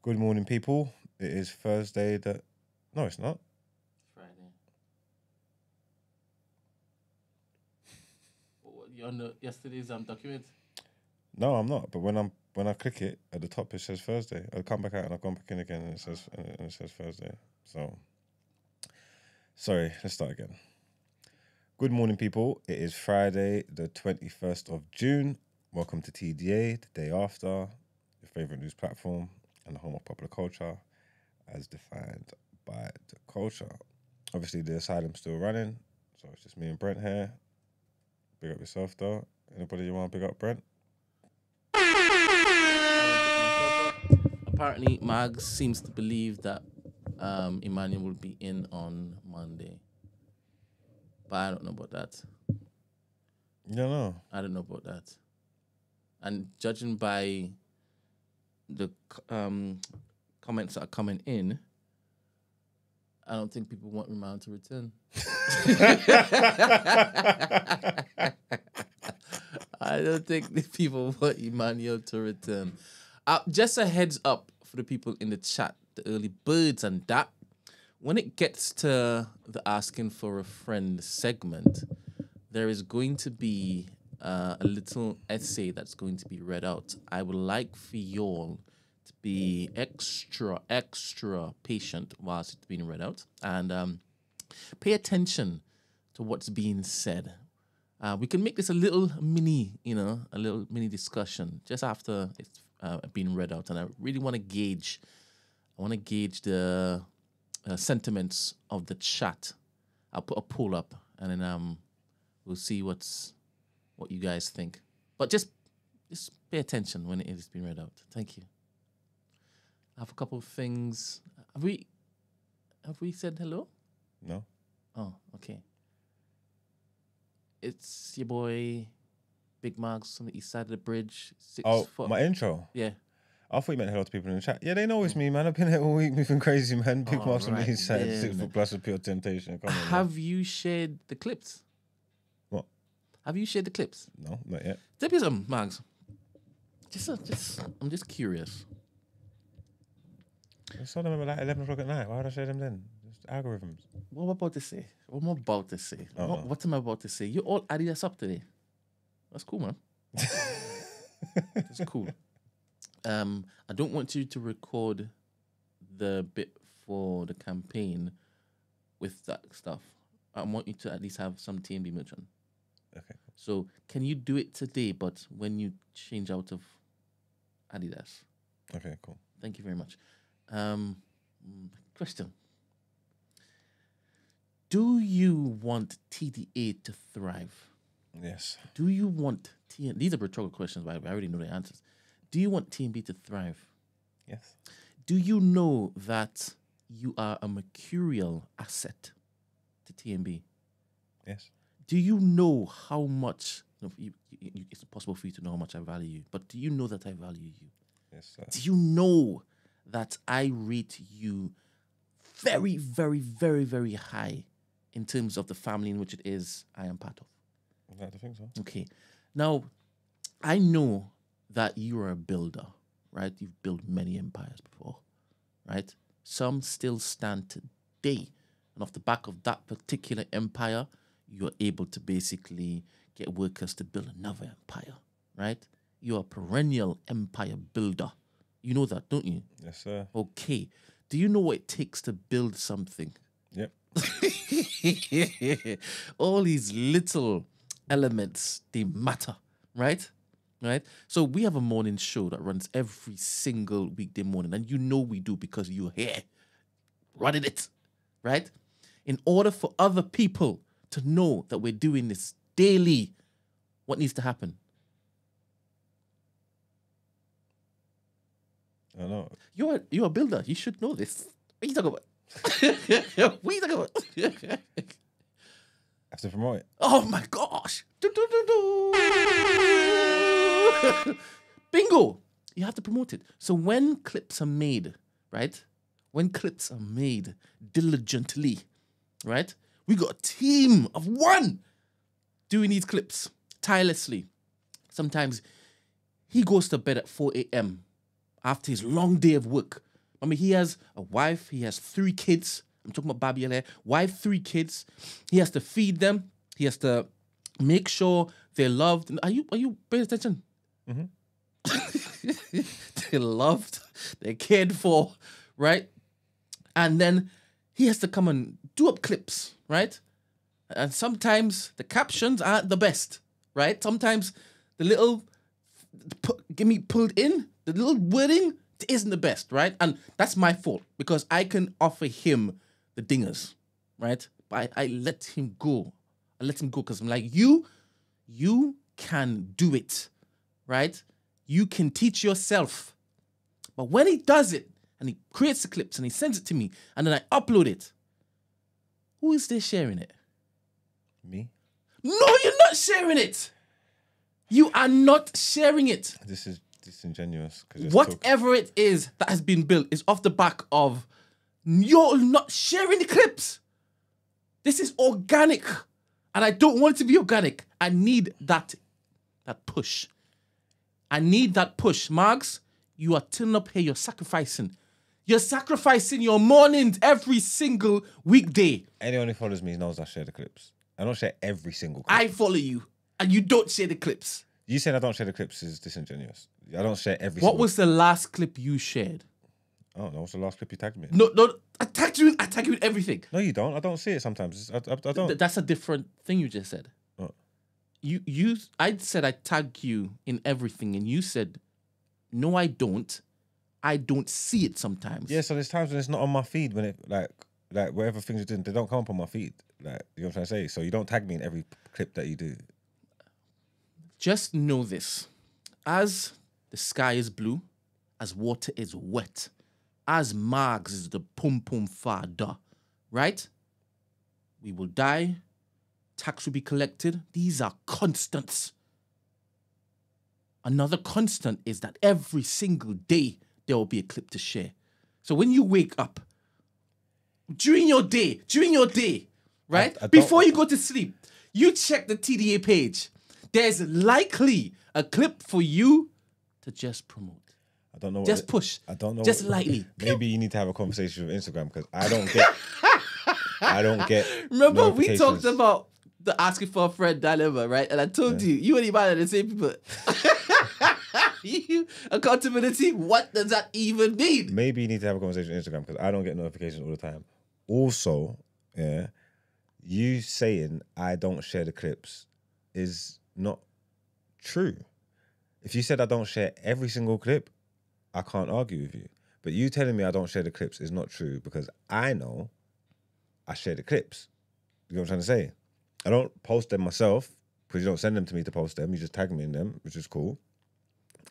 Good morning, people. It is Thursday. No, it's not. Friday. You're on yesterday's document? No, I'm not. But when I click it at the top, it says Thursday. I come back out and I've gone back in again, and it says Thursday. So, sorry. Let's start again. Good morning, people. It is Friday, the 21st of June. Welcome to TDA, the day after, your favorite news platform and the home of popular culture, as defined by the culture. Obviously, the asylum's still running, so it's just me and Brent here. Big up yourself, though. Anybody you want to big up, Brent? Apparently, Mags seems to believe that Emmanuel will be in on Monday. But I don't know about that. You don't know? I don't know about that. And judging by the comments that are coming in, I don't think people want Emmanuel to return. I don't think the people want Emmanuel to return. Just a heads up for the people in the chat, the early birds and that. When it gets to the asking for a friend segment, there is going to be a little essay that's going to be read out. I would like for you all to be extra patient whilst it's being read out and pay attention to what's being said. We can make this a little mini discussion just after it's been read out, and I really want to gauge. The sentiments of the chat. I'll put a poll up, and then we'll see what you guys think. But just pay attention when it is being read out. Thank you. I have a couple of things. Have we said hello? No. Oh, okay. It's your boy, Big Mags from the east side of the bridge. 6 foot. My intro? Yeah. I thought you meant hello to people in the chat. Yeah, they know it's me, man. I've been here all week moving crazy, man. Big Marks from the east side, 6 foot plus of pure temptation. Come on, have you shared the clips? What? Have you shared the clips? No, not yet. Tell me some, Mags. I'm just curious. I saw them at like 11 o'clock at night. Why would I share them then? Just algorithms. What am I about to say? Oh. What am I about to say? You all added us up today. That's cool, man. That's cool. I don't want you to record the bit for the campaign with that stuff. I want you to at least have some TNB merch on. Okay. So can you do it today, but when you change out of Adidas? Okay, cool. Thank you very much. Question. Do you want TDA to thrive? Yes. Do you want TNB? These are rhetorical questions, but I already know the answers. Do you want TNB to thrive? Yes. Do you know that you are a mercurial asset to TNB? Yes. Do you know how much? It's impossible for you to know how much I value you, but do you know that I value you? Yes, sir. Do you know that I rate you very, very, very, very high in terms of the family in which it is I am part of? I'd like to think so. Okay. Now, I know that you are a builder, right? You've built many empires before, right? Some still stand today. And off the back of that particular empire, you're able to basically get workers to build another empire, right? You're a perennial empire builder. You know that, don't you? Yes, sir. Okay. Do you know what it takes to build something? Yep. All these little elements, they matter, right? Right? So we have a morning show that runs every single weekday morning, and you know we do because you're here running it, right? In order for other people to know that we're doing this daily, what needs to happen? I don't know. You're a builder. You should know this. What are you talking about? What are you talking about? Have to promote it. Oh my gosh. Bingo. You have to promote it. So when clips are made, right? When clips are made diligently, right? We got a team of one doing these clips tirelessly. Sometimes he goes to bed at 4 a.m. after his long day of work I mean, he has a wife. He has 3 kids. I'm talking about Babiale. Wife, 3 kids. He has to feed them. He has to make sure they're loved. Are you paying attention? Mm-hmm. They're loved. They're cared for, right? And then he has to come and do up clips, right? And sometimes the captions aren't the best, right? Sometimes the little pulled in, the little wording isn't the best, right? And that's my fault because I can offer him the dingers, right? But I let him go. I let him go because I'm like, you can do it, right? You can teach yourself. But when he does it and he creates the clips and he sends it to me and then I upload it, who is there sharing it? Me? No, you're not sharing it. You are not sharing it. This is disingenuous. Whatever it is that has been built is off the back of you're not sharing the clips. This is organic. And I don't want it to be organic. I need that push. I need that push. Margs, you are turning up here. You're sacrificing. You're sacrificing your mornings every single weekday. Anyone who follows me knows I share the clips. I don't share every single clip. I follow you. And you don't share the clips. You saying I don't share the clips is disingenuous. I don't share every What was the last clip you shared? I don't know. What's the last clip you tagged me? No, I tag you in everything. No, you don't. I don't see it sometimes. I don't. That's a different thing you just said. What? I said I tag you in everything, and you said, no, I don't. I don't see it sometimes. Yeah, so there's times when it's not on my feed when it like whatever things you're doing, they don't come up on my feed. Like, you know what I'm trying to say? So you don't tag me in every clip that you do. Just know this. As the sky is blue, as water is wet, as Margs is the pum father, right? We will die. Tax will be collected. These are constants. Another constant is that every single day there will be a clip to share. So when you wake up, during your day, right? Before you go to sleep, you check the TDA page. There's likely a clip for you to just promote. I don't know. Just push. I don't know. Just lightly. Maybe you need to have a conversation with Instagram because I don't get. Remember we talked about the asking for a friend dilemma, right? And I told you, you and Iman are the same people. Accountability, what does that even mean? Maybe you need to have a conversation with Instagram because I don't get notifications all the time. Also, yeah, you saying I don't share the clips is not true. If you said I don't share every single clip, I can't argue with you. But you telling me I don't share the clips is not true because I know I share the clips. You know what I'm trying to say? I don't post them myself because you don't send them to me to post them. You just tag me in them, which is cool.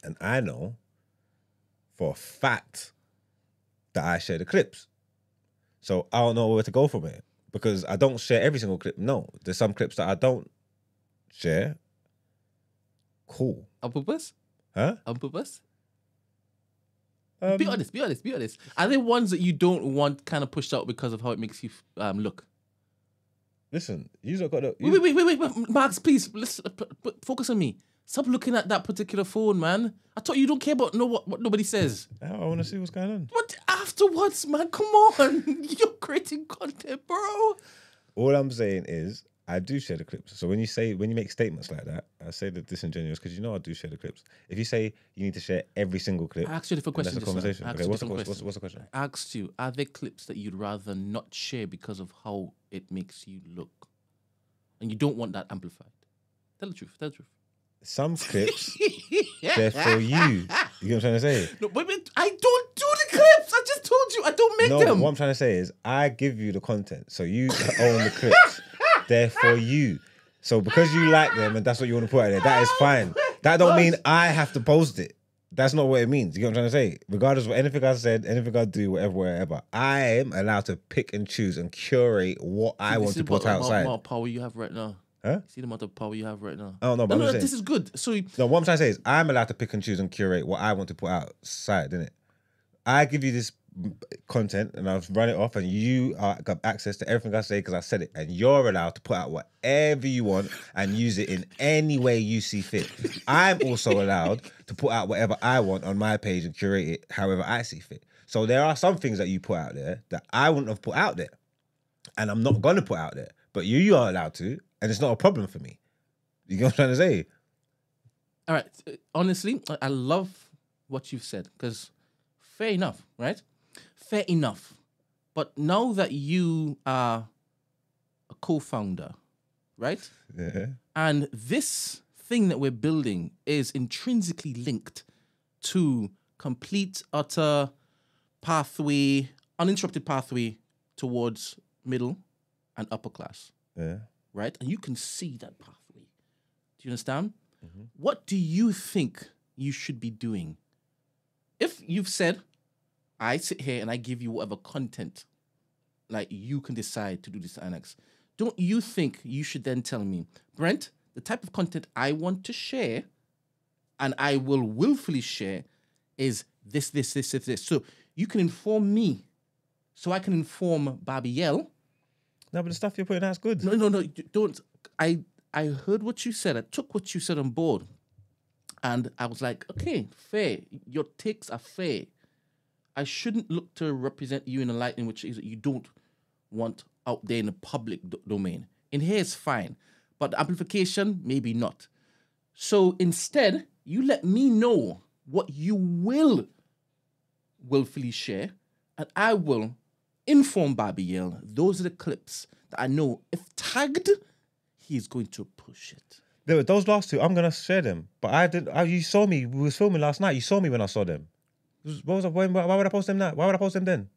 And I know for a fact that I share the clips. So I don't know where to go from it because I don't share every single clip. No, there's some clips that I don't share. Cool. On purpose? Huh? On purpose? Be honest. Are there ones that you don't want kind of pushed out because of how it makes you look? Listen, you got to... Wait, Marks, please, listen, focus on me. Stop looking at that particular phone, man. I thought you don't care about what nobody says. I want to see what's going on. What afterwards, man? Come on. You're creating content, bro. All I'm saying is I do share the clips. So when you make statements like that, I say that disingenuous because you know I do share the clips. If you say you need to share every single clip, I asked you a different question. That's a conversation. Okay, what's the question? I asked you, are there clips that you'd rather not share because of how it makes you look? And you don't want that amplified. Tell the truth. Some clips, they're for you. You know what I'm trying to say? No, but I don't do the clips. I just told you I don't make them. What I'm trying to say is I give you the content. So you own the clips. They're for you. So because you like them and that's what you want to put out there, that is fine. That don't mean I have to post it. That's not what it means. You know what I'm trying to say? Regardless of anything I said, anything I do, whatever, I am allowed to pick and choose and curate what I want to put outside. The amount of power you have right now. Huh? See the amount of power you have right now. Oh no, but no, this is good. So no, what I'm trying to say is I'm allowed to pick and choose and curate what I want to put outside, innit? I give you this content and I'll run it off and you got access to everything I say because I said it, and you're allowed to put out whatever you want and use it in any way you see fit. I'm also allowed to put out whatever I want on my page and curate it however I see fit. So there are some things that you put out there that I wouldn't have put out there. And I'm not going to put out there. But you are allowed to, and it's not a problem for me. You get what I'm trying to say? All right. Honestly, I love what you've said because fair enough, right? Fair enough. But now that you are a co-founder, right? Yeah. And this thing that we're building is intrinsically linked to complete, utter pathway, uninterrupted pathway towards middle and upper class. Yeah. Right? And you can see that pathway. Do you understand? Mm-hmm. What do you think you should be doing? If you've said, I sit here and I give you whatever content, like you can decide to do this annex, don't you think you should then tell me, Brent, the type of content I want to share and I will willfully share is this. So you can inform me so I can inform Babiel. No, but the stuff you're putting out's good. No, don't. I heard what you said. I took what you said on board. And I was like, okay, fair. Your takes are fair. I shouldn't look to represent you in a light in which is that you don't want out there in the public domain. In here is fine. But the amplification, maybe not. So instead, you let me know what you will willfully share, and I will inform Babiel. Those are the clips that I know if tagged, he is going to push it. Those last two, I'm gonna share them. But you saw me. We was filming last night. You saw me when I saw them. Why would I post them now? Why would I post them then?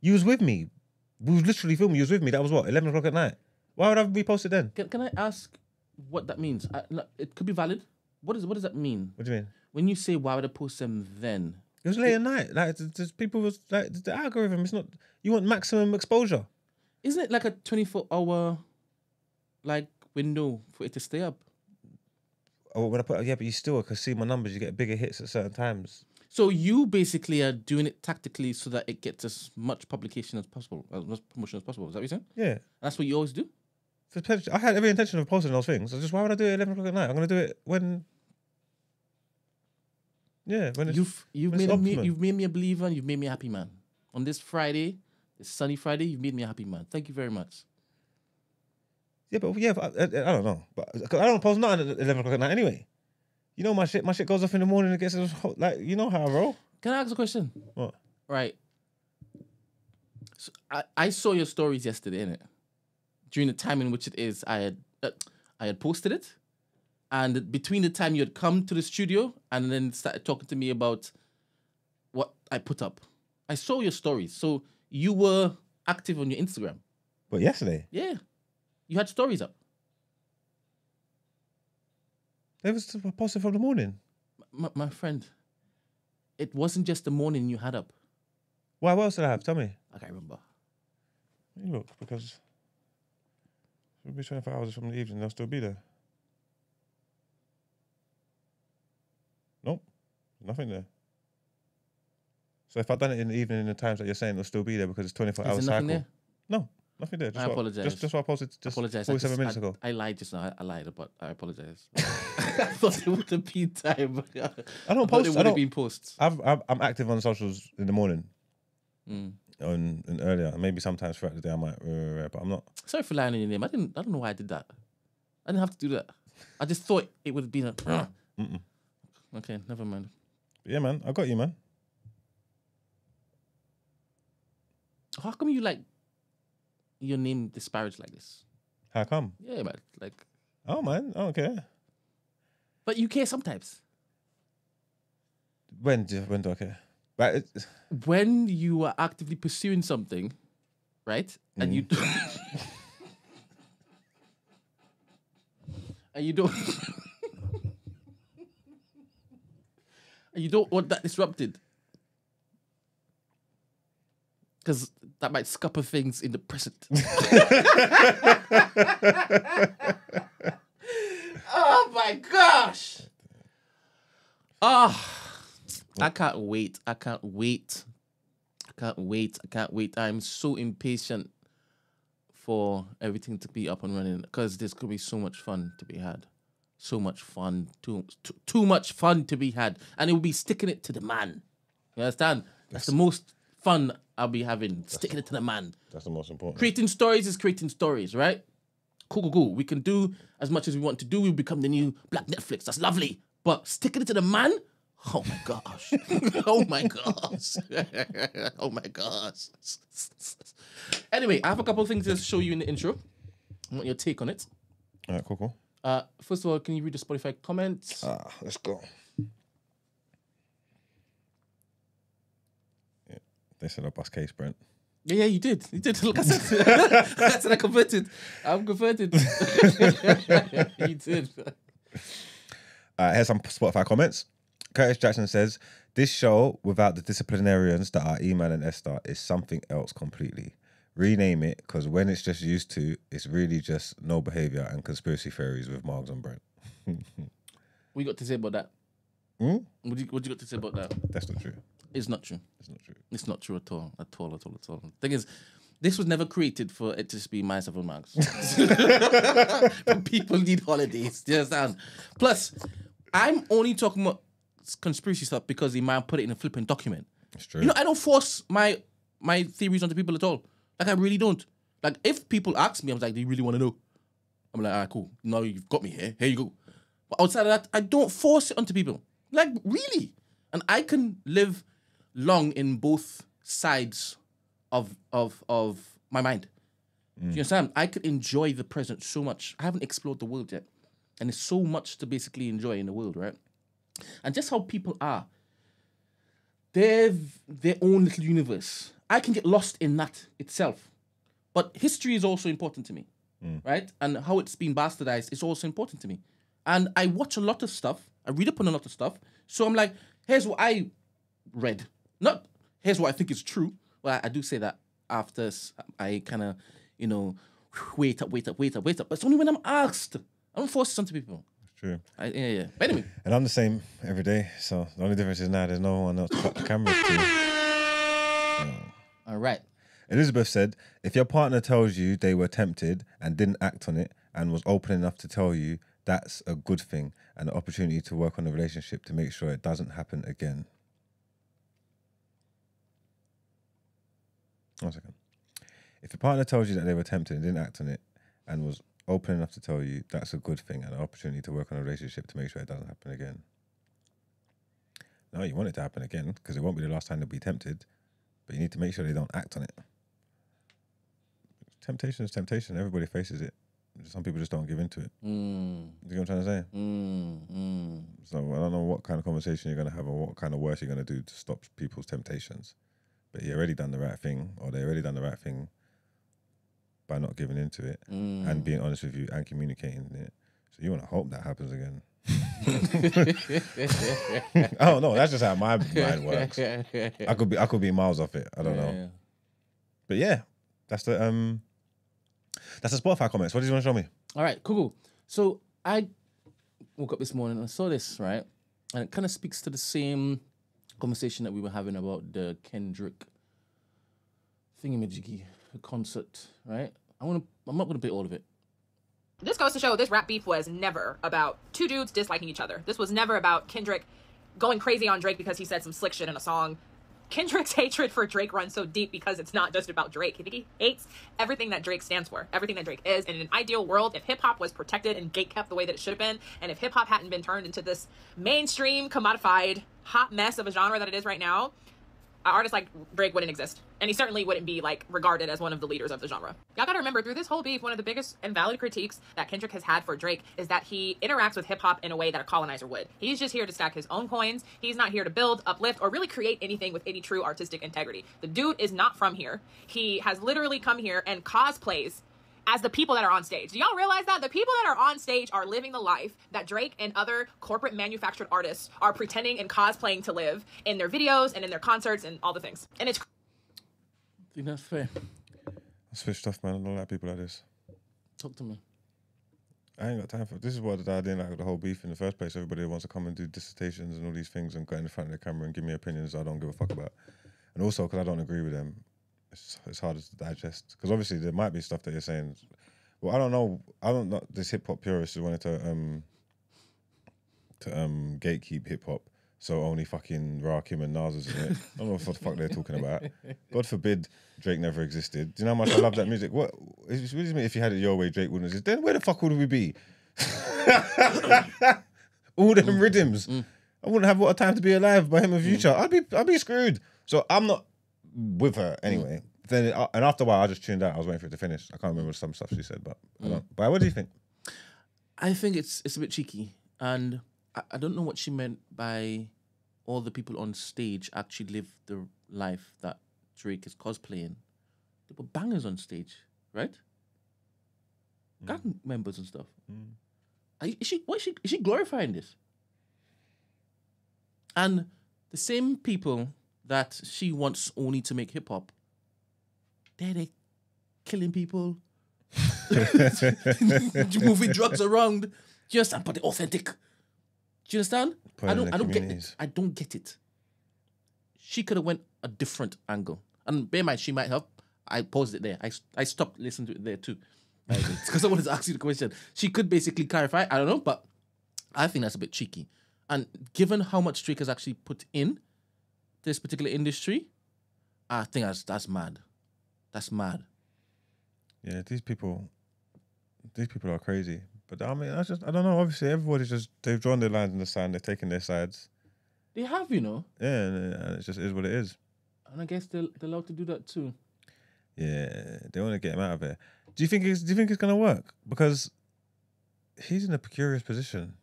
You was with me. We was literally filming. You was with me. That was what, 11 o'clock at night. Why would I repost it then? Can I ask what that means? It could be valid. What does that mean? What do you mean? When you say why would I post them then? It was late at night. Like people was like the algorithm. It's not. You want maximum exposure. Isn't it like a 24-hour like window for it to stay up? Oh, when I put but you still can see my numbers. You get bigger hits at certain times. So you basically are doing it tactically so that it gets as much publication as possible, as much promotion as possible. Is that what you're saying? Yeah. That's what you always do? I had every intention of posting those things. Why would I do it at 11 o'clock at night? I'm going to do it when... Yeah, when it's you've made me a believer and you've made me a happy man. On this Friday, this sunny Friday, you've made me a happy man. Thank you very much. Yeah, but I don't know. But I don't post nothing at 11 o'clock at night anyway. You know my shit goes off in the morning and gets hot. Like, you know how I roll. Can I ask a question? What? Right. So I saw your stories yesterday, innit? During the time in which it is, I had posted it, and between the time you had come to the studio and then started talking to me about what I put up, I saw your stories. So you were active on your Instagram. But yesterday? Yeah, you had stories up. It was posted from the morning. My friend, it wasn't just the morning you had up. Why? What else did I have? Tell me. I can't remember. Look, because it'll be 24 hours from the evening. They'll still be there. Nope, nothing there. So if I'd done it in the evening in the times that you're saying, it'll still be there because it's 24 hours cycle. There? No, nothing there. I apologize. Just what I posted just 47 minutes ago. I lied just now. I lied, but I apologize. I thought it would have been time. I don't post. It would have been posts. I'm active on socials in the morning. Mm. And earlier, and maybe sometimes throughout the day I might, but I'm not. Sorry for lying on your name. I don't know why I did that. I didn't have to do that. I just thought it would have been a. Okay, never mind. Yeah, man, I got you, man. How come you like your name disparaged like this? How come? Yeah, man. Like. Oh man, I don't care. But you care sometimes. When do I care? But when you are actively pursuing something, right? And you and you don't and you don't want that disrupted. Because that might scupper things in the present. Oh my gosh! I can't wait. I can't wait. I'm so impatient for everything to be up and running because there's going to be so much fun to be had. So much fun. Too much fun to be had. And it will be sticking it to the man. You understand? That's the most fun I'll be having. Sticking it to the man. That's the most important. Creating stories is creating stories, right? Cool. We can do as much as we want to do. We'll become the new Black Netflix. That's lovely. But sticking it to the man? Oh my gosh. Oh my gosh. Oh my gosh. Anyway, I have a couple of things to show you in the intro. I want your take on it. All right, cool. First of all, can you read the Spotify comments? Let's go. Yeah, they said a bus case, Brent. Yeah, you did. Look, I said, I said I converted. I'm converted. You did. Here's some Spotify comments. Curtis Jackson says, this show, without the disciplinarians that are Eman and Esther, is something else completely. Rename it, because when it's just used to, it's really just no behaviour and conspiracy theories with Margs and Brent. What you got to say about that? What you got to say about that? That's not true. It's not true. It's not true. It's not true at all. At all. The thing is, this was never created for it to just be myself and Marks. People need holidays. Do you understand? Plus, I'm only talking about conspiracy stuff because the man put it in a flipping document. It's true. You know, I don't force my theories onto people at all. Like, I really don't. Like, if people ask me, I'm like, do you really want to know? I'm like, all right, cool. Now you've got me here. Here you go. But outside of that, I don't force it onto people. Like, really. And I can live long in both sides of my mind. Do you understand? I could enjoy the present so much. I haven't explored the world yet. And there's so much to basically enjoy in the world, right? And just how people are. They're their own little universe. I can get lost in that itself. But history is also important to me, right? And how it's been bastardized is also important to me. And I watch a lot of stuff. I read up on a lot of stuff. So I'm like, here's what I read. Not, here's what I think is true. Well, I do say that after I kind of, wait up. But it's only when I'm asked. I don't force it onto people. True. Yeah. But anyway. And I'm the same every day. So the only difference is now there's no one else to cut the cameras to. So. All right. Elizabeth said, if your partner tells you they were tempted and didn't act on it and was open enough to tell you, that's a good thing and an opportunity to work on the relationship to make sure it doesn't happen again. 1 second. If your partner tells you that they were tempted and didn't act on it and was open enough to tell you, that's a good thing and an opportunity to work on a relationship to make sure it doesn't happen again. No, you want it to happen again because it won't be the last time they'll be tempted, but you need to make sure they don't act on it. Temptation is temptation. Everybody faces it. Some people just don't give into it. You know what I'm trying to say? So I don't know what kind of conversation you're going to have or what kind of work you're going to do to stop people's temptations. But you already done the right thing, or they already done the right thing by not giving into it and being honest with you and communicating it. So you want to hope that happens again. I don't know. That's just how my mind works. I could be miles off it. I don't know. But yeah, that's the Spotify comments. What do you want to show me? All right, cool. So I woke up this morning and I saw this, right? And it kind of speaks to the same conversation that we were having about the Kendrick thingamajiggy concert, right? I'm not gonna play all of it. This goes to show this rap beef was never about two dudes disliking each other. This was never about Kendrick going crazy on Drake because he said some slick shit in a song. Kendrick's hatred for Drake runs so deep because it's not just about Drake. He hates everything that Drake stands for, everything that Drake is. And in an ideal world, if hip-hop was protected and gatekept the way that it should have been, and if hip-hop hadn't been turned into this mainstream, commodified, hot mess of a genre that it is right now, an artist like Drake wouldn't exist. And he certainly wouldn't be regarded as one of the leaders of the genre. Y'all gotta remember, through this whole beef, one of the biggest and valid critiques that Kendrick has had for Drake is that he interacts with hip-hop in a way that a colonizer would. He's just here to stack his own coins. He's not here to build, uplift, or really create anything with any true artistic integrity. The dude is not from here. He has literally come here and cosplays as the people that are on stage. Do y'all realize that? The people that are on stage are living the life that Drake and other corporate manufactured artists are pretending and cosplaying to live in their videos and in their concerts and all the things. And it's... I think that's fair. I switched off, man. I don't like people like this. Talk to me. I ain't got time for it. This is what I didn't like the whole beef in the first place. Everybody wants to come and do dissertations and all these things and go in front of the camera and give me opinions I don't give a fuck about. And also, because I don't agree with them, it's harder to digest. Because obviously there might be stuff that you're saying. Well, I don't know. This hip hop purist who wanted to gatekeep hip hop so only fucking Rakim and Nas was in it. I don't know what the fuck they're talking about. God forbid Drake never existed. Do you know how much I love that music? What do you mean if you had it your way, Drake wouldn't exist? Then where the fuck would we be? All them rhythms. I wouldn't have What a Time to Be Alive by him in Future. I'd be screwed. So I'm not with her anyway. Then and after a while, I just tuned out. I was waiting for it to finish. I can't remember some stuff she said, but I don't. But what do you think? I think it's a bit cheeky, and I don't know what she meant by all the people on stage actually live the life that Drake is cosplaying. They were bangers on stage, right? Gang members and stuff. Is she glorifying this? And the same people that she wants only to make hip hop, they're killing people, moving drugs around. Do you understand? But they're authentic. Do you understand? I don't get it. I don't get it. She could have went a different angle. And bear in mind, she might have. I paused it there. I stopped listening to it there too. Because I wanted to ask you the question. She could basically clarify. I don't know, but I think that's a bit cheeky. And given how much Drake has actually put in this particular industry, I think that's mad. That's mad. Yeah, these people are crazy. But I mean, I don't know. Obviously, everybody's they've drawn their lines in the sand. They're taking their sides. They have, you know. Yeah, and it just is what it is. And I guess they're allowed to do that too. Yeah, they want to get him out of here. Do you think it's gonna work? Because he's in a precarious position.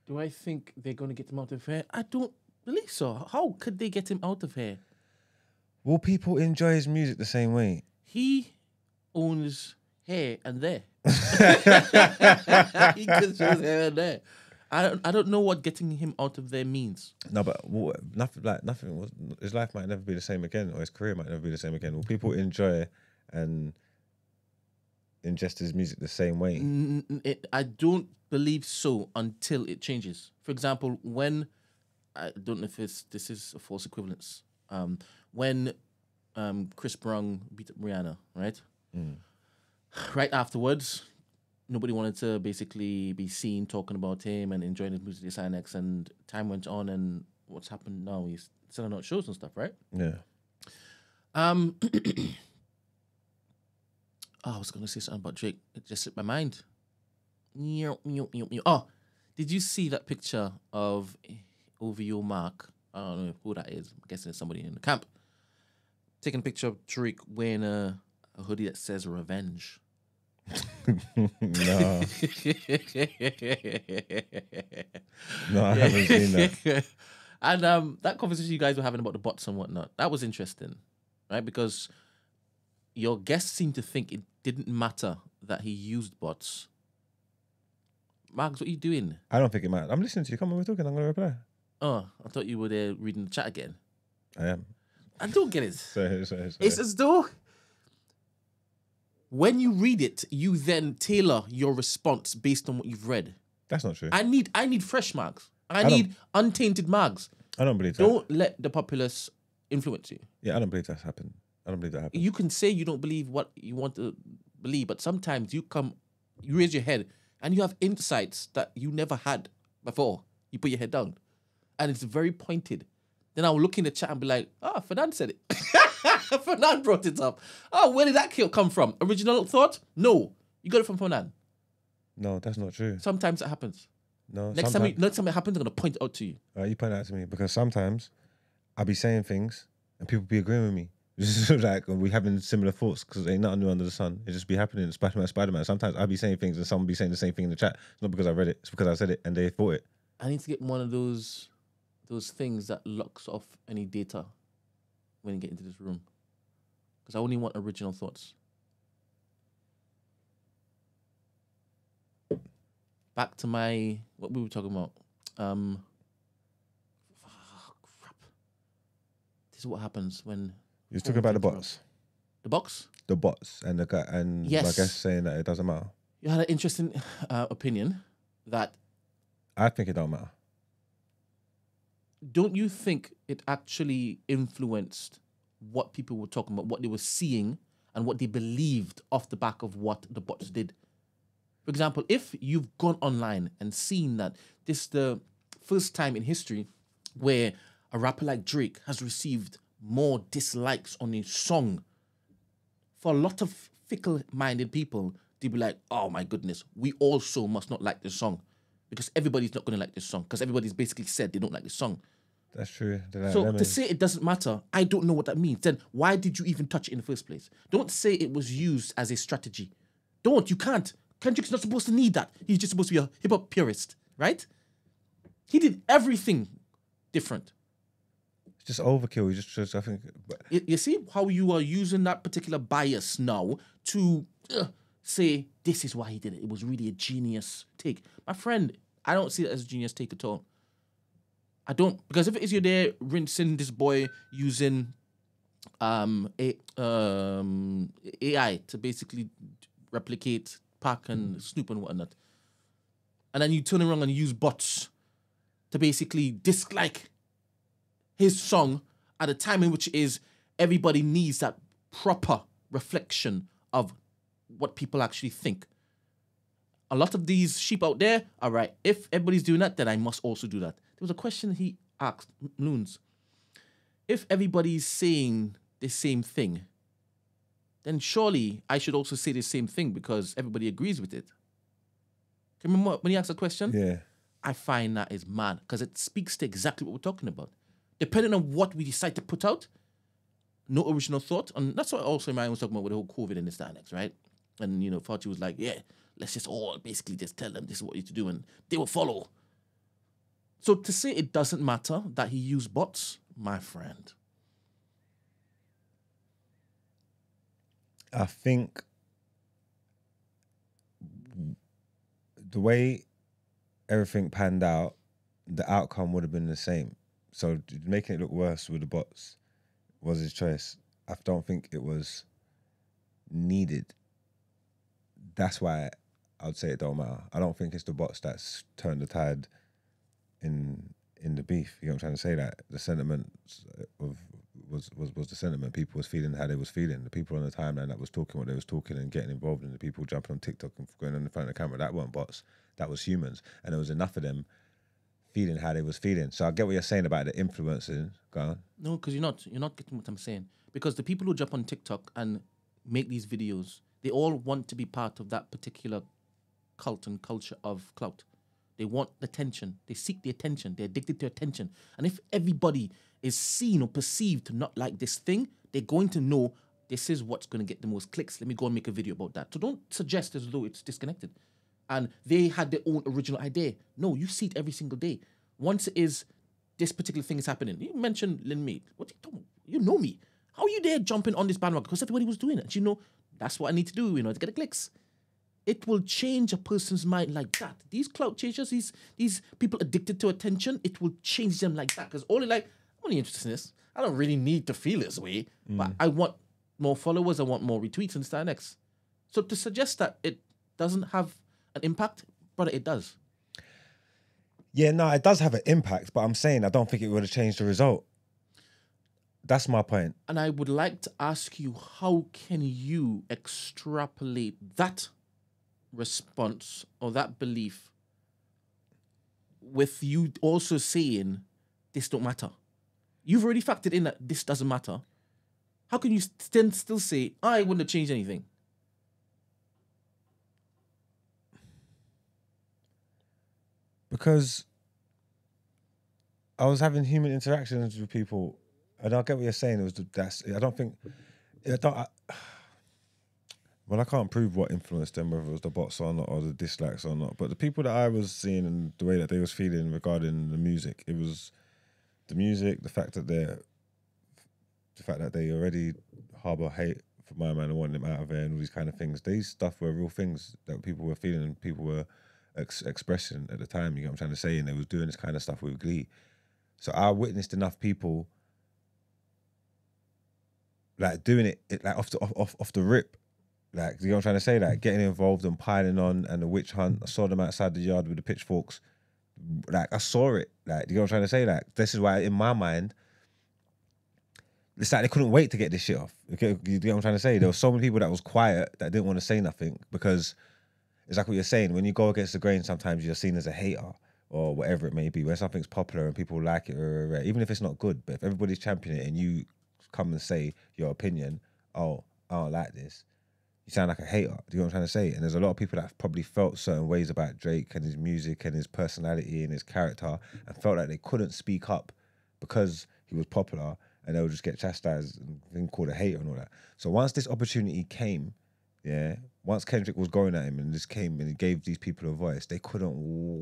Do I think they're going to get him out of here? I don't believe so. How could they get him out of here? Will people enjoy his music the same way? He owns here and there. He controls here and there. I don't know what getting him out of there means. No, but nothing was. His life might never be the same again, or his career might never be the same again. Will people enjoy and ingest his music the same way? I don't believe so until it changes. For example, when I don't know if this is a false equivalence. When Chris Brown beat up Rihanna, right? Right afterwards, nobody wanted to basically be seen talking about him and enjoying his music, this and X, and time went on, and what's happened now? He's selling out shows and stuff, right? Yeah. I was going to say something about Drake. It just slipped my mind. Oh, did you see that picture of OVO Mark? I don't know who that is. I'm guessing it's somebody in the camp. Taking a picture of Drake wearing a hoodie that says revenge. No. No, I haven't seen that. And that conversation you guys were having about the bots and whatnot, that was interesting, right? Because your guests seem to think it didn't matter that he used bots. Marks, what are you doing? I don't think it matters. I'm listening to you. Come on, we're talking. I'm going to reply. Oh, I thought you were there reading the chat again. I am. I don't get it. Sorry. It's as though when you read it, you then tailor your response based on what you've read. That's not true. I need fresh marks. I need untainted marks. I don't believe that. Don't let the populace influence you. Yeah, I don't believe that's happened. I don't believe that happened. You can say you don't believe what you want to believe, but sometimes you raise your head and you have insights that you never had before. You put your head down. And it's very pointed. Then I'll look in the chat and be like, Fernand said it. Fernand brought it up. Oh, where did that come from? Original thought? No. You got it from Fernand. No, that's not true. Sometimes it happens. No. Next time it happens, I'm going to point it out to you. You point it out to me because sometimes I'll be saying things and people be agreeing with me. It's just like we having similar thoughts because ain't nothing new under the sun. It just be happening. Spider-Man. Sometimes I'll be saying things and someone be saying the same thing in the chat. It's not because I read it. It's because I said it and they thought it. I need to get one of those things that locks off any data when you get into this room. Because I only want original thoughts. Back to what we were talking about. Crap. This is what happens when... You're talking about the bots. The box? The bots and the guy and yes. I guess saying that it doesn't matter. You had an interesting opinion that... I think it don't matter. Don't you think it actually influenced what people were talking about, what they were seeing, and what they believed off the back of what the bots did? For example, if you've gone online and seen that this is the first time in history where a rapper like Drake has received more dislikes on his song. For a lot of fickle-minded people, they'll be like, oh my goodness, we also must not like this song because everybody's not going to like this song because everybody's basically said they don't like this song. That's true. So to say it doesn't matter, I don't know what that means. Then why did you even touch it in the first place? Don't say it was used as a strategy. You can't. Kendrick's not supposed to need that. He's just supposed to be a hip-hop purist, right? He did everything different. It's just overkill. You just I think. You see how you are using that particular bias now to say this is why he did it. It was really a genius take. My friend, I don't see it as a genius take at all. I don't, because if it is you're there rinsing this boy using AI to basically replicate Pac and Snoop and whatnot, and then you turn around and use bots to basically dislike his song at a time in which is everybody needs that proper reflection of what people actually think. A lot of these sheep out there, all right, if everybody's doing that, then I must also do that. There was a question he asked, Loons. If everybody's saying the same thing, then surely I should also say the same thing because everybody agrees with it. Can you remember when he asked the question? Yeah. I find that is mad because it speaks to exactly what we're talking about. Depending on what we decide to put out, no original thought. And that's what also Ryan was talking about with the whole COVID and this, that, next, right? And, Fauci was like, yeah, let's just all basically just tell them this is what you need to do and they will follow. So to say it doesn't matter that he used bots, my friend. I think the way everything panned out, the outcome would have been the same. So making it look worse with the bots was his choice. I don't think it was needed. That's why I would say it don't matter. I don't think it's the bots that's turned the tide in the beef. You know what I'm trying to say? That the sentiment was the sentiment. People was feeling how they was feeling. The people on the timeline that was talking what they was talking and getting involved in the people jumping on TikTok and going on in front of the camera, that weren't bots. That was humans. And there was enough of them feeling how they was feeling. So I get what you're saying about the influencing. Go on. No, because you're not getting what I'm saying. Because the people who jump on TikTok and make these videos, they all want to be part of that particular cult and culture of clout. They want attention. They seek the attention. They're addicted to attention. And if everybody is seen or perceived to not like this thing, they're going to know this is what's going to get the most clicks. Let me go and make a video about that. So don't suggest as though it's disconnected. And they had their own original idea. No, you see it every single day. Once it is this particular thing is happening, you mentioned Lin May. What are you talking about? You know me. How are you there jumping on this bandwagon? Because everybody was doing it. And that's what I need to do, to get the clicks. It will change a person's mind like that. These clout chasers, these people addicted to attention, it will change them like that. Because I'm only interested in this. I don't really need to feel this way. But I want more followers. I want more retweets and stuff next. So to suggest that it doesn't have an impact, brother, it does. Yeah, no, it does have an impact, but I'm saying I don't think it would have changed the result. That's my point. And I would like to ask you, how can you extrapolate that response or that belief with you also saying this don't matter? You've already factored in that this doesn't matter. How can you still say, I wouldn't have changed anything? Because I was having human interactions with people, and I get what you're saying. Well, I can't prove what influenced them, whether it was the bots or not, or the dislikes or not. But the people that I was seeing and the way that they was feeling regarding the music, it was the music, the fact that they already harbour hate for my man and wanting them out of there and all these kind of things. These stuff were real things that people were feeling and people were expressing at the time. You know what I'm trying to say? And they was doing this kind of stuff with glee. So I witnessed enough people like doing it like off the rip. Like, you know what I'm trying to say? Like, getting involved and piling on and the witch hunt. I saw them outside the yard with the pitchforks. Like, I saw it. Like, you know what I'm trying to say? Like, this is why in my mind, it's like they couldn't wait to get this shit off. Okay, you know what I'm trying to say? There were so many people that was quiet that didn't want to say nothing because it's like what you're saying. When you go against the grain, sometimes you're seen as a hater. or whatever it may be, when something's popular and people like it, even if it's not good, but if everybody's championing it and you come and say your opinion, oh, I don't like this, you sound like a hater. Do you know what I'm trying to say? And there's a lot of people that have probably felt certain ways about Drake and his music and his personality and his character and felt like they couldn't speak up because he was popular, and they'll just get chastised and being called a hater and all that. So once this opportunity came, yeah, once Kendrick was going at him and this came and he gave these people a voice, they couldn't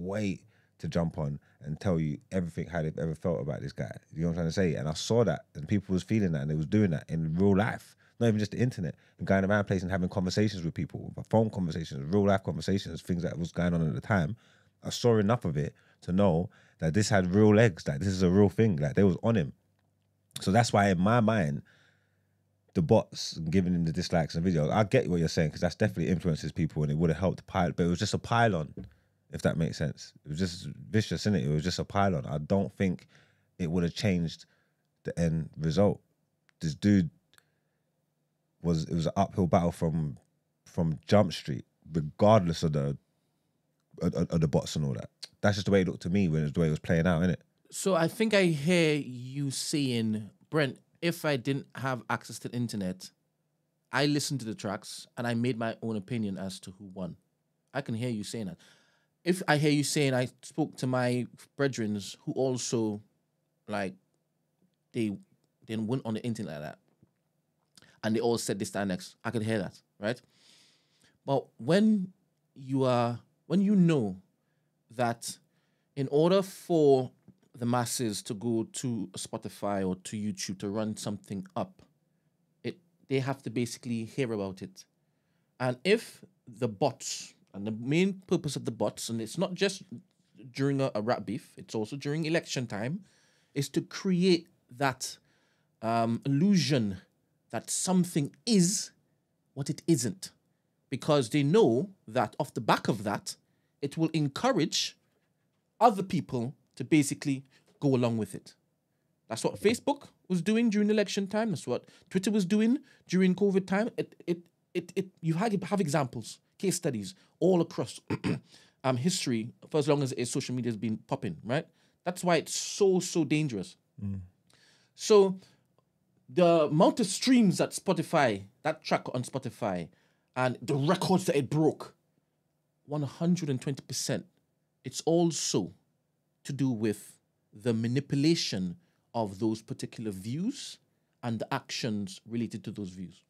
wait to jump on and tell you everything how they've ever felt about this guy. You know what I'm trying to say? And I saw that, and people was feeling that, and they was doing that in real life. Not even just the internet, and going around places and having conversations with people, phone conversations, real life conversations, things that was going on at the time. I saw enough of it to know that this had real legs, that this is a real thing, like they was on him. So that's why in my mind, the bots giving him the dislikes and videos, I get what you're saying, because that's definitely influences people and it would have helped pile, but it was just a pile-on, if that makes sense. It was just vicious, innit? It was just a pile-on. I don't think it would have changed the end result. This dude it was an uphill battle from Jump Street, regardless of the bots and all that. That's just the way it looked to me when it was the way it was playing out, innit? So I think I hear you saying, Brent, if I didn't have access to the internet, I listened to the tracks and I made my own opinion as to who won. I can hear you saying that. If I hear you saying I spoke to my brethren who also, like, they didn't win on the internet like that, and they all said this, that, next, I could hear that, right? But when you know that in order for the masses to go to Spotify or to YouTube to run something up, they have to basically hear about it. And if the bots, and the main purpose of the bots, and it's not just during a rap beef, it's also during election time, is to create that illusion that something is what it isn't. Because they know that off the back of that, it will encourage other people to basically go along with it. That's what Facebook was doing during election time. That's what Twitter was doing during COVID time. You have examples, case studies all across history for as long as social media has been popping, right? That's why it's so dangerous. So the amount of streams that track on Spotify, and the records that it broke, 120%. It's also to do with the manipulation of those particular views and the actions related to those views.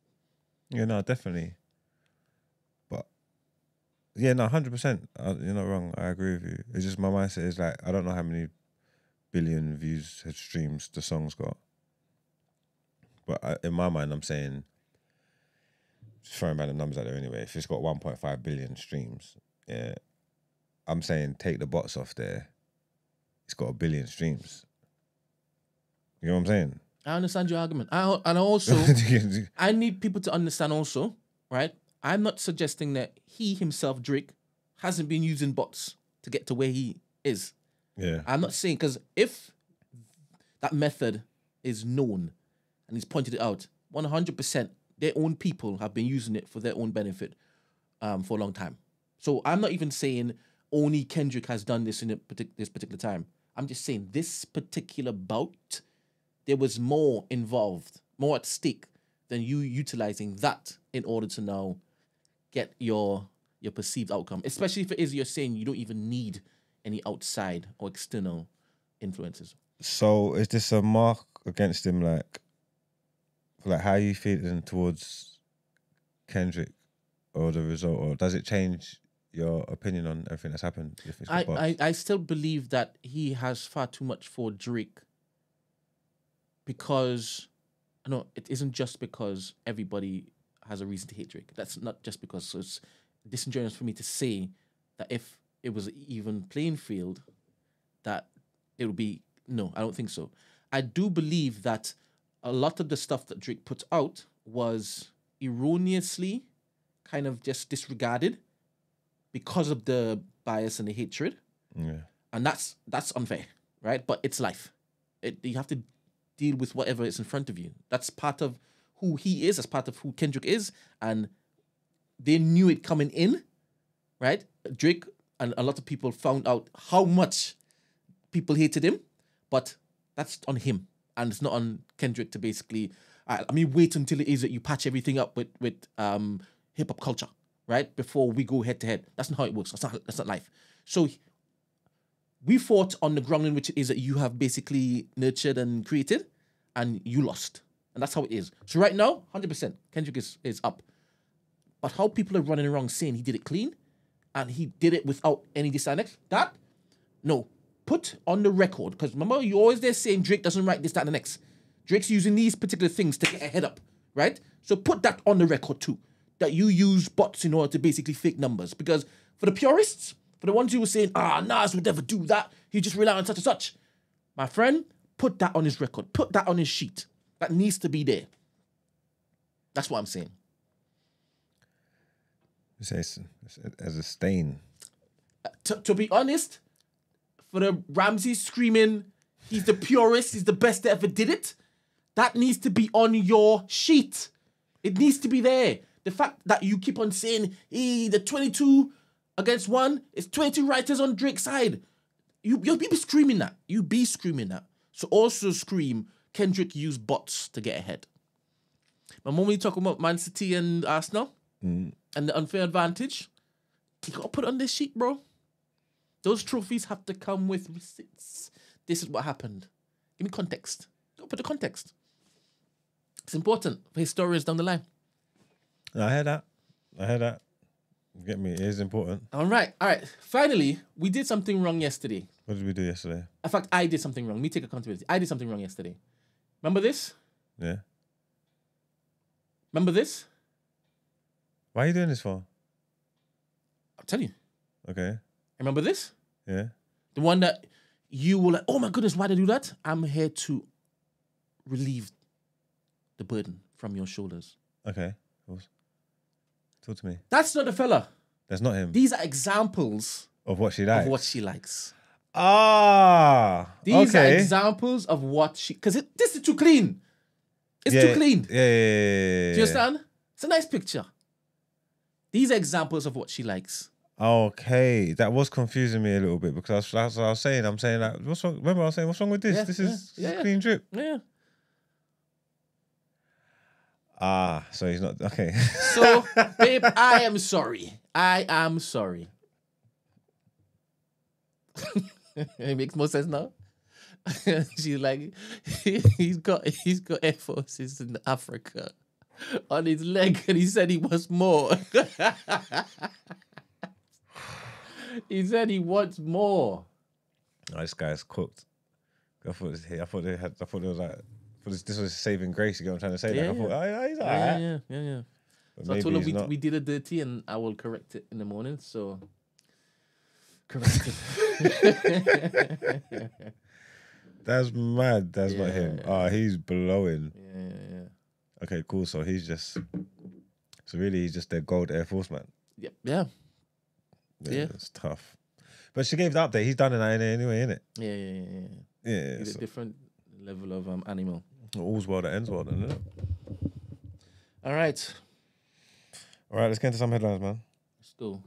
Yeah, no, definitely. But yeah, no, 100%. You're not wrong. I agree with you. It's just my mindset is like, I don't know how many billion views, streams the song's got. But in my mind, I'm saying, just throwing random numbers out there anyway, if it's got 1.5 billion streams, yeah, I'm saying take the bots off there, it's got 1 billion streams. You know what I'm saying? I understand your argument. And also, I need people to understand also, right? I'm not suggesting that he himself, Drake, hasn't been using bots to get to where he is. Yeah. I'm not saying, because if that method is known and he's pointed it out, 100%, their own people have been using it for their own benefit for a long time. So I'm not even saying only Kendrick has done this in this particular time. I'm just saying this particular bout, there was more involved, more at stake than you utilizing that in order to now get your perceived outcome. Especially if it is you're saying you don't even need any outside or external influences. So is this a mark against him, like how are you feeling towards Kendrick or the result, or does it change your opinion on everything that's happened? If it's I still believe that he has far too much for Drake, because it isn't just because everybody has a reason to hate Drake. That's not just because. So it's disingenuous for me to say that if it was an even playing field, that it would be, no, I don't think so. I do believe that a lot of the stuff that Drake put out was erroneously kind of just disregarded because of the bias and the hatred. Yeah. And that's unfair, right? But it's life. You have to deal with whatever is in front of you. That's part of who he is, that's part of who Kendrick is, and they knew it coming in, right? Drake and a lot of people found out how much people hated him, but that's on him, and it's not on Kendrick to basically. Wait until it is that you patch everything up with hip hop culture, right? Before we go head to head. That's not how it works. That's not life. So we fought on the ground in which it is that you have basically nurtured and created, and you lost, and that's how it is. So right now, 100%, Kendrick is up, but how people are running around saying he did it clean, and he did it without any disconnect. That no. Put on the record, because remember, you always there saying Drake doesn't write this, that, and the next. Drake's using these particular things to get a head up, right? So put that on the record too, that you use bots in order to basically fake numbers. Because for the purists, for the ones who were saying, Nas would never do that, he just rely on such and such. My friend, put that on his record. Put that on his sheet. That needs to be there. That's what I'm saying. It's as a stain. To be honest, for the Ramsey screaming, he's the purest, he's the best that ever did it, that needs to be on your sheet. It needs to be there. The fact that you keep on saying, the 22 against 1, it's 22 writers on Drake's side. You'll be screaming that. You be screaming that. So also scream, Kendrick used bots to get ahead. But when we talk about Man City and Arsenal, and the unfair advantage, you gotta put it on this sheet, bro. Those trophies have to come with receipts. This is what happened. Give me context. Don't put the context. It's important for historians down the line. I heard that. You get me? It is important. All right. Finally, we did something wrong yesterday. What did we do yesterday? In fact, I did something wrong. Me take accountability. I did something wrong yesterday. Remember this? Yeah. Remember this? Why are you doing this for? I'll tell you. Okay. Remember this? Yeah. The one that you were like, oh my goodness, why did I do that? I'm here to relieve the burden from your shoulders. Okay. Talk to me. That's not the fella. That's not him. These are examples Of what she likes. of what she likes. These are examples of what she... Because this is too clean. It's too clean. Yeah. Do you understand? It's a nice picture. These are examples of what she likes. Okay, that was confusing me a little bit because I'm saying like, what's wrong? Remember I was saying, what's wrong with this? This is clean drip. Yeah. So he's not, okay. So, babe, I am sorry. It makes more sense now. She's like, he's got Air Forces in Africa on his leg, and he said he wants more. He said he wants more. Oh, this guy's cooked. I thought it was like, this was saving grace. You get what I'm trying to say? Yeah, I thought, he's all right. Yeah. But So I told him we did a dirty, and I will correct it in the morning. So correct it. That's mad. That's not him. He's blowing. Yeah. Okay, cool. So he's just their gold Air Force man. Yep. Yeah. It's tough. But she gave the update. He's done it anyway, innit? Yeah. He's a different level of animal. All's well that ends well, then, isn't it? All right, let's get into some headlines, man. let's go.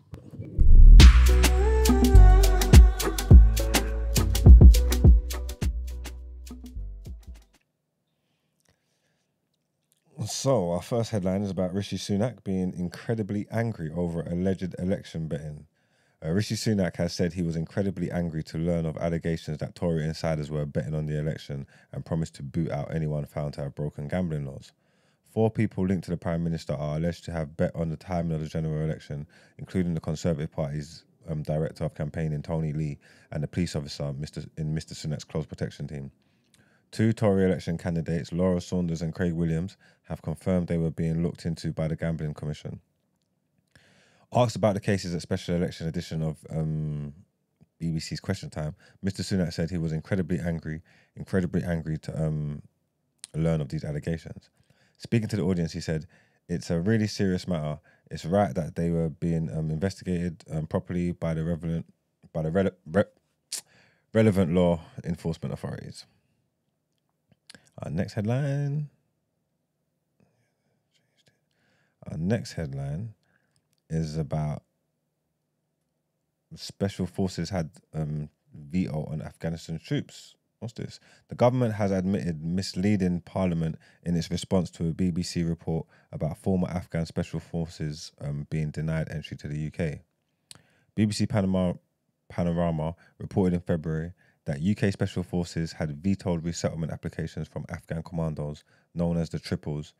So, our first headline is about Rishi Sunak being incredibly angry over alleged election betting. Rishi Sunak has said he was incredibly angry to learn of allegations that Tory insiders were betting on the election and promised to boot out anyone found to have broken gambling laws. 4 people linked to the Prime Minister are alleged to have bet on the timing of the general election, including the Conservative Party's Director of Campaigning, Tony Lee, and the police officer in Mr Sunak's close protection team. 2 Tory election candidates, Laura Saunders and Craig Williams, have confirmed they were being looked into by the Gambling Commission. Asked about the cases at special election edition of BBC's Question Time, Mr Sunak said he was incredibly angry to learn of these allegations. Speaking to the audience, he said, "It's a really serious matter. It's right that they were being investigated properly by the relevant law enforcement authorities." Our next headline is about special forces had veto on Afghanistan troops. What's this? The government has admitted misleading Parliament in its response to a BBC report about former Afghan special forces being denied entry to the UK. BBC Panorama reported in February that UK special forces had vetoed resettlement applications from Afghan commandos known as the Triples,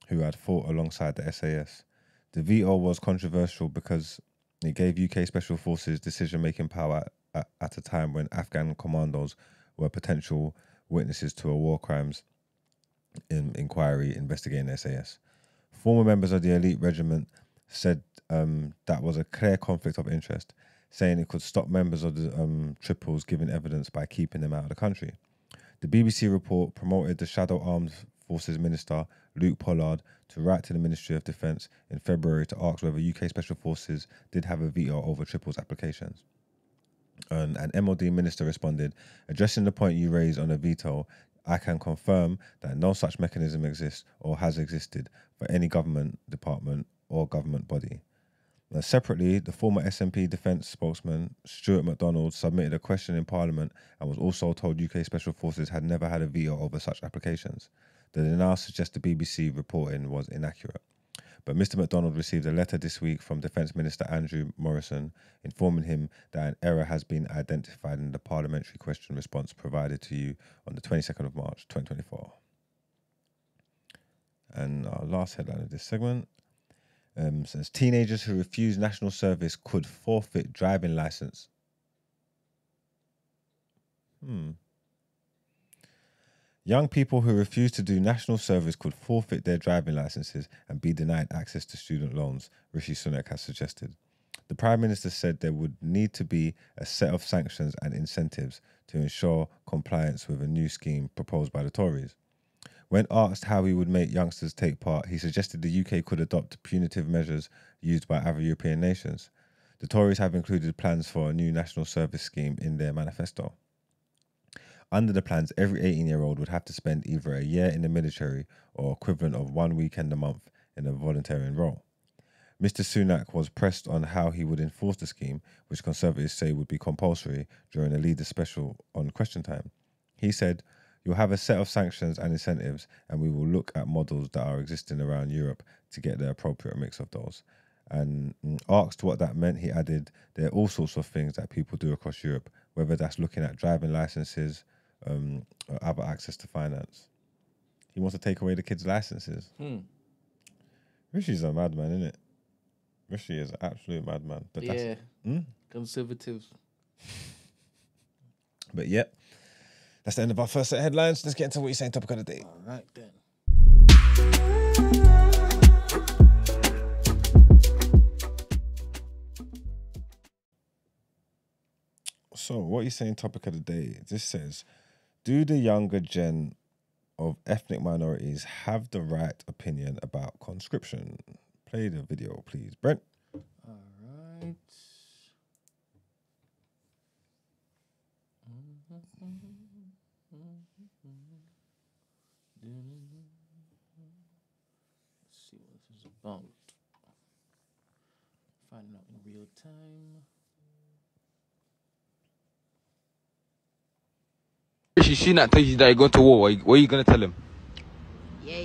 who had fought alongside the SAS. The veto was controversial because it gave UK special forces decision-making power at a time when Afghan commandos were potential witnesses to a war crimes inquiry investigating SAS. Former members of the elite regiment said that was a clear conflict of interest, saying it could stop members of the Triples giving evidence by keeping them out of the country. The BBC report promoted the Shadow Armed Forces Minister, Luke Pollard, to write to the Ministry of Defence in February to ask whether UK Special Forces did have a veto over Triples applications. An MOD minister responded, addressing the point you raised on a veto, I can confirm that no such mechanism exists or has existed for any government department or government body. Now, separately, the former SNP defence spokesman, Stuart MacDonald, submitted a question in Parliament and was also told UK Special Forces had never had a veto over such applications. The denial suggests the BBC reporting was inaccurate. But Mr MacDonald received a letter this week from Defence Minister Andrew Morrison informing him that an error has been identified in the parliamentary question response provided to you on the 22nd of March 2024. And our last headline of this segment says, teenagers who refuse national service could forfeit driving licence. Young people who refuse to do national service could forfeit their driving licences and be denied access to student loans, Rishi Sunak has suggested. The Prime Minister said there would need to be a set of sanctions and incentives to ensure compliance with a new scheme proposed by the Tories. When asked how he would make youngsters take part, he suggested the UK could adopt punitive measures used by other European nations. The Tories have included plans for a new national service scheme in their manifesto. Under the plans, every 18-year-old would have to spend either a year in the military or equivalent of 1 weekend a month in a volunteering role. Mr Sunak was pressed on how he would enforce the scheme, which Conservatives say would be compulsory, during a Leader Special on Question Time. He said, you'll have a set of sanctions and incentives, and we will look at models that are existing around Europe to get the appropriate mix of those. And asked what that meant, he added, there are all sorts of things that people do across Europe, whether that's looking at driving licences, or other access to finance. He wants to take away the kids' licenses. Rishi's a madman, isn't it? Rishi is an absolute madman. But yeah, conservatives. But yeah, that's the end of our first set of headlines. Let's get into what you're saying, topic of the day. All right, then. So, what you're saying, topic of the day. This says, do the younger gen of ethnic minorities have the right opinion about conscription? Play the video, please. Brent? All right. Let's see what this is about. Finding out in real time. Sunak tells you that you're going to war. What are you going to tell him? Yeah.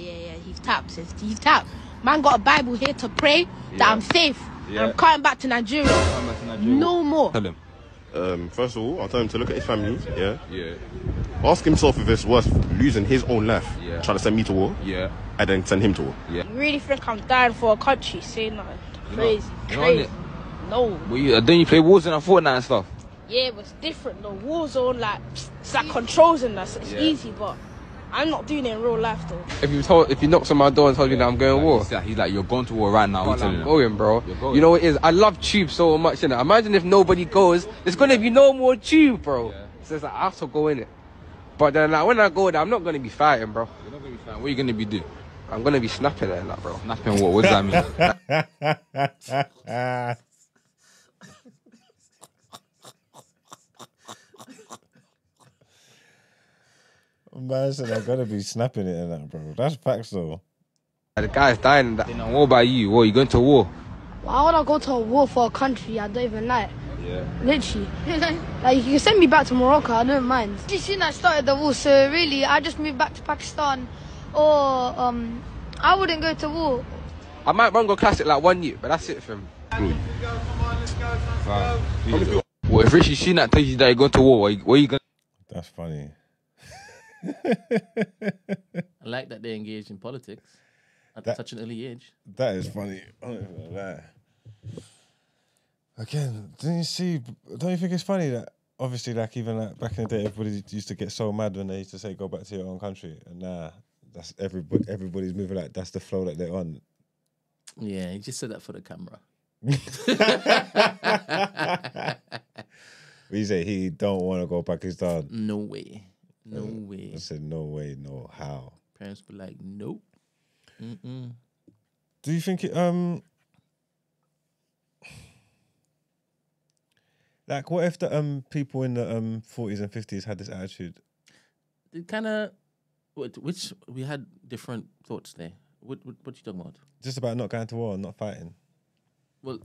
He's tapped. He's tapped. Man got a Bible here to pray that I'm safe. And I'm coming back to Nigeria. No more. Tell him. First of all, I'll tell him to look at his family. Yeah. Ask himself if it's worth losing his own life, trying to send me to war. And then send him to war. You really think I'm dying for a country? Say nothing. Crazy. No. Then you play Warzone and Fortnite and stuff. Yeah, but it's different though. Warzone, like, it's like controls and that. So it's easy, but I'm not doing it in real life though. If you knocks on my door and told me that I'm going to war, he's like, you're going to war right now. I'm going, bro. You know what it is? I love tube so much, innit? Imagine if nobody goes, there's gonna be no more tube, bro. So it's like, I have to go in it. But then, like, when I go there, I'm not gonna be fighting, bro. You're not gonna be fighting. What are you gonna be doing? I'm gonna be snapping it, like, bro. Snapping what? What does that mean? Man said I'm gonna be snapping it in that, bro. That's facts though. The guy's dying. What about you? What, you going to war? Why would I go to a war for a country I don't even like? Yeah. Literally. Like, you can send me back to Morocco, I don't mind. You seen I started the war, so really, I just moved back to Pakistan. Or, I wouldn't go to war. I might run go classic like 1 year, but that's it for him. What if Rishi Sunak tells you that you're going to war? What are you going? That's funny. I like that they engage in politics at such an early age. That is funny. I don't even know that. Again, don't you think it's funny that obviously, like, even like back in the day, everybody used to get so mad when they used to say go back to your own country, and now that's everybody's moving like that's the flow that they're on. Yeah, he just said that for the camera. We say he don't want to go Pakistan. No way. No way. I said no way, no how. Parents were like, nope. Mm-mm. Do you think it like what if the people in the 40s and 50s had this attitude? It kind of, which we had different thoughts there. What you talking about? Just about not going to war and not fighting. Well,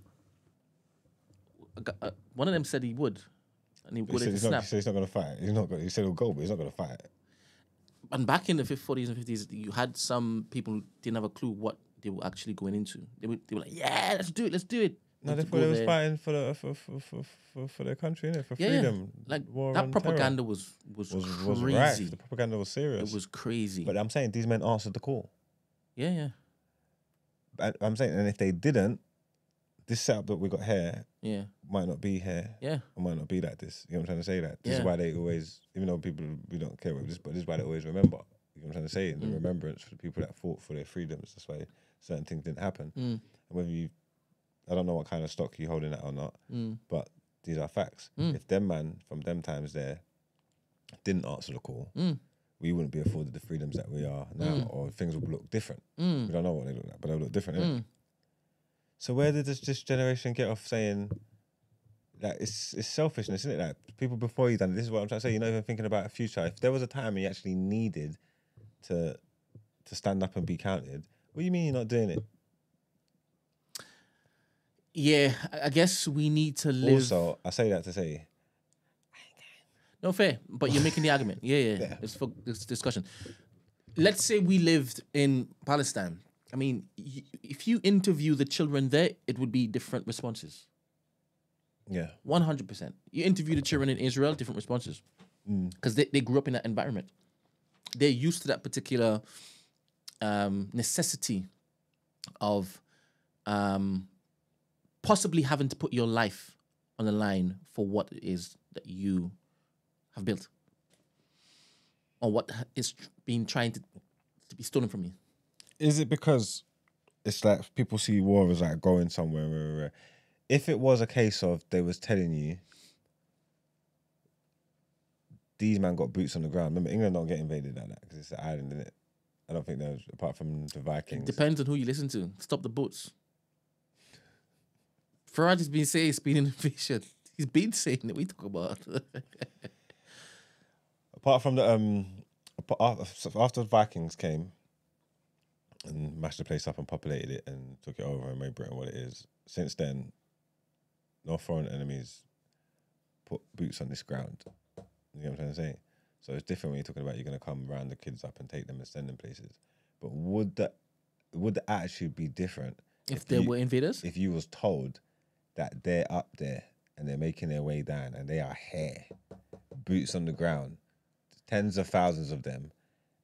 one of them said he would, and he would have snapped. He said he's not going to fight. He's not going. He said he'll go, but he's not going to fight. And back in the 40s and 50s, you had some people who didn't have a clue what they were actually going into. They were like, yeah, let's do it. No, they thought they was fighting for their country, innit? For freedom. Yeah. Like war that propaganda was crazy. Right. The propaganda was serious. It was crazy. But I'm saying these men answered the call. Yeah. I'm saying, and if they didn't, this setup that we got here might not be here. Yeah. Or might not be like this. You know what I'm trying to say? That this is why they always, even though people, we don't care about this, but this is why they always remember. You know what I'm trying to say? And the remembrance for the people that fought for their freedoms. That's why certain things didn't happen. And whether you, I don't know what kind of stock you holding that or not, but these are facts. If them man from them times there didn't answer the call, we wouldn't be afforded the freedoms that we are now, or things would look different. We don't know what they look like, but they'll look different, innit? So where did this generation get off saying that it's selfishness, isn't it? Like people before you done it, this is what I'm trying to say, you're not even thinking about a future. If there was a time when you actually needed to stand up and be counted, what do you mean you're not doing it? Yeah, I guess we need to live. Also, I say that to say, no, fair, but you're making the argument. Yeah. It's for this discussion. Let's say we lived in Palestine. I mean, if you interview the children there, it would be different responses. Yeah. 100%. You interview the children in Israel, different responses. Because they grew up in that environment. They're used to that particular necessity of possibly having to put your life on the line for what it is that you have built. Or what is being trying to be stolen from you. Is it because it's like people see war as like going somewhere? If it was a case of they was telling you these man got boots on the ground. Remember, England don't get invaded like that because it's an island, isn't it? I don't think there's, apart from the Vikings. Depends on who you listen to. Stop the boats. Farage has been saying it's been an invasion. He's been saying it. We talk about. Apart from the after the Vikings came and mashed the place up and populated it and took it over and made Britain what it is. Since then, no foreign enemies put boots on this ground. You know what I'm trying to say? So it's different when you're talking about you're going to come round the kids up and take them and send them places. But would the attitude be different if there were invaders? If you was told that they're up there and they're making their way down and they are here, boots on the ground, tens of thousands of them,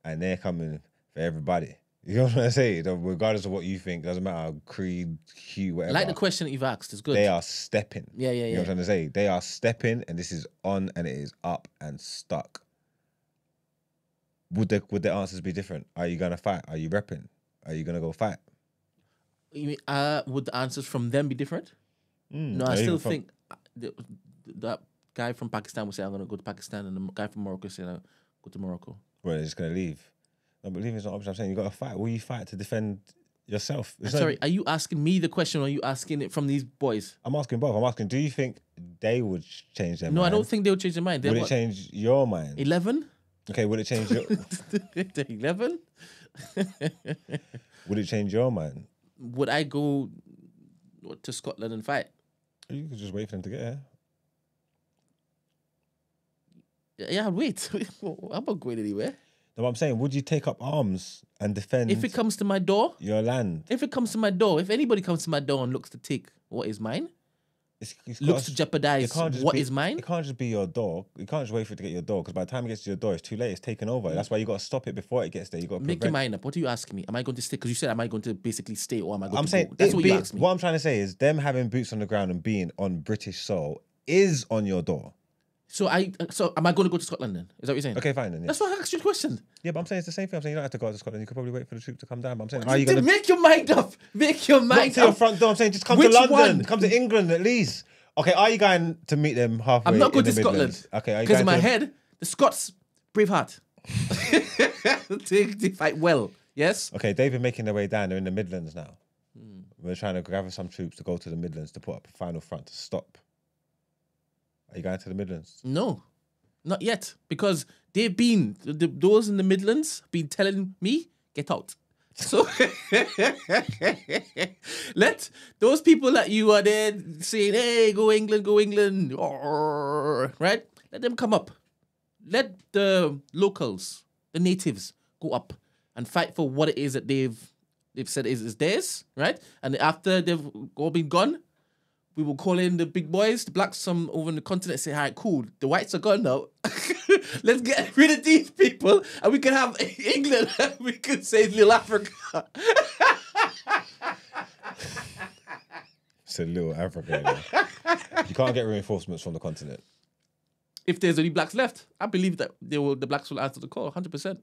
and they're coming for everybody. You know what I'm trying to say? Regardless of what you think, doesn't matter, creed, hue, whatever. Like the question that you've asked, it's good. They are stepping. Yeah. You know what I'm trying to say? They are stepping, and this is on, and it is up and stuck. Would the answers be different? Are you gonna fight? Are you repping? Are you gonna go fight? You mean, would the answers from them be different? No, I still think that guy from Pakistan would say, I'm going to go to Pakistan, and the guy from Morocco say, I'll go to Morocco. Well, they're just going to leave. No, but leaving is not an option. I'm saying you got to fight. Will you fight to defend yourself? I'm sorry, are you asking me the question, or are you asking it from these boys? I'm asking both. I'm asking, do you think they would change their mind? No, I don't think they would change their mind. Would it change your mind? 11? Okay, would it change your... 11? Would it change your mind? Would I go to Scotland and fight? You could just wait for them to get here. Yeah, wait. I'm not going anywhere. No, I'm saying, would you take up arms and defend If it comes to my door, your land? if anybody comes to my door and looks to take what is mine, It's looks to jeopardize what is mine. It can't just be your door. You can't just wait for it to get your door, because by the time it gets to your door, it's too late. It's taken over. That's why you got to stop it before it gets there. You got to Make your mind up. What are you asking me? Am I going to stay? Because you said, am I going to basically stay or am I going I'm to saying go? That's what you asked me. What I'm trying to say is them having boots on the ground and being on British soil is on your door. So am I going to go to Scotland then? Is that what you're saying? Okay, fine then. Yeah. That's why I asked you the question. Yeah, but I'm saying it's the same thing. I'm saying you don't have to go to Scotland. You could probably wait for the troops to come down. But I'm saying, are you going to make your mind up? Make your not mind to your up. front door? I'm saying just come Which to London. one? Come to England at least. Okay, are you going to meet them halfway? I'm not going in to the Scotland. Midlands? Okay, are you because going in my to head, the Scots, Braveheart. they fight well. Yes. Okay, they've been making their way down. They're in the Midlands now. We're trying to gather some troops to go to the Midlands to put up a final front to stop. Are you going to the Midlands? No, not yet, because they've been those in the Midlands been telling me get out. So let those people that you are there saying, "Hey, go England, right? Let them come up. Let the locals, the natives, go up and fight for what it is that they've said is theirs, right? And after they've all been gone, we will call in the big boys, the blacks from over in the continent, and say, all right, cool, the whites are gone now. Let's get rid of these people and we can have England. We could say little Africa. It's a little Africa. You can't get reinforcements from the continent. If there's any blacks left, I believe that the blacks will answer the call, 100%.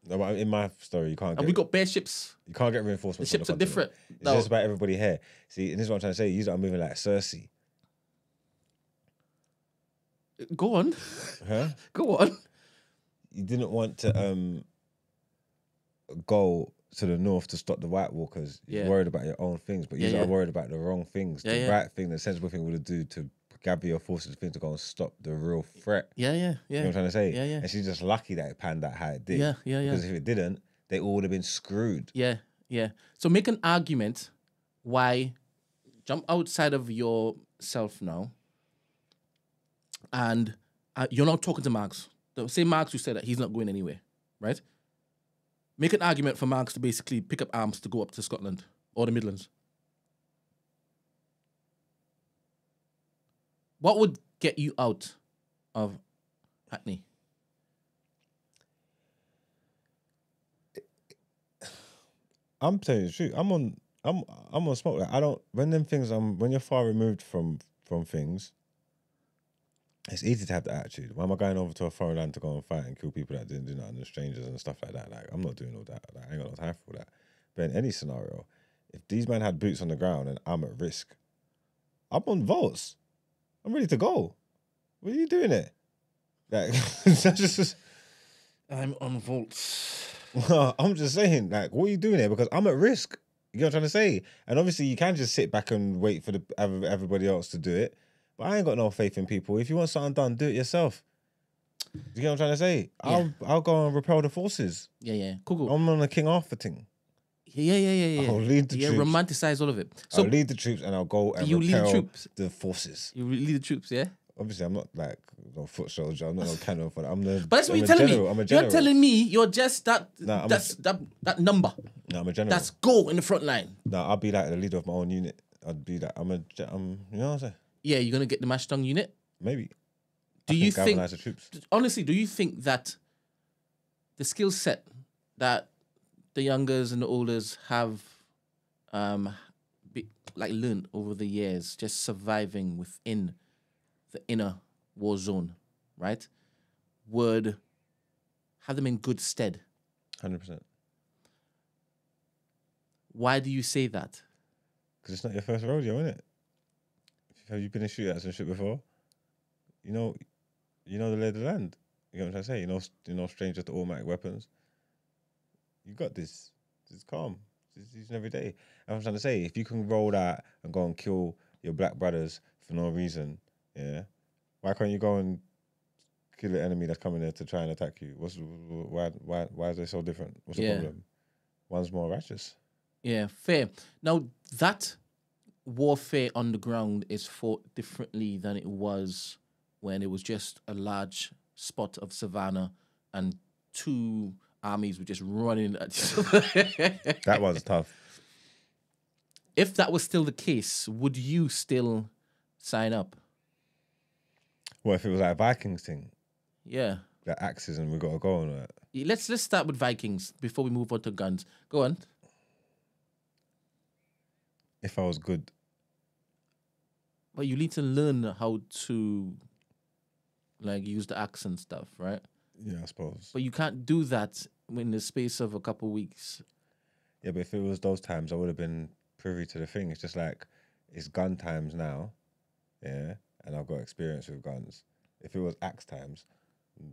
No, but in my story, you can't get... And we got bare ships. You can't get reinforcements. The ships from are the different. continent. It's No. just about everybody here. See, and this is what I'm trying to say. You are moving like Cersei. Go on. Huh? Go on. You didn't want to go to the north to stop the White Walkers. You're Yeah. worried about your own things, but you are worried about the wrong things. Yeah, the yeah. right thing, the sensible thing would do to gather your forces, things to go and stop the real threat. Yeah. You know what I'm trying to say? Yeah, yeah. And she's just lucky that it panned out how it did. Yeah. Because if it didn't, they all would have been screwed. Yeah. So make an argument why jump outside of yourself now and you're not talking to Marx. Say Marx who said that he's not going anywhere, right? Make an argument for Marx to basically pick up arms to go up to Scotland or the Midlands. What would get you out of Hackney? I'm telling you the truth. I'm on smoke. Like, I don't when you're far removed from things, it's easy to have the attitude. Why am I going over to a foreign land to go and fight and kill people that didn't do nothing, and strangers and stuff like that? Like, I'm not doing all that. Like, I ain't got no time for that. But in any scenario, if these men had boots on the ground and I'm at risk, I'm on votes. I'm ready to go. What are you doing there? Like, that's just... I'm on volts. I'm just saying, like, what are you doing there? Because I'm at risk. You know what I'm trying to say? And obviously, you can just sit back and wait for everybody else to do it. But I ain't got no faith in people. If you want something done, do it yourself. You know what I'm trying to say? Yeah. I'll go and repel the forces. Yeah. Cool. I'm on the King Arthur thing. Yeah. I'll lead the troops. Romanticize all of it. So I'll lead the troops and I'll go and you lead the repel troops? the forces. You lead the troops, yeah? Obviously, I'm not like no foot soldier. I'm not no cannon for that. But that's what you're telling me. I'm a general. You're telling me you're just that number. No, I'm a general. That's go in the front line. No, I'll be like the leader of my own unit. I'd be like, you know what I'm saying? Yeah, you're gonna get the Mashtong unit. Maybe. Do you think? Galvanize the troops. Honestly, do you think that the skill set that the youngers and the olders have, learned over the years, just surviving within the inner war zone, right, would have them in good stead? 100%. Why do you say that? Because it's not your first rodeo, isn't it? Have you been in shootouts and shit before? You know the lay of the land. You know what I'm trying to say? You know strangers to automatic weapons. You got this. It's calm. It's each and every day. I'm trying to say, if you can roll that and go and kill your black brothers for no reason, yeah, why can't you go and kill the enemy that's coming there to try and attack you? Why is they so different? What's the problem? One's more righteous. Yeah, fair. Now, that warfare on the ground is fought differently than it was when it was just a large spot of savannah and two armies were just running at each other. That was tough. If that was still the case, would you still sign up? What if it was like a Vikings thing? Yeah. Like axes and we got to go on that. Let's start with Vikings before we move on to guns. Go on. If I was good. But you need to learn how to like use the axe and stuff, right? Yeah, I suppose. But you can't do that in the space of a couple of weeks. Yeah, but if it was those times, I would have been privy to the thing. It's just like, it's gun times now, yeah, and I've got experience with guns. If it was axe times,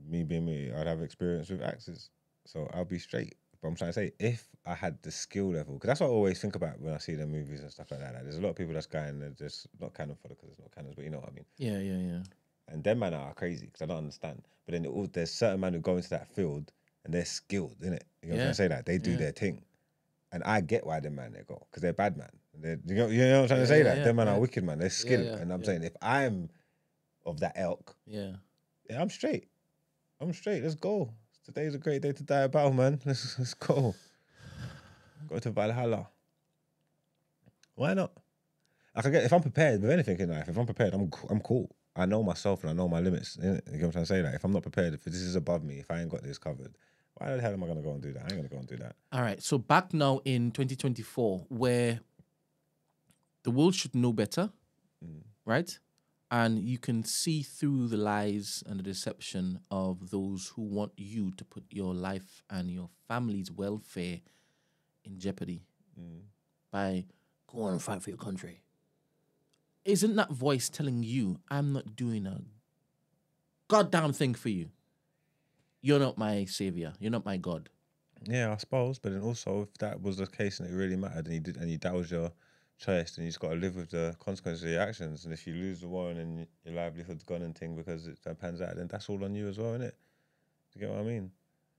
me being me, I'd have experience with axes. So I'll be straight. But I'm trying to say, if I had the skill level, because that's what I always think about when I see the movies and stuff like that. Like, there's a lot of people that's going, they're just not cannon fodder because it's not cannons, but you know what I mean. Yeah. And them man are crazy because I don't understand. But then there's certain men who go into that field and they're skilled, innit? You know what I'm trying to say? That they do their thing. And I get why them man they go, because they're bad man. You know what I'm trying to say? That them man are wicked man. They're skilled. And I'm saying, if I'm of that elk, I'm straight. Let's go. Today's a great day to die a battle, man. Let's go. Go to Valhalla. Why not? I can get, if I'm prepared with anything in life, if I'm prepared, I'm cool. I know myself and I know my limits. You know what I'm trying to say? Like, if I'm not prepared, if this is above me, if I ain't got this covered, why the hell am I going to go and do that? I ain't going to go and do that. All right. So back now in 2024, where the world should know better, right? And you can see through the lies and the deception of those who want you to put your life and your family's welfare in jeopardy by going and fight for your country. Isn't that voice telling you, I'm not doing a goddamn thing for you? You're not my savior. You're not my God. Yeah, I suppose. But then also, if that was the case and it really mattered and that was your choice, then you just got to live with the consequences of your actions. And if you lose the war and then your livelihood's gone and thing because it pans out, then that's all on you as well, isn't it? Do you get what I mean?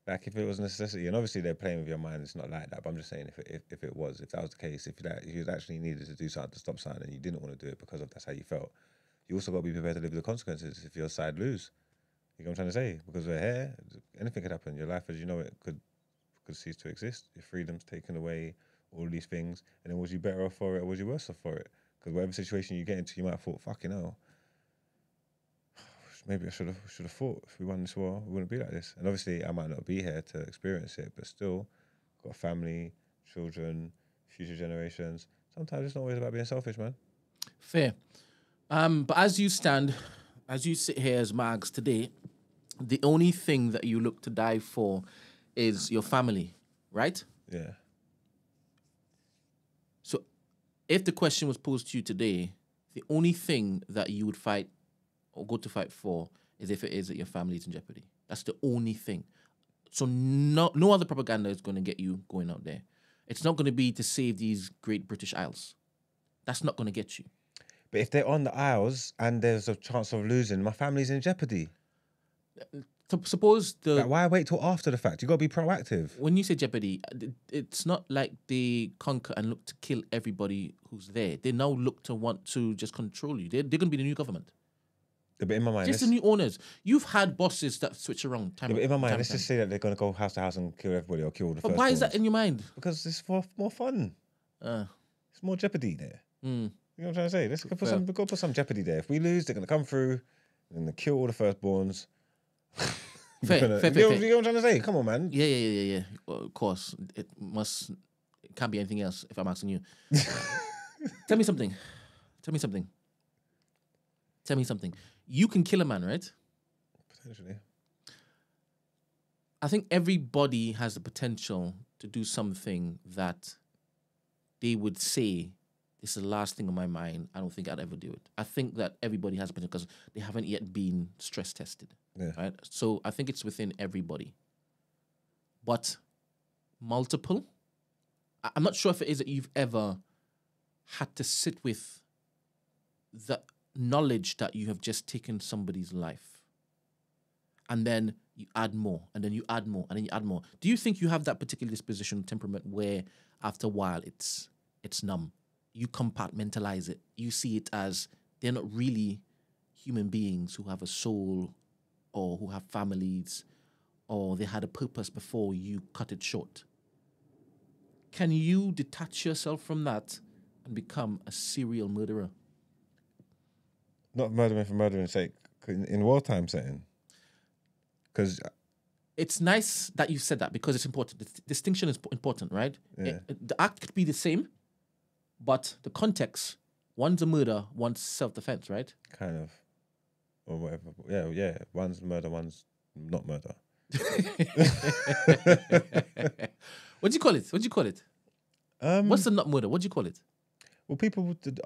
Like, if it was a necessity, and obviously they're playing with your mind, it's not like that, but I'm just saying if that was the case, if you actually needed to do something to stop something and you didn't want to do it because of that's how you felt, you also got to be prepared to live with the consequences if your side lose. You know what I'm trying to say? Because we're here, anything could happen. Your life as you know it could cease to exist. Your freedom's taken away, all these things, and then was you better off for it or was you worse off for it? Because whatever situation you get into, you might have thought, fucking hell, maybe I should have fought. If we won this war, we wouldn't be like this. And obviously, I might not be here to experience it, but still, got a family, children, future generations. Sometimes it's not always about being selfish, man. Fair. But as you sit here as Mags today, the only thing that you look to die for is your family, right? Yeah. So if the question was posed to you today, the only thing that you would fight or go to fight for is if it is that your family is in jeopardy. That's the only thing. So no other propaganda is going to get you going out there. It's not going to be to save these great British Isles. That's not going to get you. But if they're on the Isles and there's a chance of losing, my family's in jeopardy. Suppose Like, why wait till after the fact? You got to be proactive. When you say jeopardy, it's not like they conquer and look to kill everybody who's there. They now look to want to just control you. They're going to be the new government. Yeah, but in my mind, Just the new owners. You've had bosses that switch around. but in my mind, let's just say that they're going to go house to house and kill everybody or kill the But first why is ones. that in your mind? Because it's more fun. It's more jeopardy there. You know what I'm trying to say? Let's go put some jeopardy there. If we lose, they're going to come through and they kill all the firstborns. Fair. You know what I'm trying to say? Come on, man. Yeah. Well, of course, it can't be anything else if I'm asking you. Tell me something. You can kill a man, right? Potentially. I think everybody has the potential to do something that they would say, this is the last thing on my mind. I don't think I'd ever do it. I think that everybody has potential because they haven't yet been stress tested. Yeah. Right? So I think it's within everybody. But multiple, I'm not sure if it is that you've ever had to sit with the knowledge that you have just taken somebody's life. And then you add more, and then you add more, and then you add more. Do you think you have that particular disposition, temperament, where after a while it's numb? You compartmentalize it. You see it as they're not really human beings who have a soul or who have families, or they had a purpose before you cut it short. Can you detach yourself from that and become a serial murderer? Not murdering for murdering's sake, in wartime setting. Because it's nice that you said that because it's important. The distinction is important, right? Yeah. The act could be the same, but the context, one's a murder, one's self-defense, right? kind of, or whatever. Yeah. One's murder, one's not murder. What do you call it? What's the not murder? What do you call it? Well,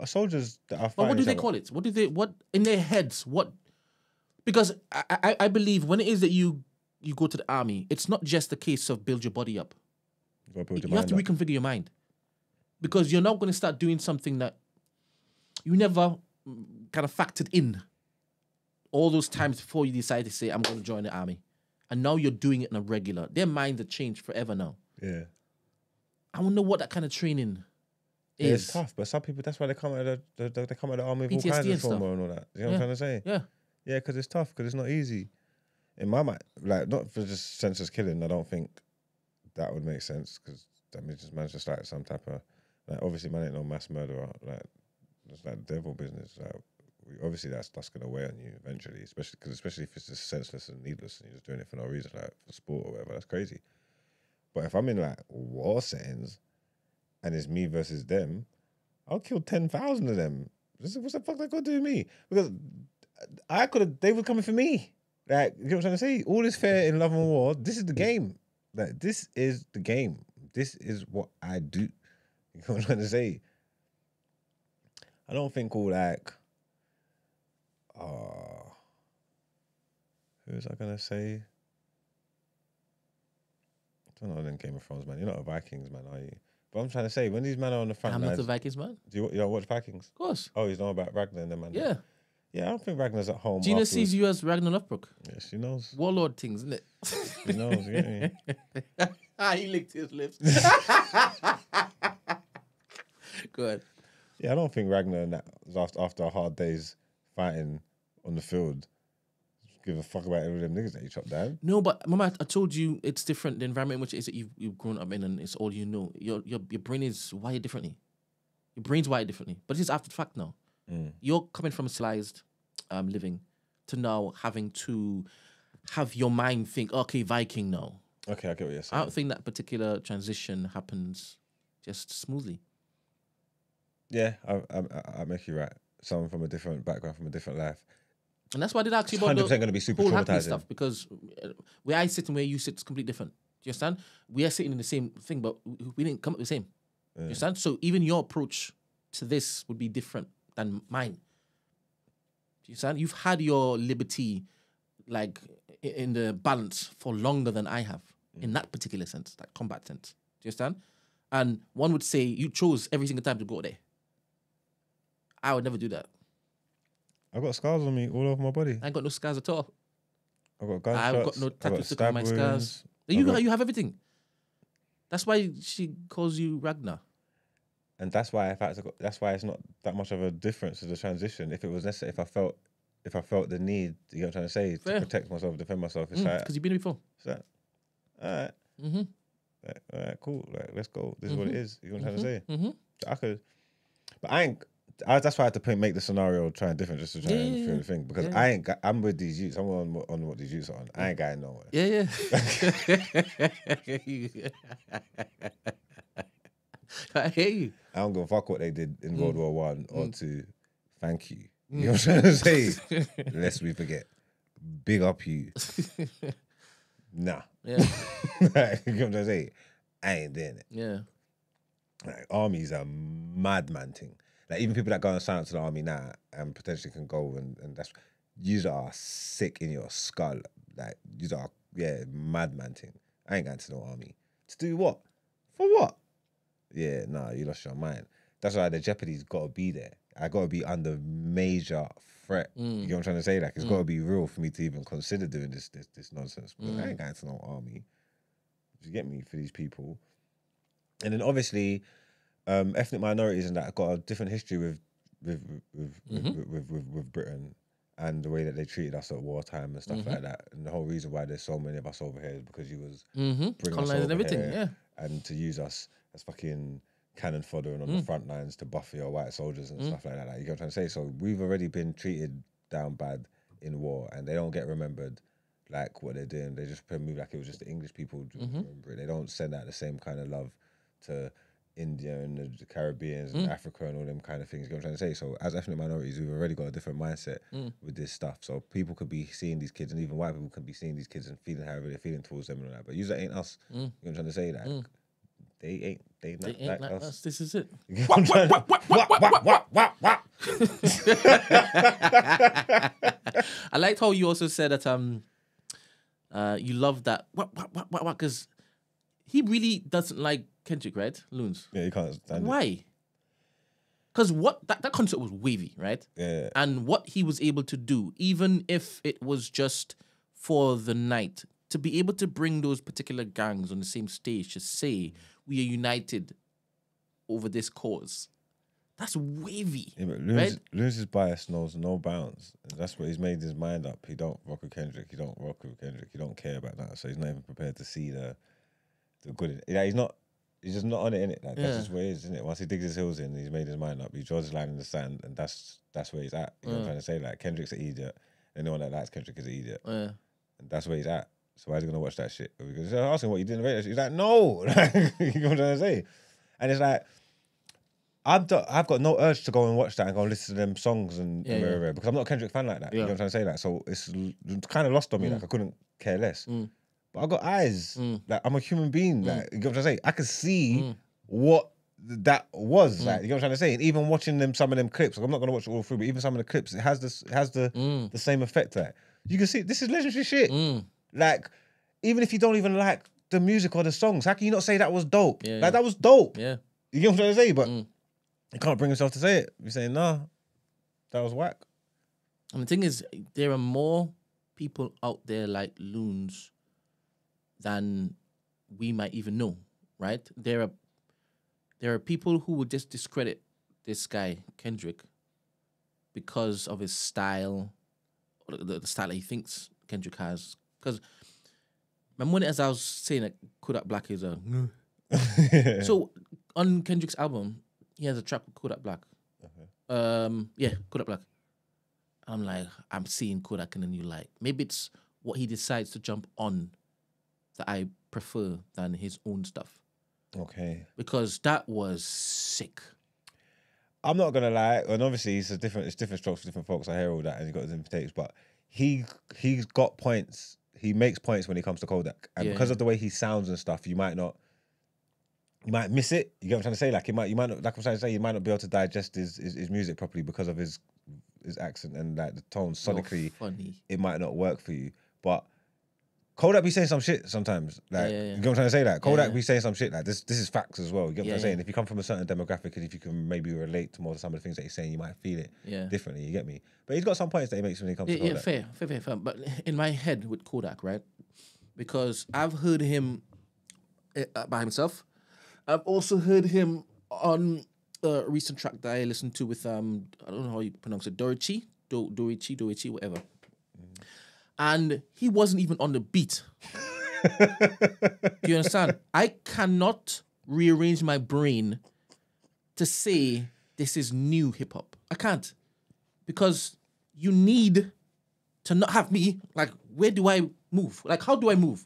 soldiers that are Well, fighting. what do they call it? What in their heads? What? Because I believe when it is that you go to the army, it's not just a case of build your body up. You have to reconfigure your mind. Because you're not going to start doing something that you never kind of factored in all those times before you decide to say, I'm going to join the army. And now you're doing it on a regular. Their minds have changed forever now. Yeah. I wonder what that kind of training Yeah, is. it's tough, but some people, that's why they come out of the army with all PTSD kinds and of trauma stuff. and all that. You know what I'm trying to say? Yeah. Yeah, because it's tough, because it's not easy. In my mind, like, not for just senseless killing, I don't think that would make sense, because that means man's just like some type of, like, obviously man ain't no mass murderer, like, it's like devil business. Like, obviously that's going to weigh on you eventually, especially if it's just senseless and needless and you're just doing it for no reason, like for sport or whatever, that's crazy. But if I'm in like war settings and it's me versus them, I'll kill 10,000 of them. What's the fuck that got to do with me? Because they were coming for me. Like, you know what I'm trying to say? All is fair in love and war. This is the game. Like, this is the game. This is what I do. You know what I'm trying to say? I don't think all like, who was I gonna say? I don't know them Game of Thrones, man. You're not a Vikings, man, are you? But I'm trying to say, when these men are on the front I'm lines, not the Vikings, man. do you don't watch Vikings? Of course. Oh, he's know about Ragnar and them, man. Yeah. Yeah, I don't think Ragnar's at home. Gina afterwards. sees you as Ragnar Lothbrok. Yeah, she knows. Warlord things, isn't it? She knows, you get me? He licked his lips. Good. Yeah, I don't think Ragnar and that after a hard day's fighting on the field give a fuck about any of them niggas that you chopped down. No, but Mama, I told you it's different. The environment in which it is that you've grown up in and it's all you know. Your brain is wired differently. Your brain's wired differently. But it's after the fact now. You're coming from a civilized living to now having to have your mind think, okay, Viking now. Okay, I get what you're saying. I don't think that particular transition happens just smoothly. Yeah, I make you right. Someone from a different background, from a different life. And that's why I did ask you about 100% going to be super whole Hackney traumatizing. stuff, because where I sit and where you sit is completely different. Do you understand? We are sitting in the same thing, but we didn't come up with the same. Do you understand? So even your approach to this would be different than mine. Do you understand? You've had your liberty, like, in the balance for longer than I have, in that particular sense, that combat sense. Do you understand? And one would say you chose every single time to go there. I would never do that. I've got scars on me all over my body. I ain't got no scars at all. I've got gunshots. I've got no tattoos stuck on my stab scars. wounds. You have everything. That's why she calls you Ragnar. And that's why that's why it's not that much of a difference to the transition. If it was necessary, if I felt the need, you know what I'm trying to say, Fair. to protect myself, defend myself, it's like, Because you've been here before. it's like, all right, like, all right, cool, like, let's go. This is what it is. You know what I'm trying to say? I could, but that's why I had to make the scenario try and different just to try and feel the thing, because I'm with these youths. I'm on what these youths are on. I ain't going nowhere. Yeah. I hear you. I don't give a fuck what they did in World War One or two. Thank you. You know what I'm trying to say? Lest we forget. Big up you. Nah. Yeah. Like, you know what I'm trying to say? I ain't doing it. Yeah. Like, armies are madman thing. Like, even people that go and sign up to the army now and potentially can go and that's, you are sick in your skull. Like, you are, madman thing. I ain't going to no army. To do what? For what? Yeah, nah, you lost your mind. That's why the jeopardy's got to be there. I got to be under major threat. You know what I'm trying to say? Like, it's got to be real for me to even consider doing this nonsense. But I ain't going to no army. You get me? For these people. And then obviously, ethnic minorities and that got a different history with Britain. and the way that they treated us at wartime and stuff like that. And the whole reason why there's so many of us over here is because you was bringing us colonizing over everything, here and to use us as fucking cannon fodder and on the front lines to buffet your white soldiers and stuff like that. Like, you get what I'm trying to say? So we've already been treated down bad in war, and they don't get remembered like what they're doing. They just move like it was just the English people remember it. They don't send out the same kind of love to India and the Caribbeans and Africa and all them kind of things. You know what I'm trying to say? So as ethnic minorities, we've already got a different mindset with this stuff. So people could be seeing these kids, and even white people can be seeing these kids and feeling however they're feeling towards them and all that. But usually that ain't us. You know what I'm trying to say? Like, they ain't like us. This is it. I liked how you also said that you love that because he really doesn't like Kendrick, right? Loons. Yeah, you can't stand it. Why? Because that concert was wavy, right? Yeah. And what he was able to do, even if it was just for the night, to be able to bring those particular gangs on the same stage to say we are united over this cause, that's wavy. Yeah, but right? Lewis's bias knows no bounds. And that's what he's made his mind up. He don't rock with Kendrick. He don't rock with Kendrick. He don't care about that. So he's not even prepared to see the good in it. Like, he's just not on it, innit? Like, that's just where he is, isn't it? Once he digs his heels in, he's made his mind up. He draws his line in the sand, and that's where he's at. You know what I'm trying to say? Like, Kendrick's an idiot. Anyone that likes Kendrick is an idiot. And that's where he's at. So why is he gonna watch that shit? Because I asked him what he did in the radio. He's like, no. You know what I'm trying to say? And it's like, I've got no urge to go and watch that and go and listen to them songs and because I'm not a Kendrick fan like that. You know what I'm trying to say? Like, so it's kind of lost on me. Like, I couldn't care less. But I've got eyes. Like, I'm a human being. Like, you know what I'm trying to say? I can see what that was. Like, you know what I'm trying to say? And even watching some of them clips, like, I'm not gonna watch it all through, but even some of the clips, it has the same effect. Like, you can see this is legendary shit. Like, even if you don't even like the music or the songs, how can you not say that was dope? Like, that was dope. Yeah. You know what I'm trying to say? But you can't bring yourself to say it. You're saying, nah, that was whack. And the thing is, there are more people out there like Loons than we might even know, right? There are people who would just discredit this guy, Kendrick, because of his style, or the style that he thinks Kendrick has. Because remember when, as I was saying, that Kodak Black is a... So on Kendrick's album, he has a track with Kodak Black. Kodak Black. I'm like, I'm seeing Kodak in a new light. Maybe it's what he decides to jump on that I prefer than his own stuff. Okay. Because that was sick. I'm not gonna lie, and obviously it's different strokes for different folks. I hear all that, and he got his different takes, but he's got points. He makes points when it comes to Kodak, and because of the way he sounds and stuff, you might miss it. You get what I'm trying to say? Like, you might not, like I'm trying to say, you might not be able to digest his music properly because of his accent and like the tone sonically. It might not work for you, but Kodak be saying some shit sometimes. Like, you get what I'm trying to say? Like, Kodak be saying some shit. Like, this is facts as well. You get what I'm saying? If you come from a certain demographic and if you can maybe relate to more to some of the things that he's saying, you might feel it differently. You get me? But he's got some points that he makes when he comes to Kodak. Fair. But in my head with Kodak, right? Because I've heard him by himself. I've also heard him on a recent track that I listened to with I don't know how you pronounce it, Dorichi, whatever. And he wasn't even on the beat. Do you understand? I cannot rearrange my brain to say this is new hip hop. I can't. Because you need to not have me, like, where do I move? Like, how do I move?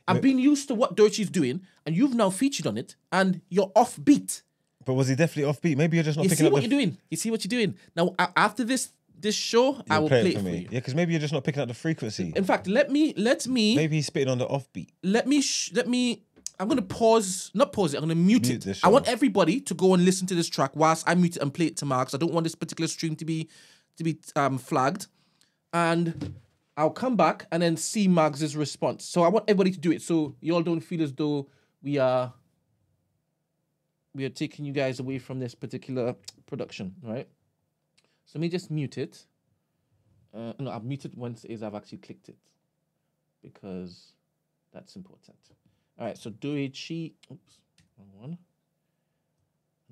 I've been used to what Dochi's doing, and you've now featured on it, and you're off beat. But was he definitely off beat? Maybe you're just not picking up. You see what you're doing. Now, after this show, I will play it for you. Yeah, because maybe you're just not picking up the frequency. In fact, let me. Maybe he's spitting on the offbeat. Let me. I'm gonna not pause it. I'm gonna mute it. I want everybody to go and listen to this track whilst I mute it and play it to Marks. I don't want this particular stream to be flagged, and I'll come back and then see Marks' response. So I want everybody to do it, so you all don't feel as though we are taking you guys away from this particular production, right? So let me just mute it. No, I've muted once I've actually clicked it because that's important. All right, so Doichi, oops, wrong one.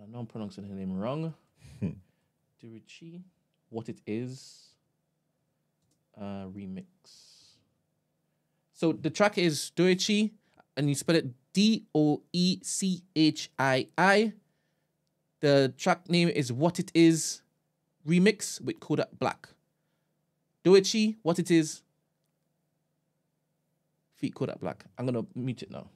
I know I'm pronouncing her name wrong. Doichi, what it is. remix. So the track is Doechi, and you spell it Doechii. The track name is What It Is remix with Kodak Black. Doechi, What It Is, feat Kodak Black. I'm gonna mute it now.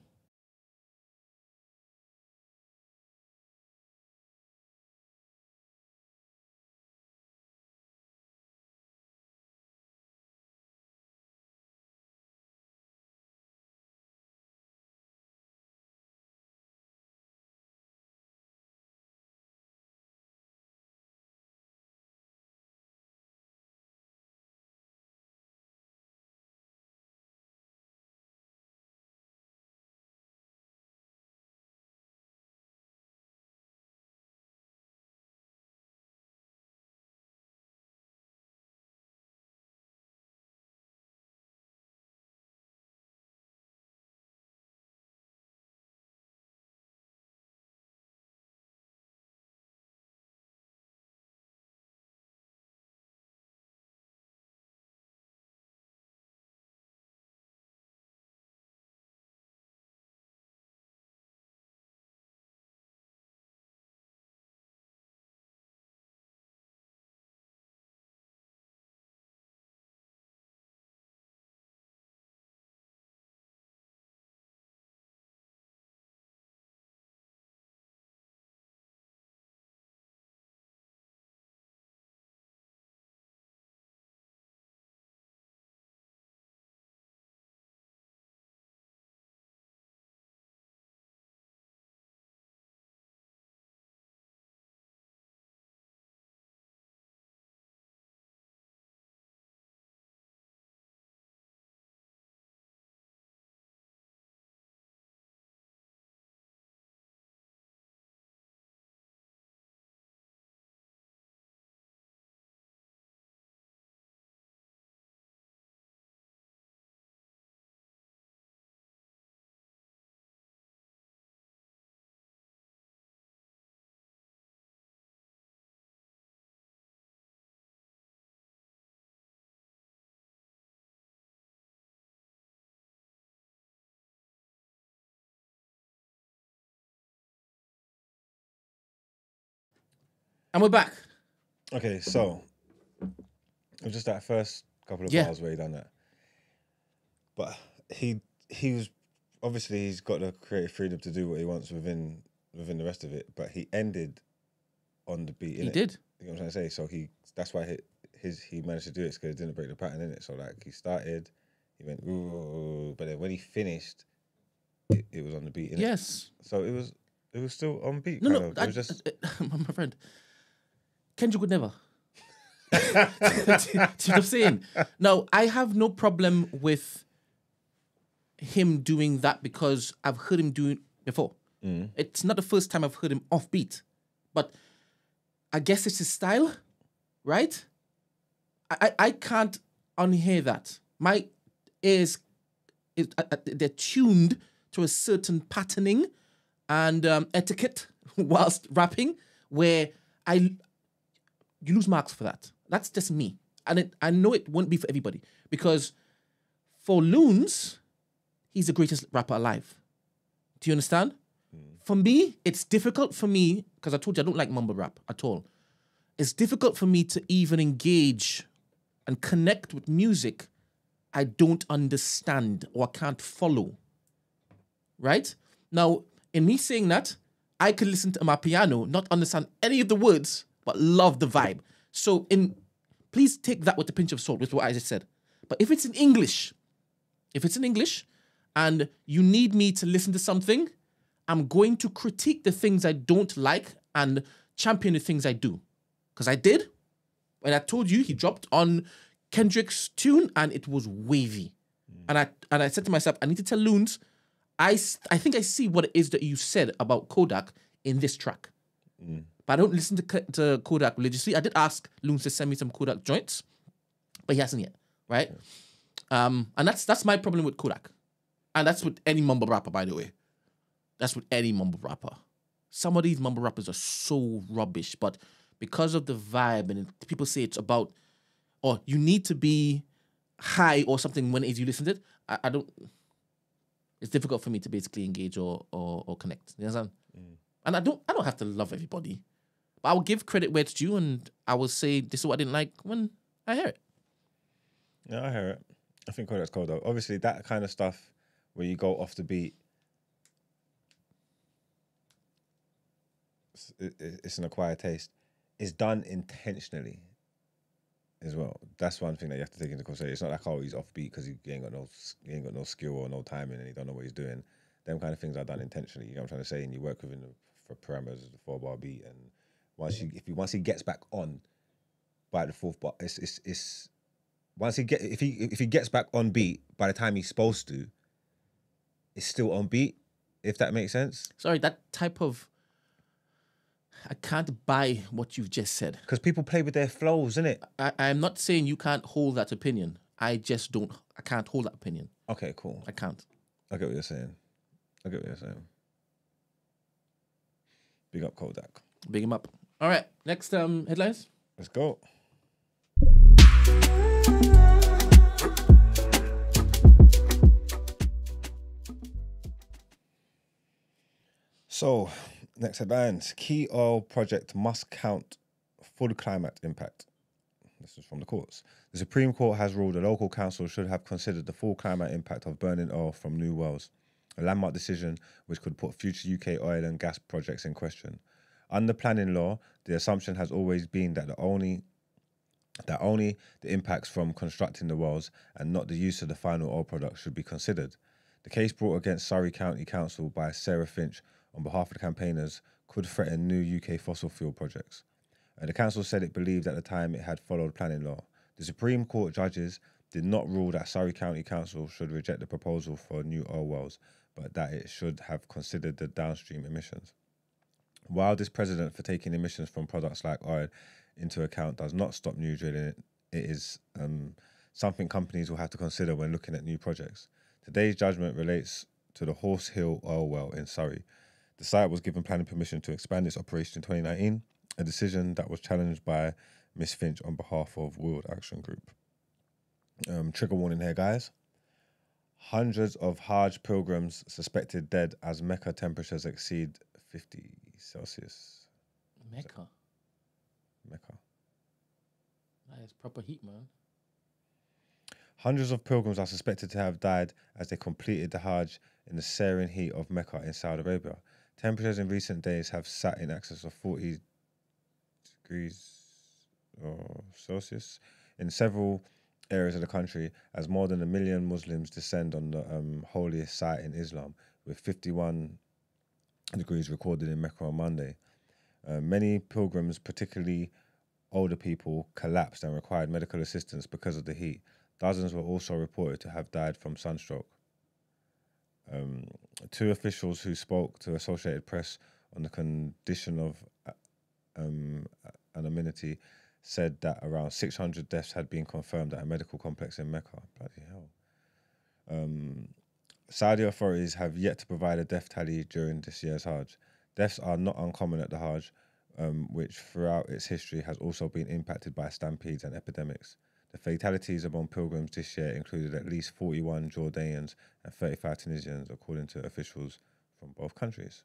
And we're back. Okay, so it was just that first couple of bars where he done that. But he was obviously he's got the creative freedom to do what he wants within the rest of it. But he ended on the beat. He did. You know what I'm trying to say? So that's why he managed to do it because it didn't break the pattern in it. So like he started, he went ooh, but then when he finished, it was on the beat. Yes. So it was still on beat. No, It was just my friend. Kendrick would never. Do you know what I'm saying? Now, I have no problem with him doing that because I've heard him do it before. It's not the first time I've heard him offbeat, but I guess it's his style, right? I can't unhear that. My ears, they're tuned to a certain patterning and etiquette whilst rapping where you lose marks for that. That's just me. And I know it won't be for everybody because for Loons, he's the greatest rapper alive. Do you understand? For me, it's difficult for me, because I told you I don't like mumble rap at all. It's difficult for me to even engage and connect with music I don't understand or can't follow. Right? Now, in me saying that, I could listen to my piano, not understand any of the words, but love the vibe. So please take that with a pinch of salt, with what I just said. But if it's in English, and you need me to listen to something, I'm going to critique the things I don't like and champion the things I do. Because I did. When I told you, he dropped on Kendrick's tune and it was wavy. And I said to myself, I need to tell Loons, I think I see what it is that you said about Kodak in this track. But I don't listen to Kodak religiously. I did ask Loons to send me some Kodak joints, but he hasn't yet, right? And that's my problem with Kodak. And that's with any mumble rapper, by the way. That's with any mumble rapper. Some of these mumble rappers are so rubbish, but because of the vibe and people say it's about, or you need to be high or something when it is you listen to it, I don't. It's difficult for me to basically engage or connect. You understand? And I don't have to love everybody, but I will give credit where it's due, and I will say this is what I didn't like when I hear it. Yeah, I hear it. I think Kodak's cold though. Obviously, that kind of stuff where you go off the beat, it's an acquired taste. It's done intentionally as well. That's one thing that you have to take into consideration. It's not like, oh, he's off beat because he ain't got no skill or no timing and he don't know what he's doing. Them kind of things are done intentionally. You know what I'm trying to say? And you work within the parameters of the 4-bar beat. And once he gets back on by the 4th bar, it's if he gets back on beat by the time he's supposed to, it's still on beat. If that makes sense. Sorry, that type of. I can't buy what you've just said. Because people play with their flows, innit? I'm not saying you can't hold that opinion. I just don't. I can't hold that opinion. Okay, cool. I can't. I get what you're saying. Big up Kodak. Big him up. All right. Next headlines. Let's go. So, next headlines. Key oil project must count full climate impact. This is from the courts. The Supreme Court has ruled the local council should have considered the full climate impact of burning oil from new wells, a landmark decision which could put future UK oil and gas projects in question. Under planning law, the assumption has always been that only the impacts from constructing the wells and not the use of the final oil product should be considered. The case brought against Surrey County Council by Sarah Finch on behalf of the campaigners could threaten new UK fossil fuel projects. The council said it believed at the time it had followed planning law. The Supreme Court judges did not rule that Surrey County Council should reject the proposal for new oil wells, but that it should have considered the downstream emissions. While this precedent for taking emissions from products like oil into account does not stop new drilling, it is something companies will have to consider when looking at new projects. Today's judgment relates to the Horse Hill oil well in Surrey. The site was given planning permission to expand its operation in 2019, a decision that was challenged by Miss Finch on behalf of World Action Group. Trigger warning here, guys. Hundreds of Hajj pilgrims suspected dead as Mecca temperatures exceed 50 Celsius. Mecca. That is proper heat, man. Hundreds of pilgrims are suspected to have died as they completed the Hajj in the searing heat of Mecca in Saudi Arabia. Temperatures in recent days have sat in excess of 40 degrees Celsius in several areas of the country as more than 1 million Muslims descend on the holiest site in Islam, with 51 degrees recorded in Mecca on Monday. Many pilgrims, particularly older people, collapsed and required medical assistance because of the heat. Dozens were also reported to have died from sunstroke. Two officials who spoke to Associated Press on the condition of anonymity said that around 600 deaths had been confirmed at a medical complex in Mecca. Bloody hell. Saudi authorities have yet to provide a death tally during this year's Hajj. Deaths are not uncommon at the Hajj, which throughout its history has also been impacted by stampedes and epidemics. The fatalities among pilgrims this year included at least 41 Jordanians and 35 Tunisians, according to officials from both countries.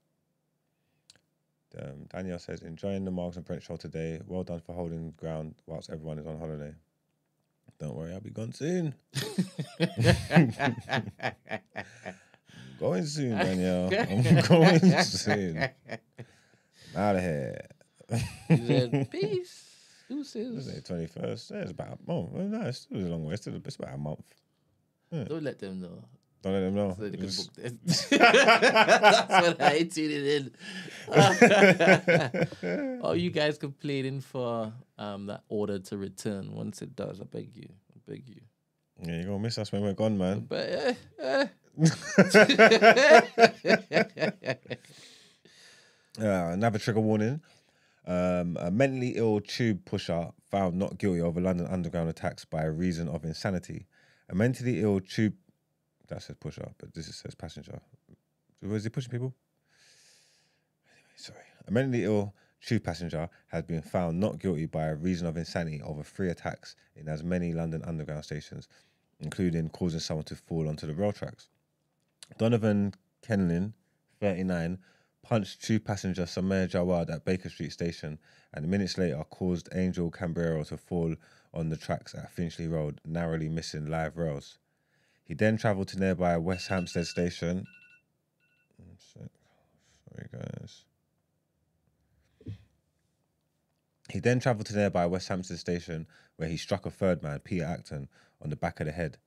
Danielle says, enjoying the Marks and Brent show today. Well done for holding ground whilst everyone is on holiday. Don't worry, I'll be gone soon. Going soon, Danielle. I'm going soon. I'm out of here. He said, peace. Deuces. It's 21st. Yeah, it's about a month. Well, no, it's still a long way. It's about a month. Yeah. Don't let them know. Don't let them know. So they can book this. That's what I tuned in. Oh, you guys complaining for that order to return. Once it does, I beg you. Yeah, you're going to miss us when we're gone, man. But, another trigger warning. A mentally ill tube pusher found not guilty over London Underground attacks by reason of insanity. A mentally ill tube... That says pusher, but this says passenger. Was he pushing people? Anyway, sorry. A mentally ill tube passenger has been found not guilty by a reason of insanity over 3 attacks in as many London Underground stations. including causing someone to fall onto the rail tracks. Donovan Kenlin, 39, punched two passenger Samir Jawad at Baker Street Station and minutes later caused Angel Cambrero to fall on the tracks at Finchley Road, narrowly missing live rails. He then travelled to nearby West Hampstead Station. Sorry, guys. He then travelled to nearby West Hampstead Station where he struck a third man, Peter Acton, on the back of the head.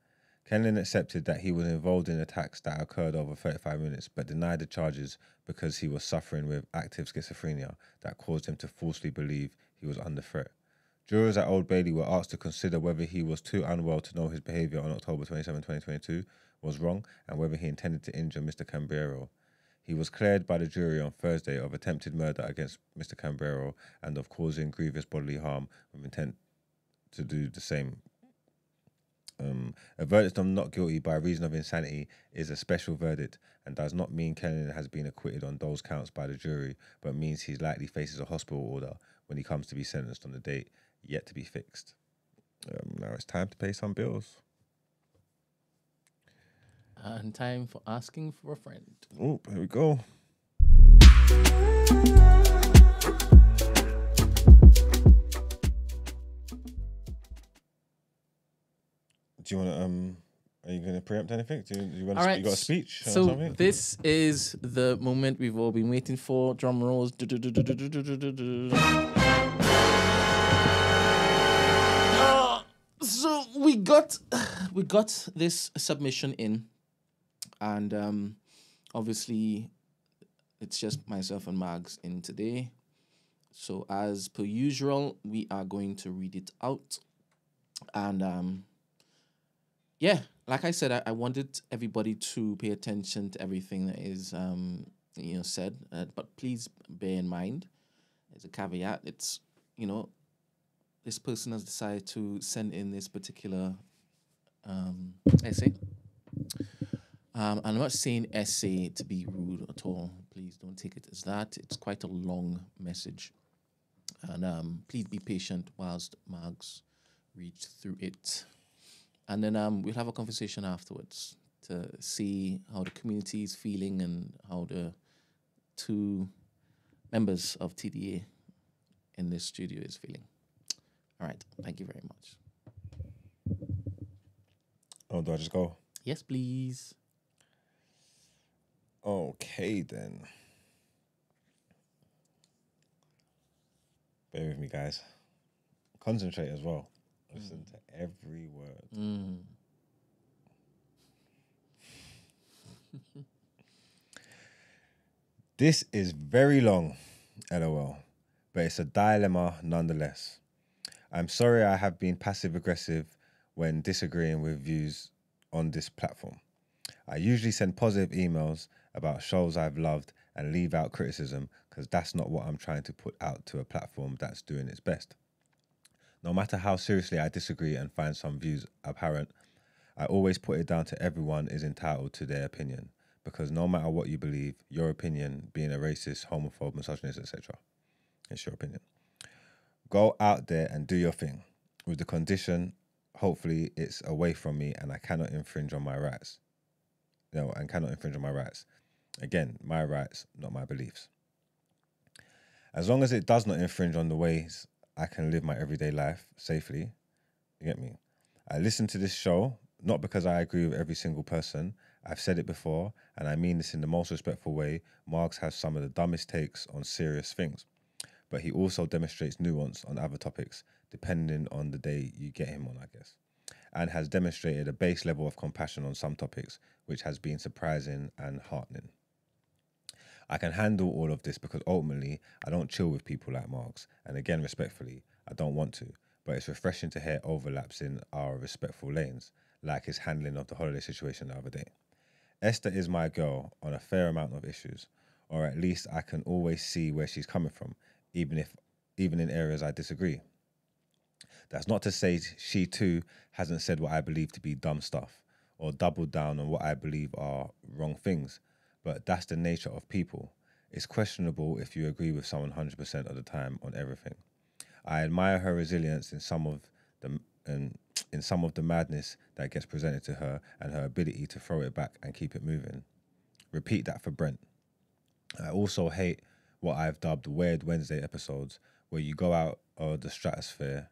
Kenlin accepted that he was involved in attacks that occurred over 35 minutes, but denied the charges because he was suffering with active schizophrenia that caused him to falsely believe he was under threat. Jurors at Old Bailey were asked to consider whether he was too unwell to know his behaviour on October 27, 2022 was wrong and whether he intended to injure Mr. Cambrero. He was cleared by the jury on Thursday of attempted murder against Mr. Cambrero and of causing grievous bodily harm with intent to do the same. A verdict of not guilty by reason of insanity is a special verdict and does not mean Kenlin has been acquitted on those counts by the jury, but means he likely faces a hospital order when he comes to be sentenced on the date yet to be fixed. Now it's time to pay some bills. And time for asking for a friend. Oh, here we go. Do you want to, are you going to preempt anything? Do you want to, you got a speech or so something? This is the moment we've all been waiting for. Drum rolls. So we got this submission in, and obviously it's just myself and Mags in today. So as per usual, we are going to read it out, and yeah, like I said, I wanted everybody to pay attention to everything that is said, but please bear in mind, as a caveat, it's this person has decided to send in this particular essay. And I'm not saying essay to be rude at all. Please don't take it as that. It's quite a long message. And please be patient whilst Mags reads through it. And then we'll have a conversation afterwards to see how the community is feeling and how the two members of TDA in this studio is feeling. All right. Thank you very much. Oh, do I just go? Yes, please. Okay, then. Bear with me, guys. Concentrate as well. Listen to every word. This is very long, LOL, but it's a dilemma nonetheless. I'm sorry I have been passive-aggressive when disagreeing with views on this platform. I usually send positive emails about shows I've loved and leave out criticism because that's not what I'm trying to put out to a platform that's doing its best. No matter how seriously I disagree and find some views apparent, I always put it down to everyone is entitled to their opinion, because no matter what you believe, your opinion, being a racist, homophobe, misogynist, etc., it's your opinion. Go out there and do your thing, with the condition, hopefully it's away from me and I cannot infringe on my rights. And cannot infringe on my rights. Again, my rights, not my beliefs. As long as it does not infringe on the ways I can live my everyday life safely. You get me? I listen to this show, not because I agree with every single person. I've said it before, and I mean this in the most respectful way. Marx has some of the dumbest takes on serious things, but he also demonstrates nuance on other topics, depending on the day you get him on, I guess, and has demonstrated a base level of compassion on some topics, which has been surprising and heartening. I can handle all of this because ultimately I don't chill with people like Marx, and again, respectfully, I don't want to, but it's refreshing to hear overlaps in our respectful lanes, like his handling of the holiday situation the other day. Esther is my girl on a fair amount of issues, or at least I can always see where she's coming from, even in areas I disagree. That's not to say she too hasn't said what I believe to be dumb stuff, or doubled down on what I believe are wrong things, but that's the nature of people. It's questionable if you agree with someone 100% of the time on everything. I admire her resilience in some of the, and in some of the madness that gets presented to her and her ability to throw it back and keep it moving. Repeat that for Brent. I also hate what I've dubbed Weird Wednesday episodes, where you go out of the stratosphere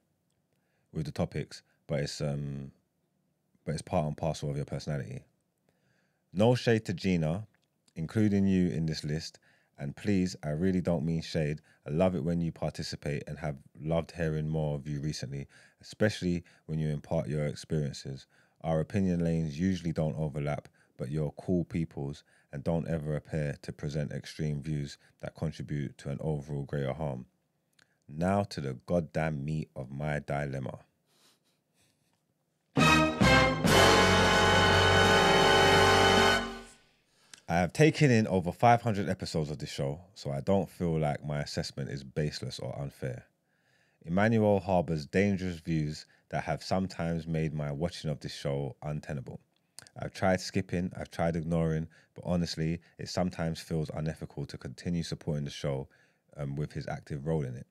with the topics, but it's part and parcel of your personality. No shade to Gina, including you in this list, and please, I really don't mean shade. I love it when you participate and have loved hearing more of you recently, especially when you impart your experiences. Our opinion lanes usually don't overlap, but you're cool peoples and don't ever appear to present extreme views that contribute to an overall greater harm. Now to the goddamn meat of my dilemma. I have taken in over 500 episodes of this show, so I don't feel like my assessment is baseless or unfair. Emmanuel harbours dangerous views that have sometimes made my watching of this show untenable. I've tried skipping, I've tried ignoring, but honestly, it sometimes feels unethical to continue supporting the show with his active role in it.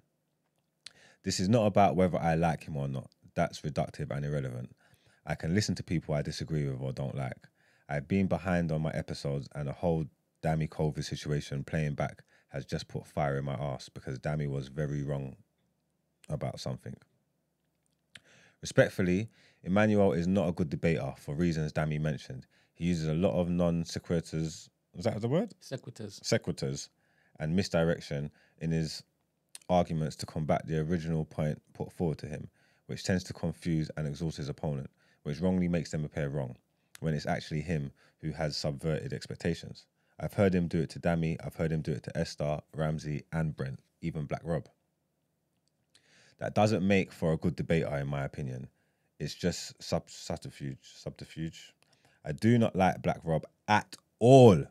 This is not about whether I like him or not. That's reductive and irrelevant. I can listen to people I disagree with or don't like. I've been behind on my episodes, and the whole Dammy COVID situation playing back has just put fire in my arse because Dammy was very wrong about something. Respectfully, Emmanuel is not a good debater for reasons Dammy mentioned. He uses a lot of non-sequiturs, was that the word? Sequiturs and misdirection in his arguments to combat the original point put forward to him, which tends to confuse and exhaust his opponent, which wrongly makes them appear wrong, when it's actually him who has subverted expectations. I've heard him do it to Dammy, I've heard him do it to Esther, Ramsey, and Brent, even Black Rob. That doesn't make for a good debater, in my opinion. It's just subterfuge. I do not like Black Rob at all.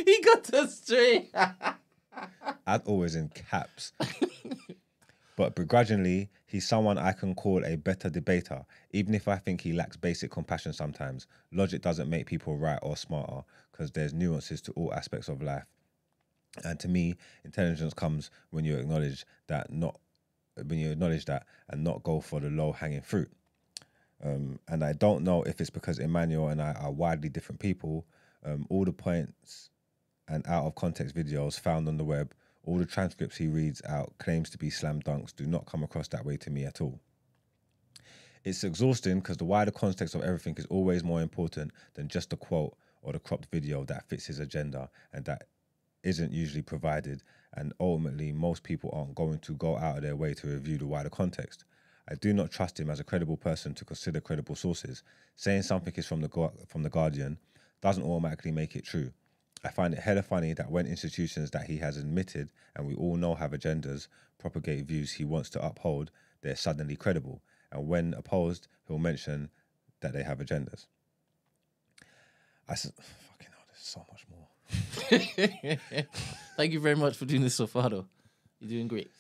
He got us straight. At all is in caps. But begrudgingly, he's someone I can call a better debater, even if I think he lacks basic compassion sometimes. Logic doesn't make people right or smarter, because there's nuances to all aspects of life. And to me, intelligence comes when you acknowledge that and not go for the low-hanging fruit. And I don't know if it's because Emmanuel and I are widely different people. All the points and out-of-context videos found on the web, all the transcripts he reads out, claims to be slam dunks, do not come across that way to me at all. It's exhausting because the wider context of everything is always more important than just the quote or the cropped video that fits his agenda and that isn't usually provided, and ultimately most people aren't going to go out of their way to review the wider context. I do not trust him as a credible person to consider credible sources. Saying something is from the Guardian doesn't automatically make it true. I find it hella funny that when institutions that he has admitted, and we all know have agendas, propagate views he wants to uphold, they're suddenly credible. And when opposed, he'll mention that they have agendas. Fucking hell, there's so much more. Thank you very much for doing this so far, though. You're doing great.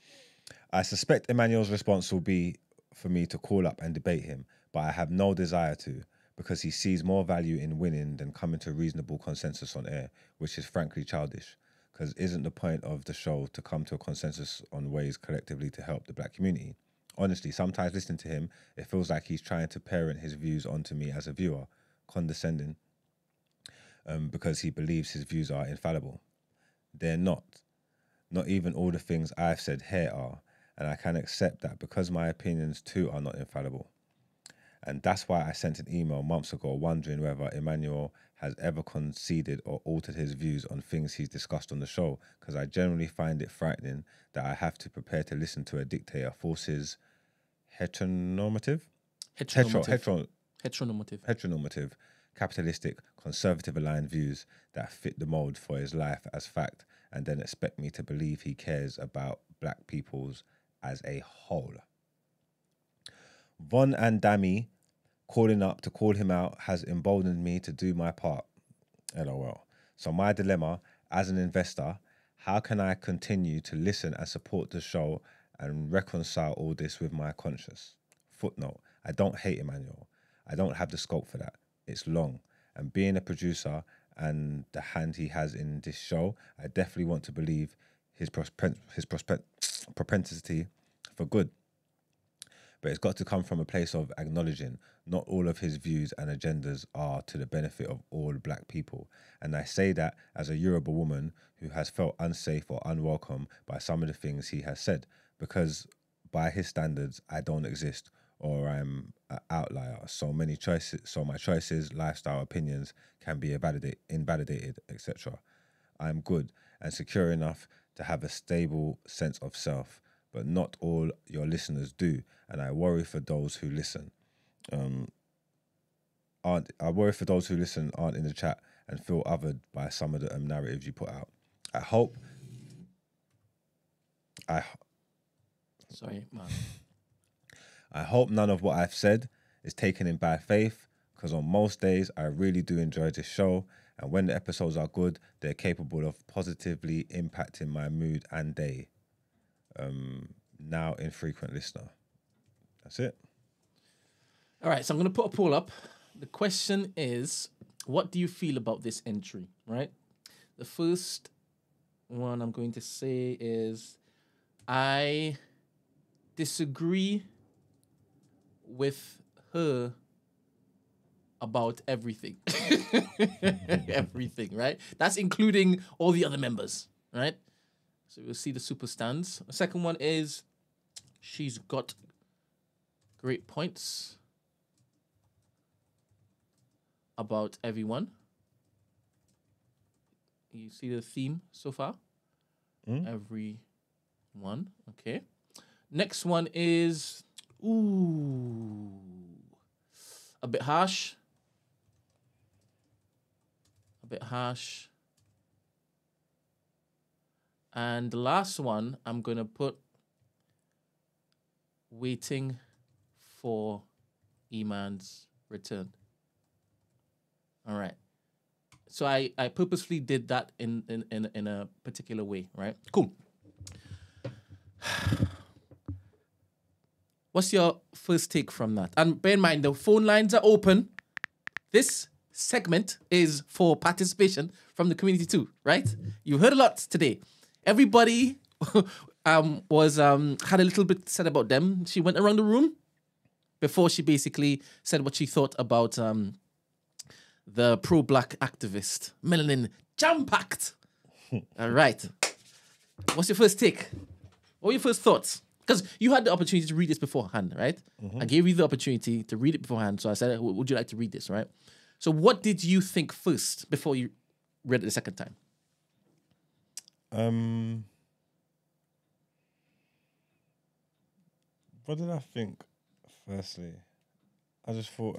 I suspect Emmanuel's response will be for me to call up and debate him, but I have no desire to, because he sees more value in winning than coming to reasonable consensus on air, which is frankly childish, because isn't the point of the show to come to a consensus on ways collectively to help the black community? Honestly, sometimes listening to him, it feels like he's trying to parent his views onto me as a viewer, condescending, because he believes his views are infallible. They're not. Not even all the things I've said here are, and I can accept that because my opinions too are not infallible. And that's why I sent an email months ago wondering whether Emmanuel has ever conceded or altered his views on things he's discussed on the show, because I generally find it frightening that Heteronormative. Capitalistic, conservative-aligned views that fit the mold for his life as fact, and then expect me to believe he cares about black peoples as a whole. Von and Dammy calling up to call him out has emboldened me to do my part. LOL. So my dilemma, as an investor, how can I continue to listen and support the show and reconcile all this with my conscience? Footnote, I don't hate Emmanuel. I don't have the scope for that. It's long. And being a producer and the hand he has in this show, I definitely want to believe his propensity for good. But it's got to come from a place of acknowledging not all of his views and agendas are to the benefit of all black people. And I say that as a Yoruba woman who has felt unsafe or unwelcome by some of the things he has said, because by his standards, I don't exist, or I'm an outlier. So my choices, lifestyle, opinions can be invalidated, etc. I'm good and secure enough to have a stable sense of self, but not all your listeners do, and I worry for those who listen. Aren't in the chat and feel othered by some of the narratives you put out. Sorry, man. I hope none of what I've said is taken in bad faith, because on most days I really do enjoy this show, and when the episodes are good, they're capable of positively impacting my mood and day. Now infrequent listener. That's it. All right, so I'm going to put a poll up. The question is, what do you feel about this entry, right? The first one I'm going to say is, I disagree with her about everything. Everything, right? That's including all the other members, right? So we'll see the super stands. The second one is, she's got great points about everyone. You see the theme so far? Everyone, okay. Next one is, a bit harsh. A bit harsh. And the last one, I'm going to put waiting for Iman's return. All right. So I purposely did that in a particular way, right? Cool. What's your first take from that? And bear in mind, the phone lines are open. This segment is for participation from the community too, right? You heard a lot today. Everybody was had a little bit said about them. She went around the room before she basically said what she thought about the pro-black activist, Melanin Jam-packed. All right. What's your first take? What were your first thoughts? Because you had the opportunity to read this beforehand, right? I gave you the opportunity to read it beforehand. So I said, would you like to read this, right? So what did you think first before you read it the second time? What did I think firstly? I just thought,